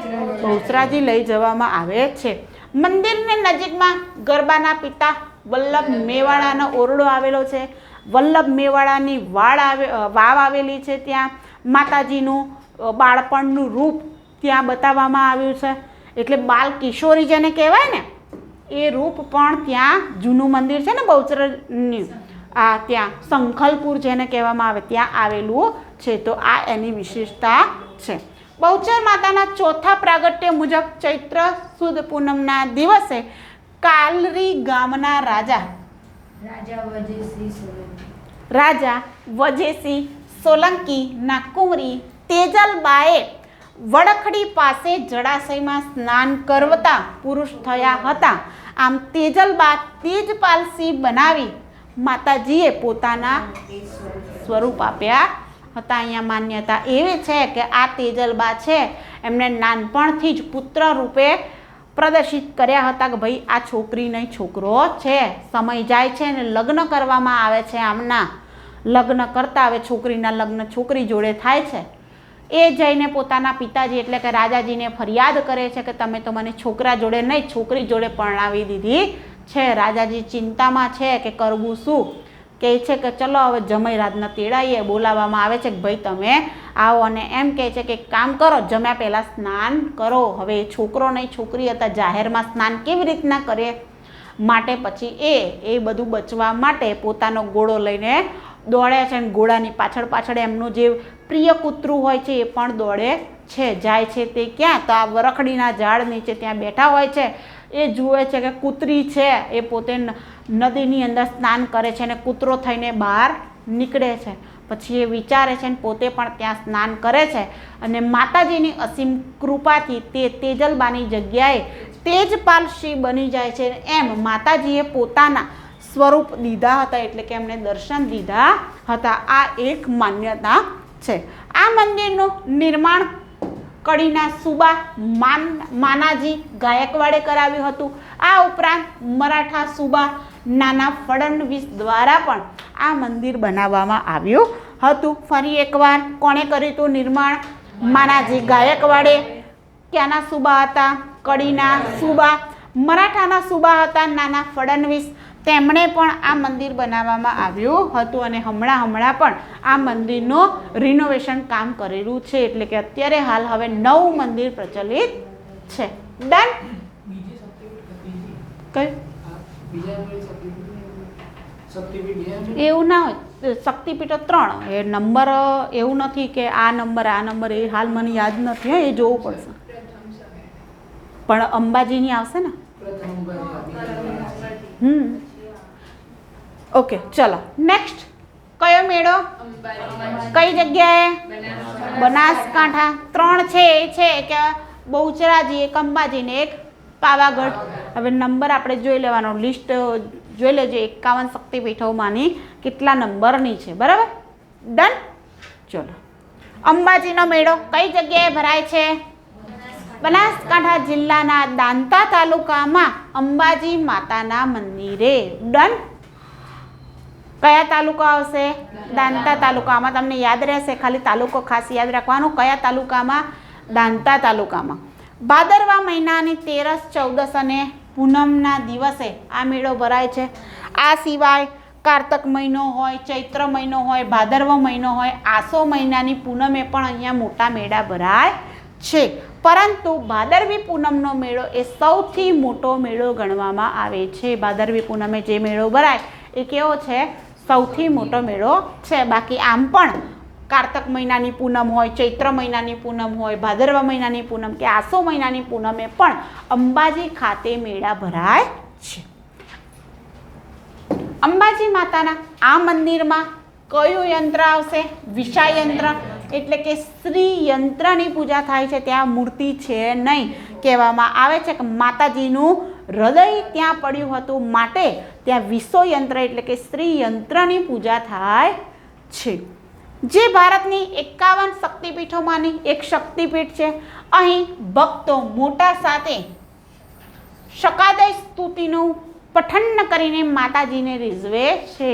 બહુચરાજી લઈ જવામાં આવે છે. મંદિરની નજીકમાં ગરબાના પિતા વલ્લભ મેવાડાનો ઓરડો આવેલો છે. વલ્લભ મેવાડાની વાવ આવેલી છે. ત્યાં માતાજીનું બાળપણનું રૂપ ત્યાં બતાવવામાં આવ્યું છે. એટલે બાલ કિશોરી જેને કહેવાય ને એ રૂપ પણ ત્યાં જૂનું મંદિર છે ને બહુચરની, આ ત્યાં સંખલપુર જેને કહેવામાં આવે ત્યાં આવેલું છે. તો આ એની વિશેષતા છે. બહુચર માતાના ચોથા પ્રાગટ્ય મુજબ ચૈત્ર સુદ પૂનમના દિવસે કાલરી ગામના રાજા વજેસિંહ સોલંકી ના કુંવરી તેજલબાએ વડખડી પાસે જળાશયમાં સ્નાન કરતા પુરુષ થયા હતા. આમ તેજલબા તેજપાલસિંહ બનાવી માતાજીએ પોતાના સ્વરૂપ આપ્યા હતા. અહીંયા માન્યતા એવી છે કે આ તેજલબા છે એમને નાનપણથી જ પુત્ર રૂપે પ્રદર્શિત કર્યા હતા કે ભાઈ આ છોકરી નહીં છોકરો છે. સમય જાય છે અને લગ્ન કરવામાં આવે છે. આમના લગ્ન કરતા હવે છોકરીના લગ્ન છોકરી જોડે થાય છે. એ જઈને પોતાના પિતાજી એટલે કે રાજાજીને ફરિયાદ કરે છે કે તમે તો મને છોકરા જોડે નહીં છોકરી જોડે પરણાવી દીધી છે. રાજાજી ચિંતામાં છે કે કરવું શું. કહે છે કે ચલો હવે જમાઈ રાતના તેડાઈએ. બોલાવવામાં આવે છે કે ભાઈ તમે આવો અને એમ કહે છે કે કામ કરો, જમ્યા પહેલાં સ્નાન કરો. હવે છોકરો નહીં છોકરી હતા, જાહેરમાં સ્નાન કેવી રીતના કરે, માટે પછી એ બધું બચવા માટે પોતાનો ઘોડો લઈને દોડે છે અને ઘોડાની પાછળ પાછળ એમનું જે પ્રિય કૂતરું હોય છે એ પણ દોડે છે. જાય છે તે ક્યાં? તો આ વરખડીના ઝાડ નીચે ત્યાં બેઠા હોય છે. એ જુએ છે કે કૂતરી છે એ પોતે નદીની અંદર સ્નાન કરે છે અને કૂતરો થઈને બહાર નીકળે છે. પછી એ વિચારે છે અને પોતે પણ ત્યાં સ્નાન કરે છે અને માતાજીની અસીમ કૃપાથી તે તેજલબાની જગ્યાએ તેજપાલશ્રી બની જાય છે. એમ માતાજીએ પોતાના સ્વરૂપ દીધા હતા, એટલે કે એમણે દર્શન દીધા હતા. આ એક માન્યતા છે. આ મંદિરનું નિર્માણ કડીના સુબા માનાજી ગાયકવાડે કરાવ્યું હતું. આ ઉપરાંત મરાઠા સુબા નાના ફડણવીસ દ્વારા પણ આ મંદિર બનાવવામાં આવ્યું હતું. ફરી એકવાર કોણે કર્યું હતું નિર્માણ? માનાજી ગાયકવાડે. ક્યાંના સુબા હતા? કડીના સુબા. મરાઠાના સુબા હતા નાના ફડણવીસ, તેમણે પણ આ મંદિર બનાવવામાં આવ્યું હતું અને હમણાં પણ આ મંદિરનું રિનોવેશન કામ કરેલું છે. એટલે કે અત્યારે હાલ હવે નવું મંદિર પ્રચલિત છે. ડન? કયું? એવું ના હોય, શક્તિપીઠો 3 એ નંબર એવું નથી કે આ નંબર એ હાલ મને યાદ નથી, એ જોવું પડશે. પણ અંબાજીની આવશે ને. ઓકે, ચલો નેક્સ્ટ. કયો મેળો? કઈ જગ્યાએ? બનાસકાંઠા. 3 છે એ છે કે બહુચરાજી, એક અંબાજી ને એક પાવાગઢ. હવે નંબર આપણે જોઈ લેવાનો, લિસ્ટ જોઈ લેજો 51 શક્તિપીઠોમાંની કેટલા નંબરની છે. બરાબર? ડન? ચલો. અંબાજીનો મેળો કઈ જગ્યાએ ભરાય છે? બનાસકાંઠા જિલ્લાના દાંતા તાલુકામાં અંબાજી માતાના મંદિરે. ડન? કયા તાલુકા આવશે? દાંતા તાલુકા. આમાં તમને યાદ રહેશે, ખાલી તાલુકો ખાસ યાદ રાખવાનો. કયા તાલુકામાં? દાંતા તાલુકામાં. ભાદરવા મહિનાની 13, 14 અને પૂનમના દિવસે આ મેળો ભરાય છે. આ સિવાય કારતક મહિનો હોય, ચૈત્ર મહિનો હોય, ભાદરવો મહિનો હોય, આસો મહિનાની પૂનમે પણ અહીંયા મોટા મેળા ભરાય છે. પરંતુ ભાદરવી પૂનમનો મેળો એ સૌથી મોટો મેળો ગણવામાં આવે છે. ભાદરવી પૂનમે જે મેળો ભરાય એ કેવો છે? સૌથી મોટો મેળો છે. બાકી આમ પણ કારતક મહિનાની પૂનમ હોય, ચૈત્ર મહિનાની પૂનમ હોય, ભાદરવા મહિનાની પૂનમ કે આસો મહિનાની પૂનમે પણ અંબાજી ખાતે મેળા ભરાય છે. અંબાજી માતાના આ મંદિરમાં કયું યંત્ર આવશે? વિષા યંત્ર, એટલે કે શ્રી યંત્રની પૂજા થાય છે. ત્યાં મૂર્તિ છે નહીં. કહેવામાં આવે છે કે માતાજીનું હૃદય ત્યાં પડ્યું હતું, માટે ત્યાં વિષો યંત્ર એટલે કે શ્રી યંત્રની પૂજા થાય છે. જે ભારતની 51 શક્તિપીઠોમાંની એક શક્તિપીઠ છે. અહીં ભક્તો મોટા સાથે શકાદય સ્તુતિનું પઠન કરીને માતાજીને રીઝવે છે.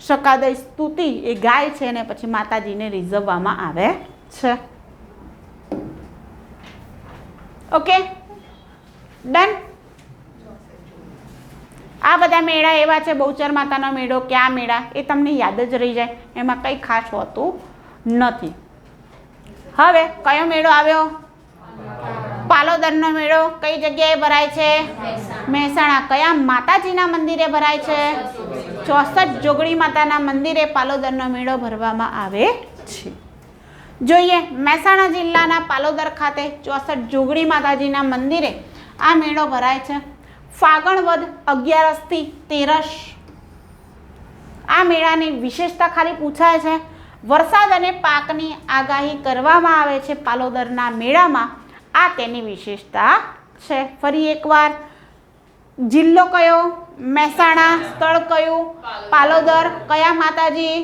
શકાદય સ્તુતિ એ ગાય છે ને પછી માતાજીને રીઝવવામાં આવે છે. Okay, done? આ બધા મેળા એવા છે. બહુચર માતાનો મેળો, ક્યાં મેળા એ તમને યાદ જ રહી જાય, એમાં કંઈ ખાસ હોતું નથી. હવે કયો મેળો આવ્યો? પાલોદરનો મેળો કઈ જગ્યાએ ભરાય છે? મહેસાણા. કયા માતાજીના મંદિરે ભરાય છે? 64 જોગણી માતાના મંદિરે પાલોદરનો મેળો ભરવામાં આવે છે. જોઈએ, મહેસાણા જિલ્લાના પાલોદર ખાતે 64 જોગણી માતાજીના મંદિરે આ મેળો ભરાય છે. ફાગણ વદ 11 થી 13. આ મેળાની વિશેષતા ખાલી પૂછાય છે. વરસાદ અને પાકની આગાહી કરવામાં આવે છે પાલોદરના મેળામાં. આ તેની વિશેષતા છે. ફરી એકવાર, જિલ્લો કયો? મહેસાણા. સ્થળ કયું? પાલોદર. કયા માતાજી?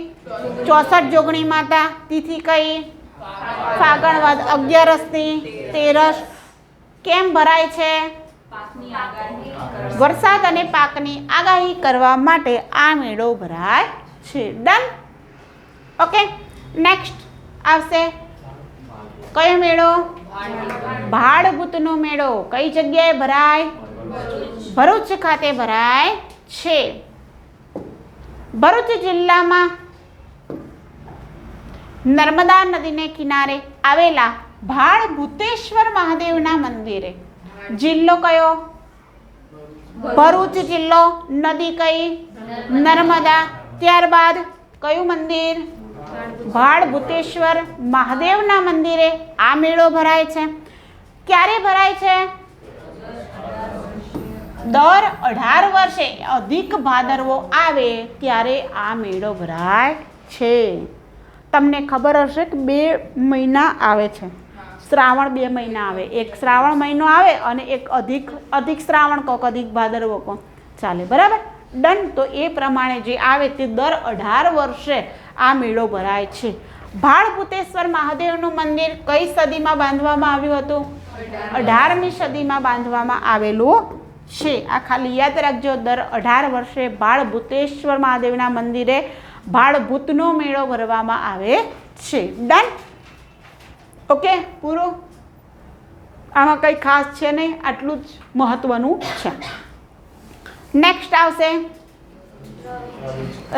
64 જોગણી માતા. તિથિ કઈ? ફાગણ વદ 11 થી 13. કેમ ભરાય છે? વરસાદ અને પાકની આગાહી કરવા માટે આ મેળો ભરાય છે. ડન? ઓકે, નેક્સ્ટ આવશે કયો મેળો? ભાડભૂતનો મેળો કઈ જગ્યાએ ભરાય? ભરૂચ ખાતે ભરાય છે. ભરૂચ જિલ્લામાં નર્મદા નદીને કિનારે આવેલા ભાડ ભૂતેશ્વર મહાદેવના મંદિરે. જિલ્લો કયો? ભરૂચ જિલ્લો. નદી કઈ? નર્મદા. ત્યારબાદ કયું મંદિર? ભાડ ભૂતેશ્વર મહાદેવના મંદિરે આ મેળો ભરાય છે. ક્યારે ભરાય છે? દર 18 વર્ષે અધિક ભાદરવો આવે ત્યારે આ મેળો ભરાય છે. તમને ખબર હશે કે 2 મહિના આવે છે. શ્રાવણ 2 મહિના આવે. એક શ્રાવણ મહિનો આવે અને એક અધિક શ્રાવણ કોક અધિક ભાદરવો કોક ચાલે. બરાબર? ડન. તો એ પ્રમાણે જે આવે તે દર 18 વર્ષે આ મેળો ભરાય છે. ભાડ ભૂતેશ્વર મહાદેવનું મંદિર કઈ સદીમાં બાંધવામાં આવ્યું હતું? 18મી સદીમાં બાંધવામાં આવેલું છે. આ ખાલી યાદ રાખજો. દર 18 વર્ષે ભાડ ભૂતેશ્વર મહાદેવના મંદિરે ભાડભૂતનો મેળો ભરવામાં આવે છે. ડન. ઓકે, પૂરું. આમાં કંઈ ખાસ છે નહીં, આટલું જ મહત્વનું છે. નેક્સ્ટ આવશે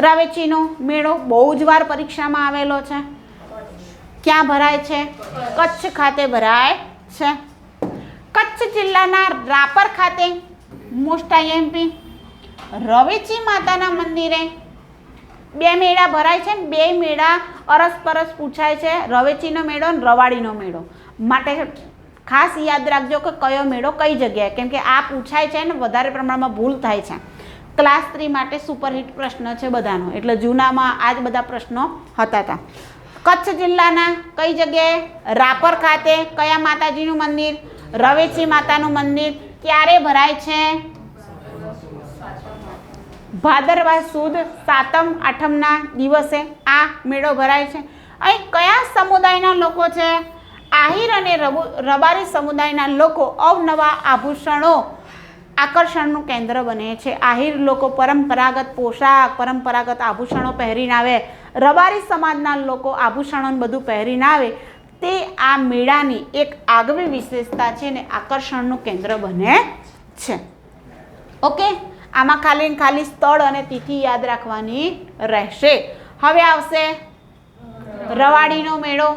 રવેચીનો મેળો. બહુ જ વાર પરીક્ષામાં આવેલો છે. ક્યાં ભરાય છે? કચ્છ ખાતે ભરાય છે. કચ્છ જિલ્લાના રાપર ખાતે મોસ્ટ આઈએમપી રવેચી માતાના મંદિરે 2 મેળા ભરાય છે. 2 મેળા અરસપરસ પૂછાય છે. રવેચીનો મેળો અને રવાડીનો મેળો. માટે ખાસ યાદ રાખજો કે કયો મેળો કઈ જગ્યાએ, કેમ કે આ પૂછાય છે ને વધારે પ્રમાણમાં ભૂલ થાય છે. ક્લાસ 3 માટે સુપરહિટ પ્રશ્ન છે બધાનો, એટલે જૂનામાં આ જ બધા પ્રશ્નો હતા. કચ્છ જિલ્લાના કઈ જગ્યાએ? રાપર ખાતે. કયા માતાજીનું મંદિર? રવેચી માતાનું મંદિર. ક્યારે ભરાય છે? ભાદરવા સુદ 7મ 8મના દિવસે આ મેળો ભરાય છે. અહીં કયા સમુદાયના લોકો છે? આહિર અને રબારી સમુદાયના લોકો અવનવા આભૂષણો આકર્ષણનું કેન્દ્ર બને છે. આહિર લોકો પરંપરાગત પોશાક, પરંપરાગત આભૂષણો પહેરીને આવે. રબારી સમાજના લોકો આભૂષણો બધું પહેરીને આવે. તે આ મેળાની એક આગવી વિશેષતા છે ને આકર્ષણનું કેન્દ્ર બને છે. ઓકે, આમાં ખાલી સ્થળ અને તિથિ યાદ રાખવાની રહેશે. હવે આવશે રવાડીનો મેળો.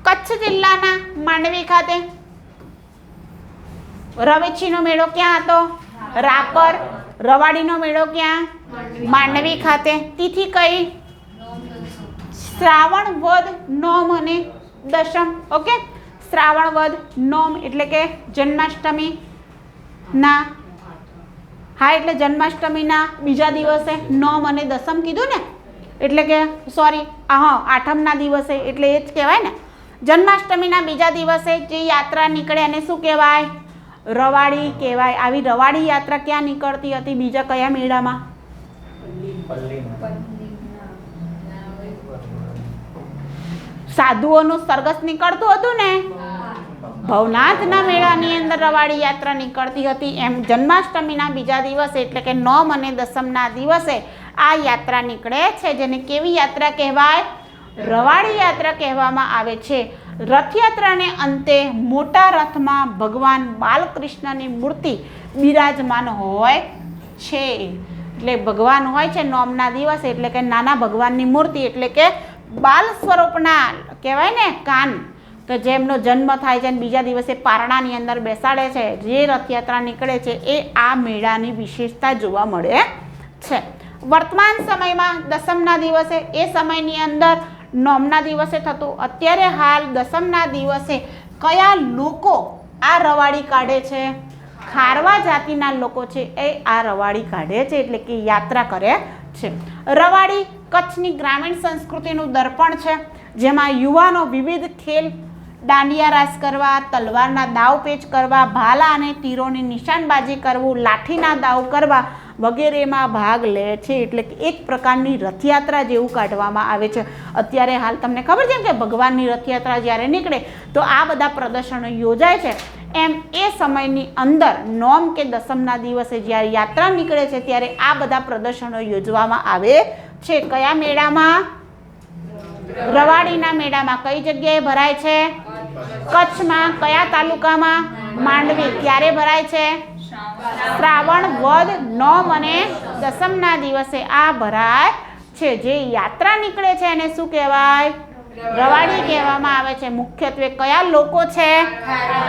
કચ્છ જિલ્લાના માંડવી ખાતે. રવેચીનો મેળો ક્યાં હતો? રાપર. રવાડીનો મેળો ક્યાં? માંડવી ખાતે. તિથિ કઈ? શ્રાવણ વદ 9 અને 10. ઓકે, શ્રાવણ વદ 9 એટલે કે જન્માષ્ટમીના, હા, એટલે જન્માષ્ટમીના બીજા દિવસે 9 અને 10 કીધું ને, એટલે કે સોરી, હા, 8મના દિવસે, એટલે એ જ કહેવાય ને. જન્માષ્ટમીના બીજા દિવસે જે યાત્રા નીકળે એને શું કહેવાય? રવાડી કહેવાય. આવી રવાડી યાત્રા ક્યાં નીકળતી હતી? બીજા કયા મેળામાં? સાધુઓનું સરઘસ નીકળતું હતું ને, ભવનાથના મેળાની અંદર રવાડી યાત્રા નીકળતી હતી. એમ જન્માષ્ટમીના બીજા દિવસે એટલે કે 9 અને 10મના દિવસે આ યાત્રા નીકળે છે, જેને કેવી યાત્રા કહેવાય? રવાડી યાત્રા કહેવામાં આવે છે. રથયાત્રાને અંતે મોટા રથમાં ભગવાન બાલકૃષ્ણની મૂર્તિ બિરાજમાન હોય છે. એટલે ભગવાન હોય છે 9મના દિવસે, એટલે કે નાના ભગવાનની મૂર્તિ, એટલે કે બાલ સ્વરૂપના કહેવાય ને કાન, કે જેમનો જન્મ થાય છે અને બીજા દિવસે પારણાની અંદર બેસાડે છે. જે રથયાત્રા નીકળે છે એ આ મેળાની વિશેષતા જોવા મળે છે. વર્તમાન સમયમાં 10મના દિવસે, એ સમયની અંદર 9મના દિવસે થતું. અત્યારે હાલ 10મના દિવસે કયા લોકો આ રવાડી કાઢે છે? ખારવા જાતિના લોકો છે એ આ રવાડી કાઢે છે, એટલે કે યાત્રા કરે છે. રવાડી કચ્છની ગ્રામીણ સંસ્કૃતિનું દર્પણ છે, જેમાં યુવાનો વિવિધ ખેલ, દાંડિયા રાસ કરવા, તલવારના દાવ પેચ કરવા, ભાલા અને તીરોની નિશાનબાજી કરવું, લાઠીના દાવ કરવા વગેરેમાં ભાગ લે છે. એટલે કે એક પ્રકારની રથયાત્રા જેવું કાઢવામાં આવે છે. અત્યારે હાલ તમને ખબર છે કે ભગવાનની રથયાત્રા જ્યારે નીકળે તો આ બધા પ્રદર્શનો યોજાય છે. એમ એ સમયની અંદર 9 કે 10મના દિવસે જ્યારે યાત્રા નીકળે છે ત્યારે આ બધા પ્રદર્શનો યોજવામાં આવે છે. કયા મેળામાં? રવાડીના મેળામાં. કઈ જગ્યાએ ભરાય છે? કચ્છમાં. કયા તાલુકામાં? માંડવી. ક્યારે ભરાય છે? શ્રાવણ વદ 9 અને દસમના દિવસે આ ભરાય છે. જે યાત્રા નીકળે છે એને શું કહેવાય? રવાડી કહેવામાં આવે છે. મુખ્યત્વે કયા લોકો છે?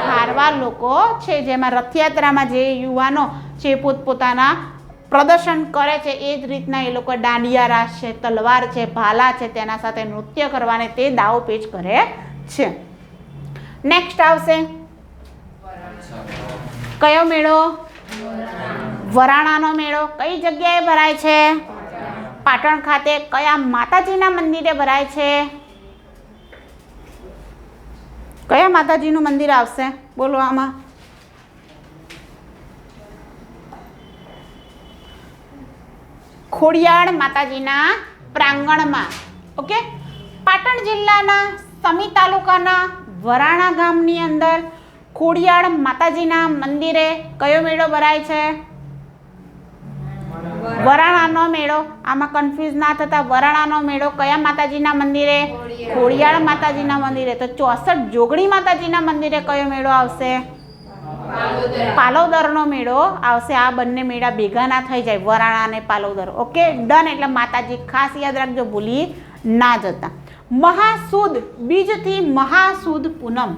ખારવા લોકો છે. જેમાં રથયાત્રામાં જે યુવાનો છે પોતપોતાના પ્રદર્શન કરે છે એ જ રીતના એ લોકો દાંડિયા રાસ છે, તલવાર છે, ભાલા છે તેના સાથે નૃત્ય કરવાને તે દાવ પેચ કરે છે. નેક્સ્ટ આવશે કયો મેળો? વરાણાનો મેળો. કઈ જગ્યાએ ભરાય છે? પાટણ ખાતે. કયા માતાજીના મંદિરે ભરાય છે? કયા માતાજીનું મંદિર આવશે? બોલો આમાં. ખોડિયાર માતાજીના પ્રાંગણમાં. ઓકે. પાટણ જિલ્લાના સમી તાલુકાના વરાણા ગામની અંદર ખોડિયાર માતાજીના મંદિરે કયો મેળો ભરાય છે? વરાણાનો મેળો. આમાં કન્ફ્યુઝ ના થતા. વરાણાનો મેળો કયા માતાજીના મંદિરે? ખોડિયાર માતાજીના મંદિરે. તો 64 જોગણી માતાજીના મંદિરે કયો મેળો આવશે? પાલોદરનો મેળો આવશે. આ બંને મેળા ભેગા ના થઈ જાય, વરાણા અને પાલોદર. Okay, done. એટલે માતાજી ખાસ યાદ રાખજો, ભૂલી ના જતા. મહાસુદ બીજથી મહાસુદ પૂનમ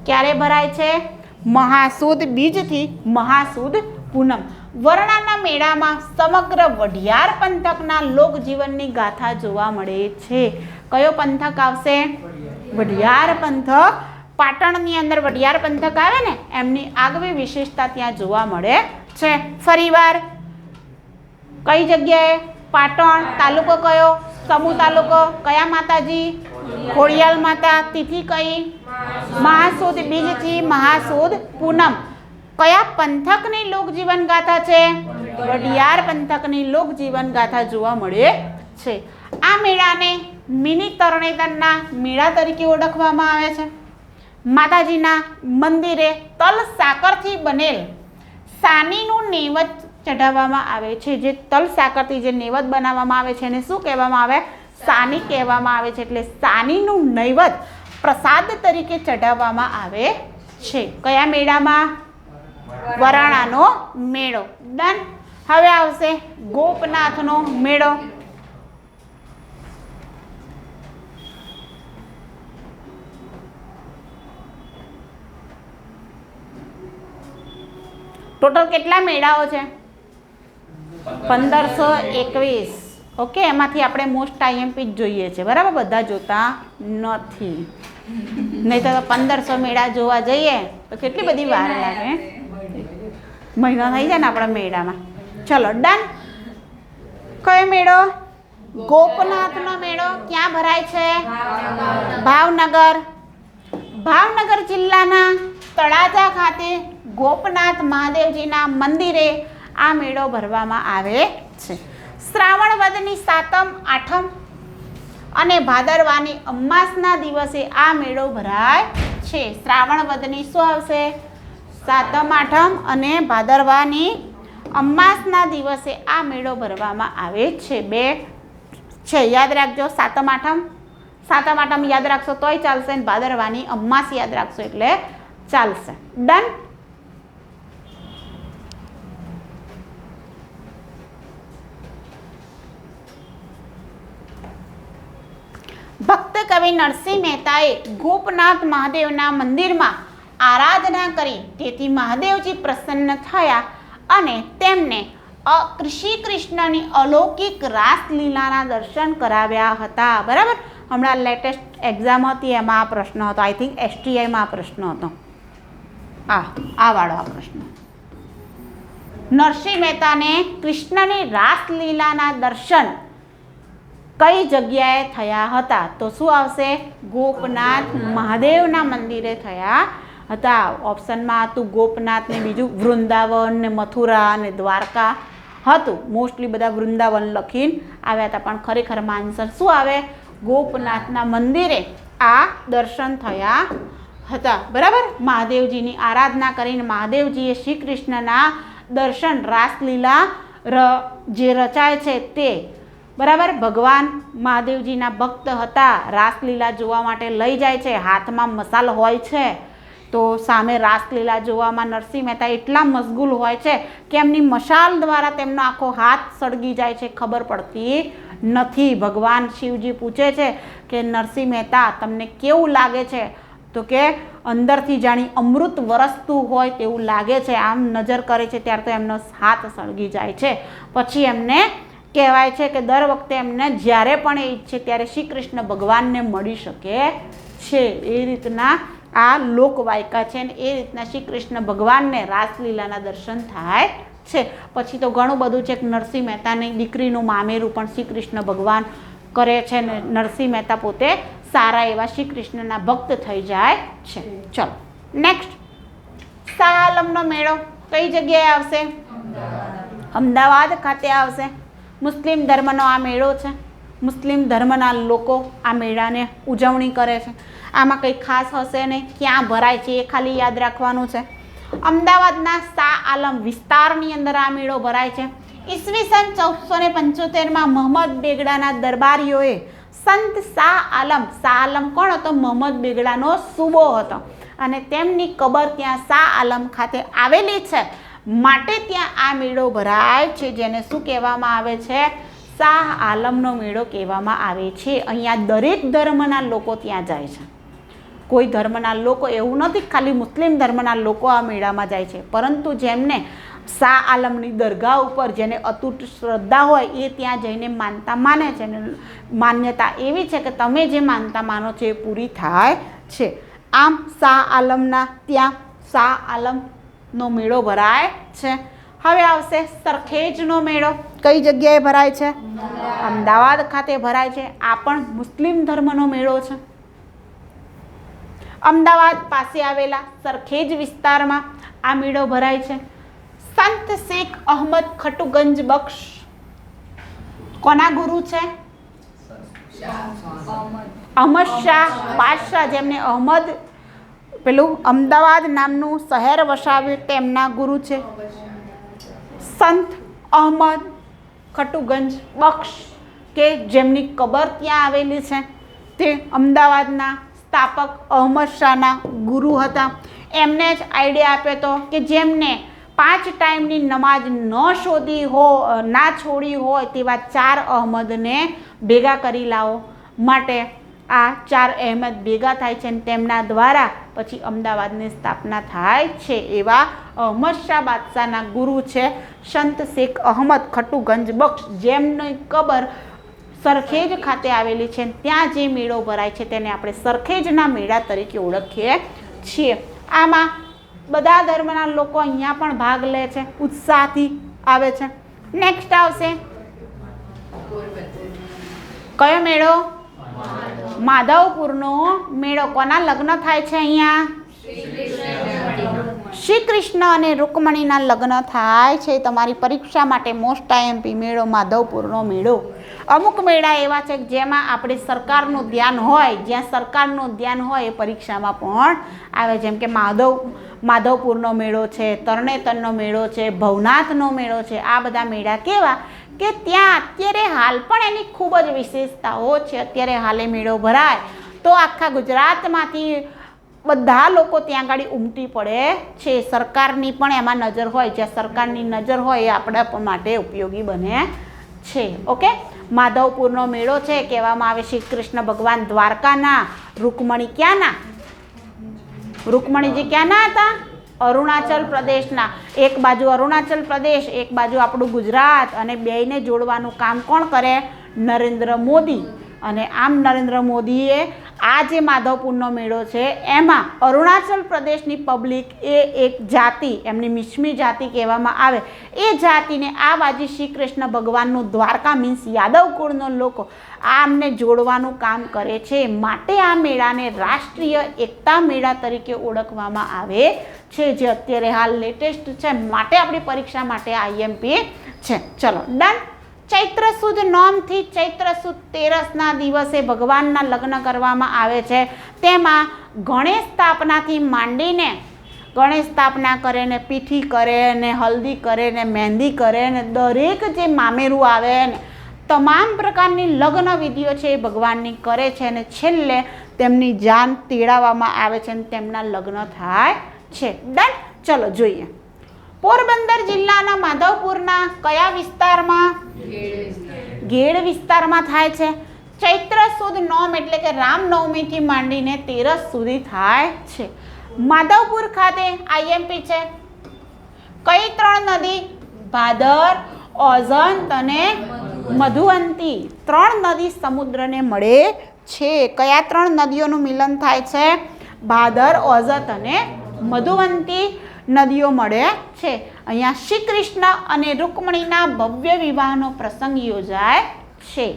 ક્યારે ભરાય છે? મહાસુદ બીજથી મહાસુદ પૂનમ. વરણાના મેળામાં સમગ્ર વઢિયાર પંથકના લોકજીવનની ગાથા જોવા મળે છે. કયો પંથક આવશે? વઢિયાર પંથક. પાટણની અંદર વઢિયાર પંથક આવે ને એમની આગવી વિશેષતા ત્યાં જોવા મળે છે. ફરીવાર કઈ જગ્યાએ? પાટણ. તાલુકો કયો? સમૂહ તાલુકો. કયા માતાજી? ખોડિયાર માતા. તિથિ કઈ? મહાસુદ બીજથી મહાસુદ પૂનમ. કયા પંથકની લોકજીવન ગાથા છે? વઢિયાર પંથકની લોકજીવન ગાથા જોવા મળે છે. આ મેળાને મિની તરણેતરના મેળા તરીકે ઓળખવામાં આવે છે. માતાજીના મંદિરે તલ સાકરથી બનેલ સાનીનું નૈવેદ્ય ચઢાવવામાં આવે છે. જે તલ સાકરથી જે નૈવેદ્ય બનાવવામાં આવે છે એને શું કહેવામાં આવે? સાની કહેવામાં આવે છે. એટલે સાનીનું નૈવેદ્ય પ્રસાદ તરીકે ચઢાવવામાં આવે છે. કયા મેળામાં? વરાણાનો મેળો. ડન. હવે આવશે ગોપનાથનો મેળો. ટોટલ કેટલા મેળાઓ છે? 1521. ઓકે, એમાંથી આપણે મોસ્ટ આઈએમપી જ જોઈએ છે, બરાબર? બધા જોતા નથી. નહીં તો 1500 મેળા જોવા જઈએ તો કેટલી બધી વાર લાગે. મહિનો થઈ જાય ને આપણા મેળામાં. ચલો ડન. કયો મેળો? ગોપનાથનો મેળો. ક્યાં ભરાય છે? ભાવનગર. ભાવનગર જિલ્લાના તળાજા ખાતે ગોપનાથ મહાદેવજીના મંદિરે આ મેળો ભરવામાં આવે છે. શ્રાવણ વદની સાતમ આઠમ અને ભાદરવાની અમાસના દિવસે આ મેળો ભરાય છે. શ્રાવણ વદની શું આવશે? સાતમ આઠમ અને ભાદરવાની અમાસના દિવસે આ મેળો ભરવામાં આવે છે. બે છે, યાદ રાખજો. સાતમ આઠમ યાદ રાખશો તોય ચાલશે, અને ભાદરવાની અમાસ યાદ રાખશો એટલે ચાલશે. ડન. ભક્ત કવિ નરસિંહ મહેતાએ ગોપનાથ મહાદેવના મંદિરમાં આરાધના કરી, તેથી મહાદેવજી પ્રસન્ન થયા અને તેમને શ્રી કૃષ્ણની અલૌકિક રાસલીલાના દર્શન કરાવ્યા હતા. બરાબર? હમણાં લેટેસ્ટ એક્ઝામ હતી એમાં આ પ્રશ્ન હતો. આઈ થિંક STIમાં આ પ્રશ્ન હતો. આ વાળો આ પ્રશ્ન. નરસિંહ મહેતાને કૃષ્ણની રાસલીલાના દર્શન કઈ જગ્યાએ થયા હતા? તો શું આવશે? ગોપનાથ મહાદેવના મંદિરે થયા હતા. ઓપ્શનમાં હતું ગોપનાથ ને બીજું વૃંદાવન ને મથુરા ને દ્વારકા હતું. મોસ્ટલી બધા વૃંદાવન લખીને આવ્યા હતા, પણ ખરેખરમાં આન્સર શું આવે? ગોપનાથના મંદિરે આ દર્શન થયા હતા. બરાબર? મહાદેવજીની આરાધના કરીને મહાદેવજીએ શ્રી કૃષ્ણના દર્શન, રાસલીલા જે રચાય છે તે, બરાબર? ભગવાન મહાદેવજીના ભક્ત હતા. રાસલીલા જોવા માટે લઈ જાય છે. હાથમાં મસાલ હોય છે. તો તો સામે રાસલીલા જોવામાં નરસિંહ મહેતા એટલા મશગુલ હોય છે કે એમની મશાલ દ્વારા તેમનો આખો હાથ સળગી જાય છે, ખબર પડતી નથી. ભગવાન શિવજી પૂછે છે કે નરસિંહ મહેતા તમને કેવું લાગે છે? તો કે અંદરથી જાણી અમૃત વરસતું હોય તેવું લાગે છે. આમ નજર કરે છે ત્યારે તો એમનો હાથ સળગી જાય છે. પછી એમને કહેવાય છે કે દર વખતે એમને જ્યારે પણ એ ઈચ્છે ત્યારે શ્રી કૃષ્ણ ભગવાનને મળી શકે છે. એ રીતના આ લોકવાયકા છે ને એ રીતના શ્રી કૃષ્ણ ભગવાનને રાસલીલાના દર્શન થાય છે. પછી તો ઘણું બધું છે કે નરસિંહ મહેતાની દીકરીનું મામેરું પણ શ્રી કૃષ્ણ ભગવાન કરે છે ને નરસિંહ મહેતા પોતે સારા એવા શ્રી કૃષ્ણના ભક્ત થઈ જાય છે. ચલો નેક્સ્ટ, શાહ આલમનો મેળો કઈ જગ્યાએ આવશે? અમદાવાદ ખાતે આવશે. મુસ્લિમ ધર્મનો આ મેળો છે. મુસ્લિમ ધર્મના લોકો આ મેળાને ઉજવણી કરે છે. આમાં કંઈ ખાસ હશે નહીં, ક્યાં ભરાય છે એ ખાલી યાદ રાખવાનું છે. અમદાવાદના શાહ આલમ વિસ્તારની અંદર આ મેળો ભરાય છે. ઈસવીસન 1475માં મોહમ્મદ બેગડાના દરબારીઓએ સંત શાહ આલમ કોણ હતો? મોહમ્મદ બેગડાનો સૂબો હતો અને તેમની કબર ત્યાં શાહ આલમ ખાતે આવેલી છે, માટે ત્યાં આ મેળો ભરાય છે, જેને શું કહેવામાં આવે છે? શાહ આલમનો મેળો કહેવામાં આવે છે. અહીંયા દરેક ધર્મના લોકો ત્યાં જાય છે. કોઈ ધર્મના લોકો, એવું નથી ખાલી મુસ્લિમ ધર્મના લોકો આ મેળામાં જાય છે, પરંતુ જેમને શાહ આલમની દરગાહ ઉપર જેને અતૂટ શ્રદ્ધા હોય એ ત્યાં જઈને માનતા માને છે. અને માન્યતા એવી છે કે તમે જે માનતા માનો છો એ પૂરી થાય છે. આમ શાહ આલમના ત્યાં શાહ આલમનો મેળો ભરાય છે. હવે આવશે સરખેજનો મેળો. કઈ જગ્યાએ ભરાય છે? અમદાવાદ ખાતે ભરાય છે. આ પણ મુસ્લિમ ધર્મનો મેળો છે. અમદાવાદ પાસે આવેલા સરખેજ વિસ્તારમાં આ મેળો ભરાય છે. સંત શેખ અહમદ ખટુગંજ બક્ષ કોના ગુરુ છે? અહમદ શાહ બાદશાહ, જેમને અમદાવાદ નામનું શહેર વસાવ્યું તેમના ગુરુ છે. સંત અહમદ ખટુગંજ બક્ષ કે જેમની કબર ત્યાં આવેલી છે તે અમદાવાદના સ્થાપક અહમદ શાહના ગુરુ હતા. એમને જ આઈડિયા આપ્યો હતો કે જેમને 5 ટાઈમની નમાજ ના છોડી હોય તેવા 4 અહમદને ભેગા કરી લાવો. માટે આ 4 અહેમદ ભેગા થાય છે અને તેમના દ્વારા પછી અમદાવાદની સ્થાપના થાય છે. એવા અહમદ શાહ બાદશાહના ગુરુ છે સંત શેખ અહમદ ખટુગંજ બક્ષ, જેમની કબર સરખેજ ખાતે આવેલી છે. ત્યાં જે મેળો ભરાય છે તેને આપણે સરખેજના મેળા તરીકે ઓળખીએ છીએ. આમાં બધા ધર્મના લોકો અહીંયા પણ ભાગ લે છે, ઉત્સાહથી આવે છે. નેક્સ્ટ આવશે કયો મેળો? માધવપુરનો મેળો. કોના લગ્ન થાય છે અહીંયા? શ્રી કૃષ્ણ અને રૂકમણીના લગ્ન થાય છે. તમારી પરીક્ષા માટે મોસ્ટ આઈએમપી મેળો માધવપુરનો મેળો. અમુક મેળા એવા છે જેમાં આપણે સરકારનું ધ્યાન હોય, જ્યાં સરકારનું ધ્યાન હોય એ પરીક્ષામાં પણ આવે. જેમ કે માધવપુરનો મેળો છે, તરણેતરનો મેળો છે, ભવનાથનો મેળો છે. આ બધા મેળા કેવા કે ત્યાં અત્યારે હાલ પણ એની ખૂબ જ વિશેષતાઓ છે. અત્યારે હાલે મેળો ભરાય તો આખા ગુજરાતમાંથી બધા લોકો ત્યાં આગળ ઉમટી પડે છે. સરકારની પણ એમાં નજર હોય, જ્યાં સરકારની નજર હોય એ આપણા માટે ઉપયોગી બને છે. ઓકે, માધવપુરનો મેળો છે કહેવામાં આવે શ્રી કૃષ્ણ ભગવાન દ્વારકાના, રૂકમણી ક્યાંના? રૂકમણીજી ક્યાંના હતા? અરુણાચલ પ્રદેશના. એક બાજુ અરુણાચલ પ્રદેશ, એક બાજુ આપણું ગુજરાત, અને બેયને જોડવાનું કામ કોણ કરે? નરેન્દ્ર મોદી. અને આમ નરેન્દ્ર મોદીએ આ જે માધવપુરનો મેળો છે એમાં અરુણાચલ પ્રદેશની પબ્લિક એ એક જાતિ, એમની મિશ્મી જાતિ કહેવામાં આવે, એ જાતિને આ બાજુ શ્રી કૃષ્ણ ભગવાનનું દ્વારકા મીન્સ યાદવ કુળનો લોકો આમને જોડવાનું કામ કરે છે. માટે આ મેળાને રાષ્ટ્રીય એકતા મેળા તરીકે ઓળખવામાં આવે છે, જે અત્યારે હાલ લેટેસ્ટ છે. માટે આપણી પરીક્ષા માટે આઈએમપી છે. ચલો ડન. ચૈત્ર સુદ નોમથી ચૈત્ર સુદ તેરસના દિવસે ભગવાનના લગ્ન કરવામાં આવે છે. તેમાં ગણેશ સ્થાપનાથી માંડીને ગણેશ સ્થાપના કરે ને પીઠી કરે ને હલ્દી કરે ને મહેંદી કરે ને દરેક જે મામેરું આવે ને તમામ પ્રકારની લગ્ન વિધિઓ છે એ ભગવાનની કરે છે. અને છેલ્લે તેમની જાન તેડાવવામાં આવે છે અને તેમના લગ્ન થાય છે. ડન. ચલો જોઈએ. પોરબંદર જિલ્લાના માધવપુરના કયા વિસ્તારમાં? ગેડ વિસ્તારમાં થાય છે. ચૈત્ર સુદ નોમ એટલે કે રામનવમીથી માંડીને તેરસ સુધી થાય છે. માધવપુર ખાતે આઈએમપી છે. કઈ 3 નદી? ભાદર, ઓઝંત અને મધુવંતી. 3 નદી સમુદ્રને મળે છે. કયા 3 નદીઓનું મિલન થાય છે? ભાદર, ઓઝત અને મધુવંતી નદીઓ મળે છે. અહીંયા શ્રી કૃષ્ણ અને રૂકમણીના ભવ્ય વિવાહનો પ્રસંગ યોજાય છે.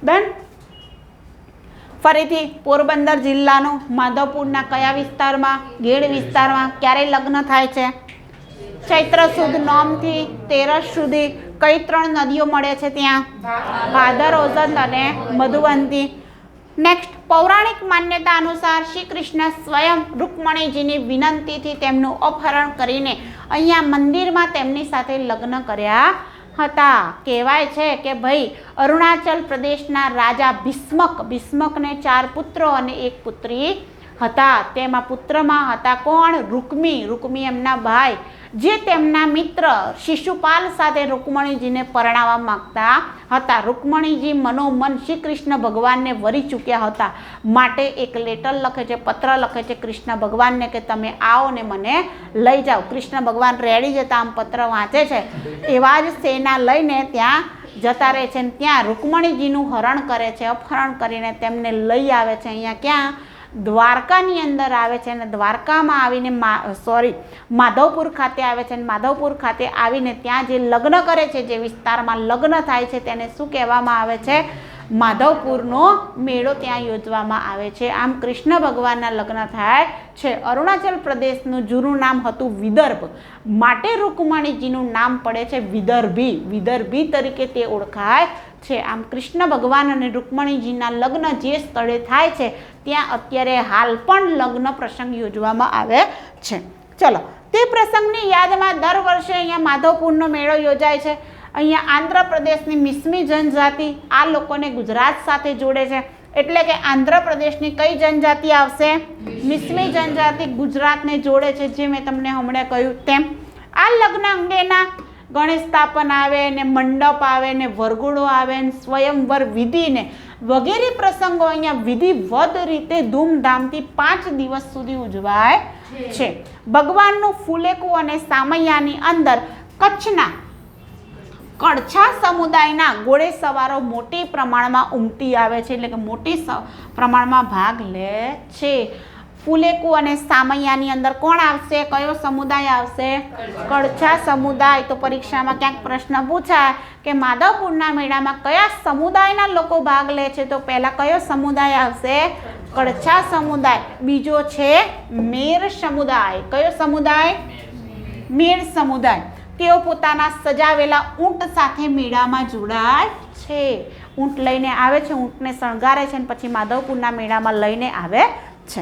ડન. ફરીથી પોરબંદર જિલ્લાનો માધવપુરના કયા વિસ્તારમાં? ગેડ વિસ્તારમાં. ક્યારે લગ્ન થાય છે? ચૈત્ર સુદ નોમથી તેરસ સુધી. કઈ 3 નદીઓ મળે છે ત્યાં? ભાદર, ઓઝત અને મધુવંતી. નેક્સ્ટ. પૌરાણિક માન્યતા અનુસાર શ્રી કૃષ્ણ સ્વયં રૂકમણીજીની વિનંતીથી તેમનું અપહરણ કરીને અહીંયા મંદિરમાં તેમની સાથે લગ્ન કર્યા હતા. કહેવાય છે કે ભાઈ અરુણાચલ પ્રદેશના રાજા ભીષ્મકને 4 પુત્રો અને 1 પુત્રી હતા. તેમાં પુત્રમાં હતા કોણ? રૂકમી એમના ભાઈ, જે તેમના મિત્ર શિશુપાલ સાથે રૂકમણીજીને પરણાવવા માંગતા હતા. રૂકમણીજી મનોમન શ્રી કૃષ્ણ ભગવાનને વરી ચૂક્યા હતા, માટે એક લેટર લખે છે, પત્ર લખે છે કૃષ્ણ ભગવાનને કે તમે આવો ને મને લઈ જાઓ. કૃષ્ણ ભગવાન રેડી જતા આમ પત્ર વાંચે છે, એવા જ સેના લઈને ત્યાં જતા રહે છે. ત્યાં રૂકમણીજીનું હરણ કરે છે, અપહરણ કરીને તેમને લઈ આવે છે. અહીંયા ક્યાં? દ્વારકાની અંદર આવે છે. અને દ્વારકામાં આવીને માધવપુર ખાતે આવે છે. અને માધવપુર ખાતે આવીને ત્યાં જે લગ્ન કરે છે, જે વિસ્તારમાં લગ્ન થાય છે, તેને શું કહેવામાં આવે છે? માધવપુરનો મેળો ત્યાં યોજવામાં આવે છે. આમ કૃષ્ણ ભગવાનના લગ્ન થાય છે. અરુણાચલ પ્રદેશનું જૂનું નામ હતું વિદર્ભ, માટે રૂકમણીજીનું નામ પડે છે વિદર્ભી તરીકે તે ઓળખાય છે. આમ કૃષ્ણ ભગવાન અને રૂકમણીજીના લગ્ન જે સ્થળે થાય છે ત્યાં અત્યારે હાલ પણ લગ્ન પ્રસંગ યોજવામાં આવે છે. ચલો, તે પ્રસંગની યાદમાં દર વર્ષે અહીંયા માધવપુરનો મેળો યોજાય છે. અહીંયા આંધ્રપ્રદેશની મિશ્મી જનજાતિ આ લોકોને ગુજરાત સાથે જોડે છે. એટલે કે આંધ્રપ્રદેશની કઈ જનજાતિ આવશે? મિશ્મી જનજાતિ ગુજરાતને જોડે છે, જે મેં તમને હમણાં કહ્યું તેમ. આ લગ્ન અંગેના ગણેશ સ્થાપન આવે ને મંડપ આવે ને વરઘોડો આવે ને સ્વયંવર વિધિ ને વગેરે પ્રસંગો અહીંયા વિધિવત રીતે ધૂમધામથી 5 દિવસ સુધી ઉજવાય છે. ભગવાનનું ફુલેકું અને સામૈયાની અંદર કચ્છના કડછા સમુદાયના ઘોડેસવારો મોટી પ્રમાણમાં ઉમટી આવે છે, એટલે કે મોટી પ્રમાણમાં ભાગ લે છે. ફુલેકુ અને સામૈયાની અંદર કોણ આવશે? કયો સમુદાય આવશે? કડછા સમુદાય. તો પરીક્ષામાં ક્યાંક પ્રશ્ન પૂછાય કે માધવપુરના મેળામાં કયા સમુદાયના લોકો ભાગ લે છે? તો પહેલા કયો સમુદાય આવશે? કડછા સમુદાય. બીજો છે મેર સમુદાય. કયો સમુદાય? મેર સમુદાય. તેઓ પોતાના સજાવેલા ઊંટ સાથે મેળામાં જોડાય છે. ઊંટ લઈને આવે છે, ઊંટને શણગારે છે અને પછી માધવપુરના મેળામાં લઈને આવે છે.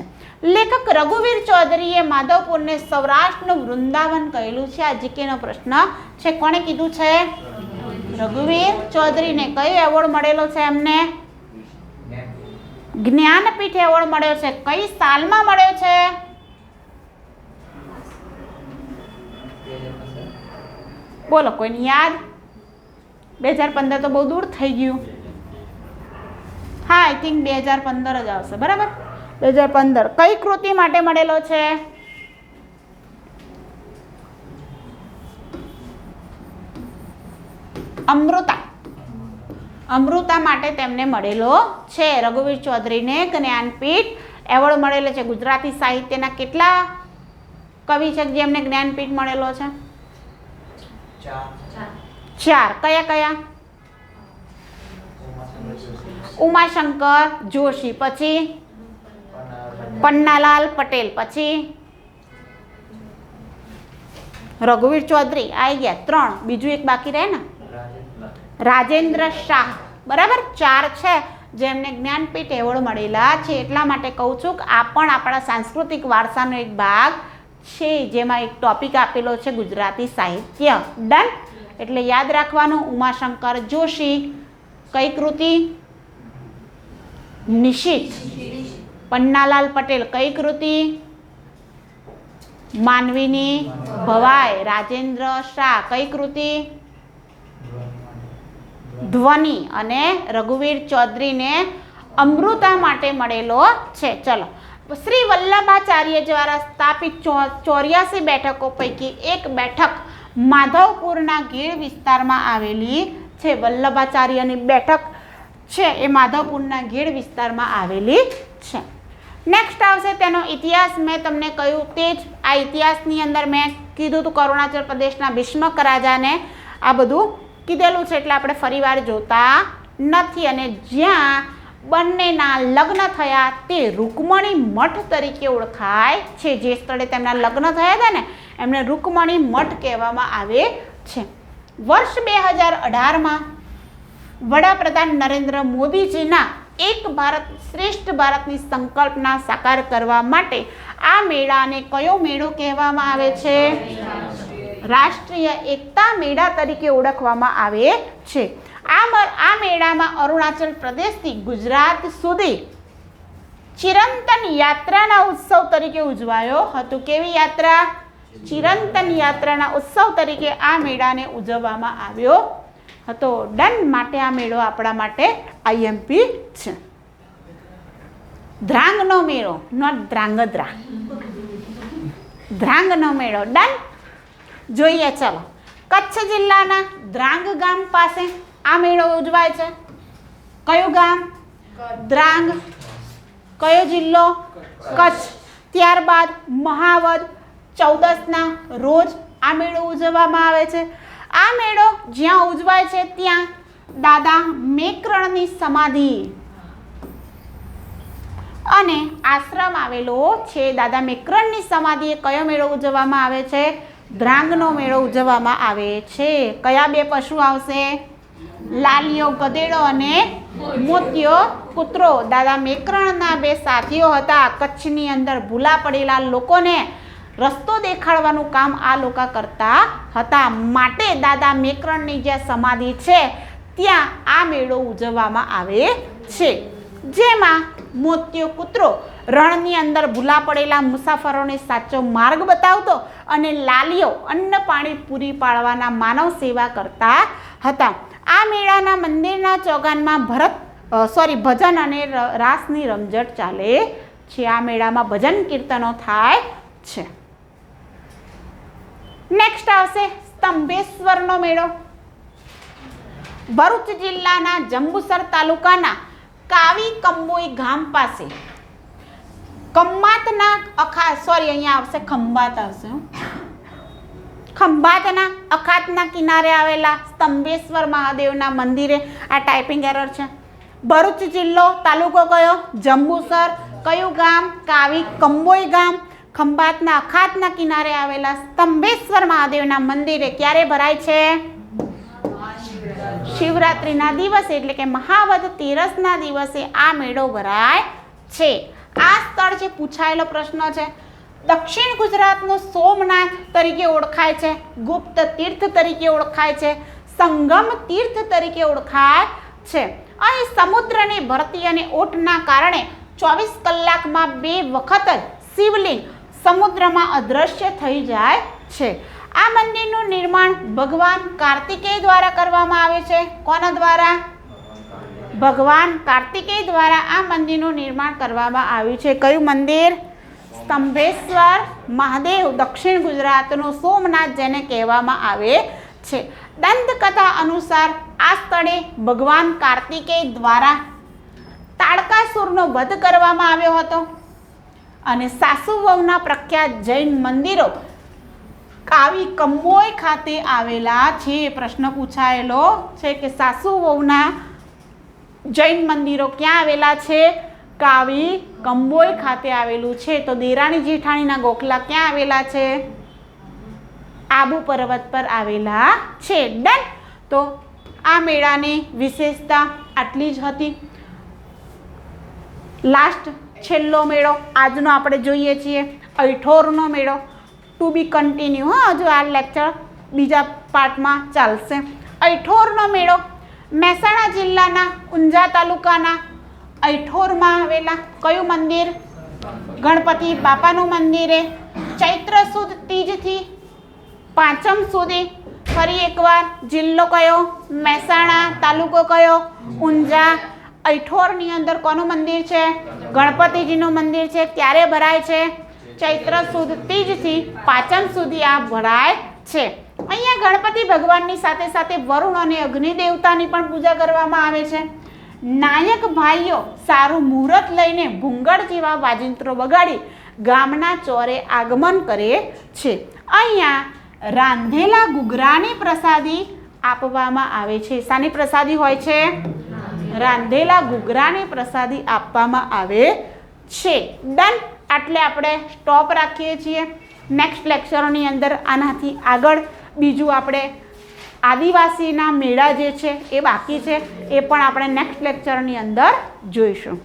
લેખક રઘુવીર ચૌધરીએ માધવપુરને સૌરાષ્ટ્રનું વૃંદાવન કહેલું છે. આ જીકેનો પ્રશ્ન છે. કોણે કીધું છે? રઘુવીર ચૌધરીને. કયો એવોર્ડ મળેલો છે એમને? જ્ઞાનપીઠ એવોર્ડ મળ્યો છે. કઈ સાલમાં મળ્યો છે? બોલો, કોઈને યાદ? 2015 તો બહુ દૂર થઈ ગયું. હા, આઈ થિંક 2015 જ આવશે. બરાબર, 2015. કઈ કૃતિ માટે મળેલો છે? અમૃતા માટે તેમને મળેલો છે. રઘુવીર ચૌધરીને જ્ઞાનપીઠ એવોર્ડ મળેલો છે. ગુજરાતી સાહિત્યના કેટલા કવિ છે જેમને જ્ઞાનપીઠ મળેલો છે? 4. કયા? ઉમાશંકર જોશી, પછી પન્નાલાલ પટેલ, પછી રઘુવીર ચૌધરી આવી ગયા 3, બીજું એક બાકી રહે ને, રાજેન્દ્ર શાહ, બરાબર 4 છે જેમને જ્ઞાનપીઠ એવોર્ડ મળેલા છે. એટલા માટે કહું છું કે આ પણ આપણા સાંસ્કૃતિક વારસાનો એક ભાગ છે, જેમાં એક ટોપિક આપેલો છે ગુજરાતી સાહિત્ય. ડન. એટલે યાદ રાખવાનું, ઉમાશંકર જોશી, કઈ કૃતિ? નિશિત. પન્નાલાલ પટેલ, કઈ કૃતિ? માનવીની ભવાઈ. રાજેન્દ્ર શાહ, કઈ કૃતિ? ધ્વનિ. અને રઘુવીર ચૌધરીને અમૃતા માટે મળેલો છે. ચલો, શ્રી વલ્લભાચાર્ય દ્વારા સ્થાપિત 84 બેઠકો પૈકી એક બેઠક માધવપુરના ગીર વિસ્તારમાં આવેલી છે. વલ્લભાચાર્યની બેઠક છે એ માધવપુરના ગીર વિસ્તારમાં આવેલી છે. નેક્સ્ટ આવશે તેનો ઇતિહાસ. મેં તમને કહ્યું તે જ આ ઇતિહાસની અંદર મેં કીધું હતું અરુણાચલ પ્રદેશના ભીષ્મક રાજાને આ બધું કીધેલું છે, એટલે આપણે ફરીવાર જોતા નથી. અને જ્યાં બંનેના લગ્ન થયા તે રૂકમણી મઠ તરીકે ઓળખાય છે. જે સ્થળે તેમના લગ્ન થયા હતા ને એમને રૂકમણી મઠ કહેવામાં આવે છે. વર્ષ 2018માં વડાપ્રધાન નરેન્દ્ર મોદીજીના એક ભારત શ્રેષ્ઠ ભારતની સંકલ્પના સાકાર કરવા માટે આ મેળાને કયો મેળો કહેવામાં આવે છે? રાષ્ટ્રીય એકતા મેળા તરીકે ઓળખવામાં આવે છે. આ મેળામાં અરુણાચલ પ્રદેશથી ગુજરાત સુધી ચિરંતન યાત્રાના ઉત્સવ તરીકે ઉજવાયો હતો. કેવી યાત્રા? ચિરંતન યાત્રાના ઉત્સવ તરીકે આ મેળાને ઉજવવામાં આવ્યો હતો. ડન. માટે આ મેળો આપણા માટે આઈએમપી છે. ધ્રાંગનો મેળો, નોટ ધ્રાંગધ્રા, ધ્રાંગનો મેળો. ડન. જોઈએ. ચલો, કચ્છ જિલ્લાના ધ્રાંગ ગામ પાસે આ મેળો ઉજવાય છે. કયું ગામ? ધ્રાંગ. કયો જિલ્લો? કચ્છ. ત્યારબાદ મહાવદ 14ના રોજ આ મેળો ઉજવવામાં આવે છે. આ મેળો જ્યાં ઉજવાય છે ત્યાં દાદા મેકરણની સમાધિ અને આશ્રમ આવેલો છે. દાદા મેકરણની સમાધિએ કયો મેળો ઉજવવામાં આવે છે? ધ્રાંગનો મેળો ઉજવવામાં આવે છે. કયા બે પશુ આવશે? લાલિયો ગધેડો અને મોતિયો કૂતરો. દાદા મેકરણના બે સાથીઓ હતા. કચ્છની અંદર ભૂલા પડેલા લોકોને રસ્તો દેખાડવાનું કામ આ લોકો કરતા હતા. માટે દાદા મેકરણની જે સમાધિ છે ત્યાં આ મેળો ઉજવવામાં આવે છે. જેમાં મોતિયો કૂતરો રણની અંદર ભૂલા પડેલા મુસાફરોને સાચો માર્ગ બતાવતો અને લાલીઓ અન્ન પાણી પૂરી પાડવાના માનવ સેવા કરતા હતા. આ મેળાના મંદિરના ચોગાનમાં ભજન અને રાસની રમઝટ ચાલે છે. આ મેળામાં ભજન કીર્તનો થાય છે. નેક્સ્ટ આવશે સ્તંભેશ્વરનો મેળો. ભરૂચ જિલ્લાના જંબુસર તાલુકાના કાવી કંબોઈ ગામ પાસે અહીંયા આવશે ખંભાત આવશે. ખંભાતના અખાતના કિનારે આવેલા સ્તંભેશ્વર મહાદેવના મંદિરે, આ ટાઈપિંગ એરર છે. ભરૂચ જિલ્લો, તાલુકો કયો? જંબુસર. કયું ગામ? કાવી કંબોઈ ગામ. ખંભાતના અખાતના કિનારે આવેલા સ્તંભેશ્વર મહાદેવના મંદિરે ક્યારે ભરાય છે? શિવરાત્રિના દિવસે, એટલે કે મહાવદ તેરસના દિવસે આ મેળો ભરાય છે. આ સ્થળ છે પૂછાયેલો પ્રશ્ન છે. દક્ષિણ ગુજરાતનું સોમનાથ તરીકે ઓળખાય છે, ગુપ્ત તીર્થ તરીકે ઓળખાય છે, સંગમ તીર્થ તરીકે ઓળખાય છે. અહીં સમુદ્રની ભરતી અને ઓટના કારણે 24 કલાકમાં 2 વખત જ શિવલિંગ સમુદ્રમાં અદૃશ્ય થઈ જાય છે. આ મંદિરનું નિર્માણ ભગવાન કાર્તિકેય દ્વારા કરવામાં આવે છે. કોના દ્વારા? ભગવાન કાર્તિકેય દ્વારા આ મંદિરનું નિર્માણ કરવામાં આવ્યું છે. કયું મંદિર? સ્તંભેશ્વર મહાદેવ, દક્ષિણ ગુજરાતનું સોમનાથ જેને કહેવામાં આવે છે. દંતકથા અનુસાર આ સ્થળે ભગવાન કાર્તિકેય દ્વારા તાડકાસુરનો વધ કરવામાં આવ્યો હતો. અને સાસુવવના પ્રખ્યાત જૈન મંદિરો કાવી કંબોઈ ખાતે આવેલા છે. પ્રશ્ન પૂછાયેલો છે કે સાસુવવના જૈન મંદિરો ક્યાં આવેલા છે? કાવી કંબોઈ ખાતે આવેલું છે. તો દેરાણી જેઠાણીના ગોખલા ક્યાં આવેલા છે? આબુ પર્વત પર આવેલા છે. ડન. તો આ મેળાની વિશેષતા આટલી જ હતી. લાસ્ટ છેલ્લો મેળો આજનો આપણે જોઈએ છીએ અયઠોરનો મેળો. ટુ બી કન્ટિન્યુ. હજુ આ લેક્ચર બીજા પાર્ટમાં ચાલશે. અયઠોરનો મેળો મહેસાણા જિલ્લાના ઊંઝા તાલુકાના અયઠોરમાં આવેલા કયું મંદિર? ગણપતિ બાપાનું મંદિરે ચૈત્ર સુદ ત્રીજથી પાંચમ સુધી. ફરી એકવાર જિલ્લો કયો? મહેસાણા. તાલુકો કયો? ઊંઝા. અયઠોરની અંદર કોનું મંદિર છે? ગણપતિજીનું મંદિર છે. ક્યારે ભરાય છે? ચૈત્ર સુદ ત્રીજથી પાંચમ સુધી આ ભરાય છે. અહીંયા ગણપતિ ભગવાનની સાથે સાથે વરુણ અને અગ્નિ દેવતાની પણ પૂજા કરવામાં આવે છે. નાયક ભાઈઓ સારું મુહૂર્ત લઈને ભૂંગળ જેવા વાજિંત્રો વગાડી ગામના ચોરે આગમન કરે છે. અહીંયા રાંધેલા ઘૂઘરાની પ્રસાદી આપવામાં આવે છે. શાની પ્રસાદી હોય છે? રાંધેલા ઘૂઘરાની પ્રસાદી આપવામાં આવે છે. ડન. આટલે આપણે સ્ટોપ રાખીએ છીએ. નેક્સ્ટ લેક્ચરોની અંદર આનાથી આગળ બીજું આપણે આદિવાસીના મેળા જે છે એ બાકી છે, એ પણ આપણે નેક્સ્ટ લેક્ચરની અંદર જોઈશું.